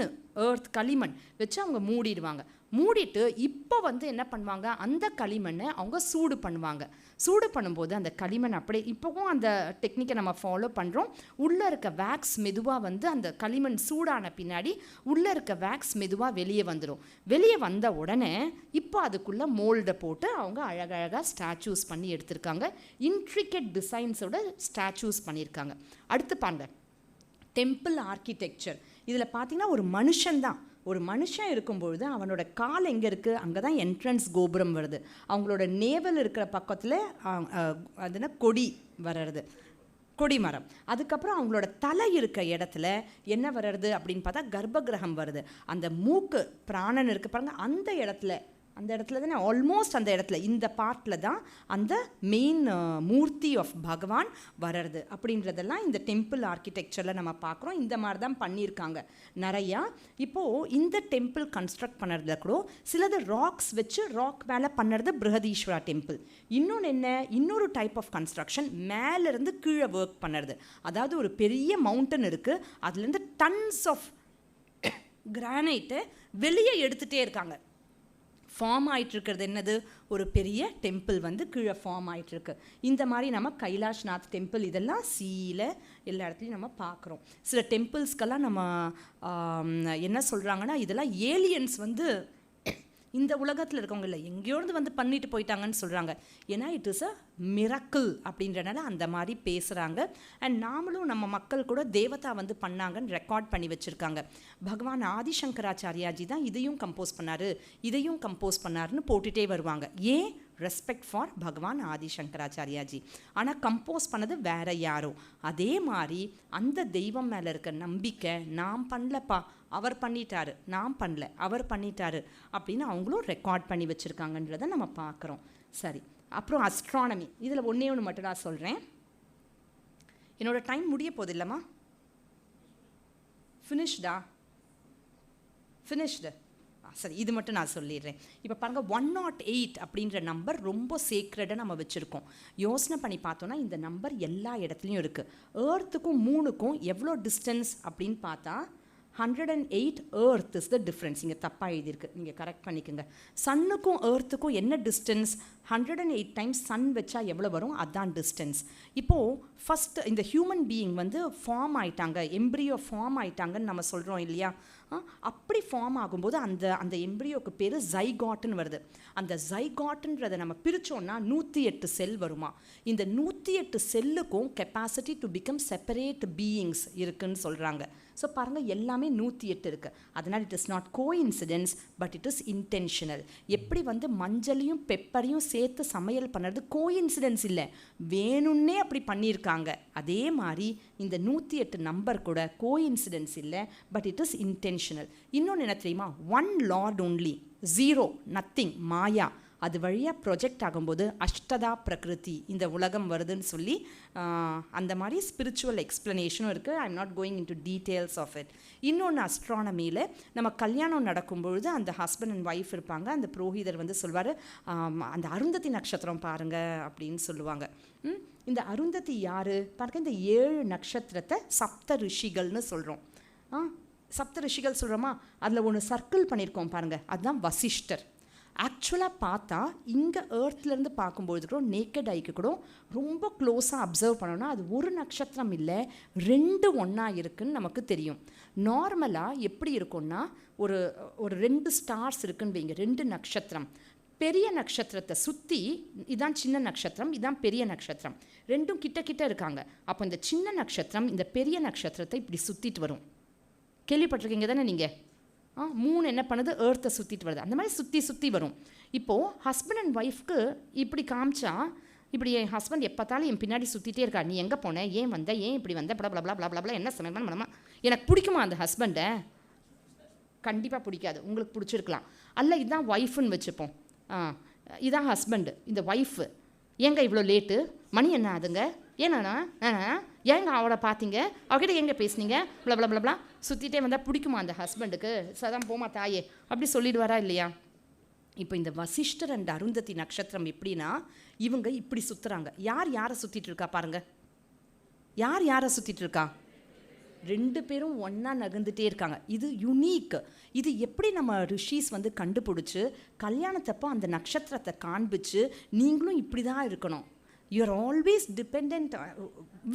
எர்த், களிமண் வச்சு அவங்க மூடிடுவாங்க. மூடிட்டு இப்போ வந்து என்ன பண்ணுவாங்க, அந்த களிமண்ணை அவங்க சூடு பண்ணுவாங்க. சூடு பண்ணும்போது அந்த களிமண் அப்படியே, இப்போவும் அந்த டெக்னிக்கை நம்ம ஃபாலோ பண்ணுறோம். உள்ளே இருக்க வேக்ஸ் மெதுவாக வந்து அந்த களிமண் சூடான பின்னாடி உள்ளே இருக்க வேக்ஸ் மெதுவாக வெளியே வந்துடும். வெளியே வந்த உடனே இப்போ அதுக்குள்ளே மோல்டை போட்டு அவங்க அழகழகாக ஸ்டாச்சூஸ் பண்ணி எடுத்திருக்காங்க. இன்ட்ரிகேட் டிசைன்ஸோட ஸ்டாச்சூஸ் பண்ணியிருக்காங்க. அடுத்து பாருங்க, டெம்பிள் ஆர்கிடெக்சர். இதில் பார்த்தீங்கன்னா ஒரு மனுஷன்தான், ஒரு மனுஷன் இருக்கும்பொழுது அவனோட கால் எங்கே இருக்குது, அங்கே தான் என்ட்ரன்ஸ் கோபுரம் வருது. அவங்களோட நேவல் இருக்கிற பக்கத்தில் அதுனா கொடி வர்றது, கொடிமரம். அதுக்கப்புறம் அவங்களோட தலை இருக்க இடத்துல என்ன வர்றது அப்படின்னு பார்த்தா கர்ப்பகிரகம் வருது. அந்த மூக்கு பிராணன் இருக்கு பாருங்க, அந்த இடத்துல தானே, ஆல்மோஸ்ட் அந்த இடத்துல, இந்த பார்ட்டில் தான் அந்த மெயின் மூர்த்தி ஆஃப் பகவான் வர்றது அப்படின்றதெல்லாம் இந்த டெம்பிள் ஆர்கிடெக்சரில் நம்ம பார்க்குறோம். இந்த மாதிரி தான் பண்ணியிருக்காங்க நிறையா. இப்போது இந்த டெம்பிள் கன்ஸ்ட்ரக்ட் பண்ணுறதுல கூட சிலது ராக்ஸ் வச்சு ராக் மேலே பண்ணுறது பிருஹதீஸ்வரா டெம்பிள். இன்னொன்று என்ன, இன்னொரு டைப் ஆஃப் கன்ஸ்ட்ரக்ஷன் மேலேருந்து கீழே ஒர்க் பண்ணுறது. அதாவது ஒரு பெரிய மவுண்டன் இருக்குது, அதுலேருந்து டன்ஸ் ஆஃப் கிரானைட்டை வெளியே எடுத்துகிட்டே இருக்காங்க. ஃபார்ம் ஆகிட்டுருக்கிறது என்னது, ஒரு பெரிய டெம்பிள் வந்து கீழே ஃபார்ம் ஆகிட்டுருக்கு. இந்த மாதிரி நம்ம கைலாஷ்நாத் டெம்பிள் இதெல்லாம் சீல எல்லா இடத்துலையும் நம்ம பார்க்குறோம். சில டெம்பிள்ஸ்க்கெல்லாம் நம்ம என்ன சொல்கிறாங்கன்னா, இதெல்லாம் ஏலியன்ஸ் வந்து இந்த உலகத்தில் இருக்கவங்க இல்லை, எங்கேயோருந்து வந்து பண்ணிட்டு போயிட்டாங்கன்னு சொல்கிறாங்க. ஏன்னா இட் இஸ் அ மிரக்கிள் அப்படின்றனால அந்த மாதிரி பேசுகிறாங்க. அண்ட் நாமளும் நம்ம மக்கள் கூட தேவதா வந்து பண்ணாங்கன்னு ரெக்கார்ட் பண்ணி வச்சுருக்காங்க. பகவான் ஆதிசங்கராச்சாரியாஜி தான் இதையும் கம்போஸ் பண்ணாருன்னு போட்டுகிட்டே வருவாங்க. ஏன்? ரெஸ்பெக்ட் ஃபார் பகவான் ஆதிசங்கராச்சாரியாஜி. ஆனால் கம்போஸ் பண்ணது வேற யாரோ. அதே மாதிரி அந்த தெய்வம் மேலே இருக்க நம்பிக்கை, நான் பண்ணலப்பா அவர் பண்ணிட்டாரு, நான் பண்ணல அவர் பண்ணிட்டாரு அப்படின்னு அவங்களும் ரெக்கார்ட் பண்ணி வச்சுருக்காங்கன்றதை நம்ம பார்க்குறோம். சரி, அப்புறம் அஸ்ட்ரானமி. இதில் ஒன்றே ஒன்று மட்டும் நான் சொல்கிறேன். என்னோட டைம் முடிய போகுது இல்லைம்மா? ஃபினிஷ்டு. சரி, இது மட்டும் நான் சொல்லிடுறேன். இப்போ பாருங்கள், 108 அப்படின்ற நம்பர் ரொம்ப சேக்ரெடாக நம்ம வச்சுருக்கோம். யோசனை பண்ணி பார்த்தோன்னா இந்த நம்பர் எல்லா இடத்துலையும் இருக்குது. ஏர்த்துக்கும் மூணுக்கும் எவ்வளோ டிஸ்டன்ஸ் அப்படின்னு பார்த்தா 108 எர்த் இஸ் த டிஃப்ரென்ஸ். இங்கே தப்பாக எழுதியிருக்கு, நீங்கள் கரெக்ட் பண்ணிக்கோங்க. சன்னுக்கும் எர்த்துக்கும் என்ன டிஸ்டன்ஸ்? 108 டைம்ஸ் சன் வச்சா எவ்வளோ வரும், அதுதான் டிஸ்டன்ஸ். இப்போது ஃபஸ்ட்டு இந்த ஹியூமன் பீயிங் வந்து ஃபார்ம் ஆகிட்டாங்க, எம்ப்ரியோ ஃபார்ம் ஆகிட்டாங்கன்னு நம்ம சொல்கிறோம் இல்லையா? அப்படி ஃபார்ம் ஆகும்போது அந்த எம்ப்ரியோக்கு பேர் ஜைகாட்னு வருது. அந்த ஜைகாட்ன்றதை நம்ம பிரித்தோன்னா 108 செல் வருமா. இந்த 108 செல்லுக்கும் capacity to become separate beings இருக்குன்னு சொல்கிறாங்க. ஸோ பாருங்கள் எல்லாமே 108 இருக்குது. அதனால் it is not coincidence but it is intentional. எப்படி வந்து மஞ்சளையும் பெப்பரையும் சேர்த்து சமையல் பண்ணுறது கோஇன்சிடென்ஸ் இல்லை, வேணும்னே அப்படி பண்ணியிருக்காங்க. அதே மாதிரி இந்த 108 நம்பர் கூட கோஇன்சிடென்ஸ் இல்லை, பட் இட் இஸ் இன்டென்ஷனல். இன்னொன்று என்ன தெரியுமா, one lord only, zero, nothing, maya. அது வழியாக ப்ரொஜெக்ட் ஆகும்போது அஷ்டதா பிரகிருதி, இந்த உலகம் வருதுன்னு சொல்லி அந்த மாதிரி ஸ்பிரிச்சுவல் எக்ஸ்ப்ளனேஷனும் இருக்குது. I am not going into details of it. இன்னொன்று அஸ்ட்ரானமியில் நம்ம கல்யாணம் நடக்கும்பொழுது அந்த ஹஸ்பண்ட் அண்ட் ஒய்ஃப் இருப்பாங்க, அந்த புரோஹிதர் வந்து சொல்வார், அந்த அருந்ததி நட்சத்திரம் பாருங்கள் அப்படின்னு சொல்லுவாங்க. இந்த அருந்ததி யார் பாருங்கள், இந்த 7 நட்சத்திரத்தை சப்த ரிஷிகள்னு சொல்கிறோம். சப்த ரிஷிகள் சொல்கிறோமா, அதில் ஒன்று சர்க்கிள் பண்ணியிருக்கோம் பாருங்கள், அதுதான் வசிஷ்டர். ஆக்சுவலாக பார்த்தா இங்கே ஏர்த்லேருந்து பார்க்கும்பொழுது கூட நேக்கட் ஐக்கு கூட ரொம்ப க்ளோஸாக அப்சர்வ் பண்ணோன்னா அது ஒரு நட்சத்திரம் இல்லை, 2 ஒன்றா இருக்குதுன்னு நமக்கு தெரியும். நார்மலாக எப்படி இருக்கும்னா ஒரு 2 ஸ்டார்ஸ் இருக்குன்னு வைங்க, 2 நட்சத்திரம். பெரிய நட்சத்திரத்தை சுற்றி இதான் சின்ன நட்சத்திரம், இதான் பெரிய நட்சத்திரம், ரெண்டும் கிட்ட கிட்ட இருக்காங்க. அப்போ இந்த சின்ன நட்சத்திரம் இந்த பெரிய நட்சத்திரத்தை இப்படி சுற்றிட்டு வரும். கேள்விப்பட்டிருக்கீங்க தானே நீங்கள்? மூணு என்ன பண்ணுது, ஏர்த்தை சுற்றிட்டு வருது, அந்த மாதிரி சுற்றி சுற்றி வரும். இப்போது ஹஸ்பண்ட் அண்ட் ஒய்ஃப்க்கு இப்படி காமிச்சா, இப்படி என் ஹஸ்பண்ட் எப்போத்தாலும் என் பின்னாடி சுற்றிட்டே இருக்கா, நீ எங்கே போன, ஏன் வந்த, ஏன் இப்படி வந்த, பல பல பல பல என்ன சமயமான மனமா, எனக்கு பிடிக்குமா அந்த ஹஸ்பண்டை? கண்டிப்பாக பிடிக்காது. உங்களுக்கு பிடிச்சிருக்கலாம். அல்ல இதுதான் ஒய்ஃபுன்னு வச்சுப்போம், இதான் ஹஸ்பண்டு, இந்த ஒய்ஃபு, ஏங்க இவ்வளோ லேட்டு, மணி என்ன ஆகுதுங்க, ஏன்னா ஏங்க அவளை பார்த்தீங்க, அவகிட்ட எங்கே பேசுனீங்க, பிள பிள பிளப்லாம் சுற்றிட்டே வந்தால் பிடிக்குமா அந்த ஹஸ்பண்டுக்கு? சதான் போமா தாயே அப்படி சொல்லிடுவாரா இல்லையா? இப்போ இந்த வசிஷ்டர் அண்ட் அருந்ததி நட்சத்திரம் எப்படின்னா, இவங்க இப்படி சுற்றுறாங்க. யார் யாரை சுற்றிட்டு இருக்கா பாருங்கள், யார் யாரை சுற்றிட்டு இருக்கா? 2 பேரும் ஒன்றா நகர்ந்துட்டே இருக்காங்க. இது யுனீக். இது எப்படி நம்ம ரிஷிஸ் வந்து கண்டுபிடிச்சி கல்யாணத்தப்போ அந்த நட்சத்திரத்தை காண்பிச்சு நீங்களும் இப்படி தான் இருக்கணும், you are always depend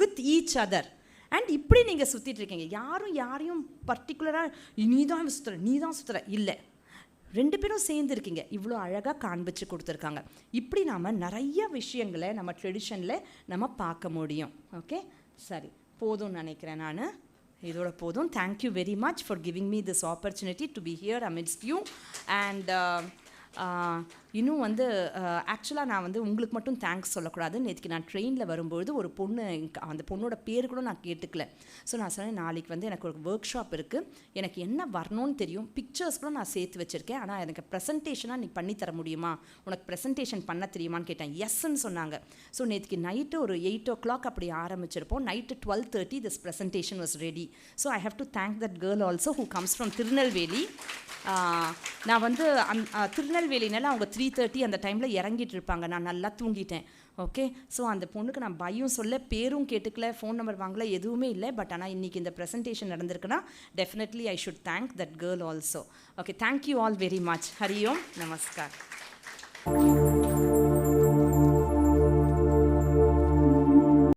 with each other. And இப்படி நீங்கள் சுற்றிட்டு இருக்கீங்க, யாரையும் பர்டிகுலராக நீ தான் சுற்றுற இல்லை, 2 பேரும் சேர்ந்துருக்கீங்க, இவ்வளோ அழகாக காண்பிச்சு கொடுத்துருக்காங்க. இப்படி நாம் நிறைய விஷயங்களை நம்ம ட்ரெடிஷனில் நம்ம பார்க்க முடியும். ஓகே, சரி, போதும்னு நினைக்கிறேன் நான், இதோட போதும். Thank you very much for giving me this opportunity to be here amidst you. And இன்னும் வந்து ஆக்சுவலாக நான் வந்து உங்களுக்கு மட்டும் தேங்க்ஸ் சொல்லக்கூடாது. நேற்றுக்கு நான் ட்ரெயினில் வரும்பொழுது ஒரு பொண்ணு, அந்த பொண்ணோட பேர் கூட நான் கேட்டுக்கல. ஸோ நான் சொன்னேன், நாளைக்கு வந்து எனக்கு ஒரு ஒர்க் ஷாப் இருக்குது, எனக்கு என்ன வரணும்னு தெரியும், பிக்சர்ஸ் கூட நான் சேர்த்து வச்சுருக்கேன், ஆனால் எனக்கு ப்ரெசன்டேஷனாக நீ பண்ணித்தர முடியுமா, உனக்கு ப்ரெசன்டேஷன் பண்ண தெரியுமான்னு கேட்டேன். எஸ்ன்னு சொன்னாங்க. ஸோ நேற்றுக்கு நைட்டு ஒரு 8 o'clock அப்படி ஆரம்பிச்சிருப்போம், night 12:30 this presentation was ready. So I have to thank that girl also who comes from Tirunelveli. நான் வந்து திருநெல்வேலினால அவங்க 3:30 அந்த டைமில் இறங்கிட்டு இருப்பாங்க, நான் நல்லா தூங்கிட்டேன். ஓகே, ஸோ அந்த பொண்ணுக்கு நான் பையும் சொல்ல, பேரும் கேட்டுக்கல, ஃபோன் நம்பர் வாங்கல, எதுவுமே இல்லை. பட் ஆனால் இன்றைக்கி இந்த ப்ரெசன்டேஷன் நடந்திருக்குன்னா definitely I should thank that girl also. Okay, thank you all very much. Hari Om, namaskar.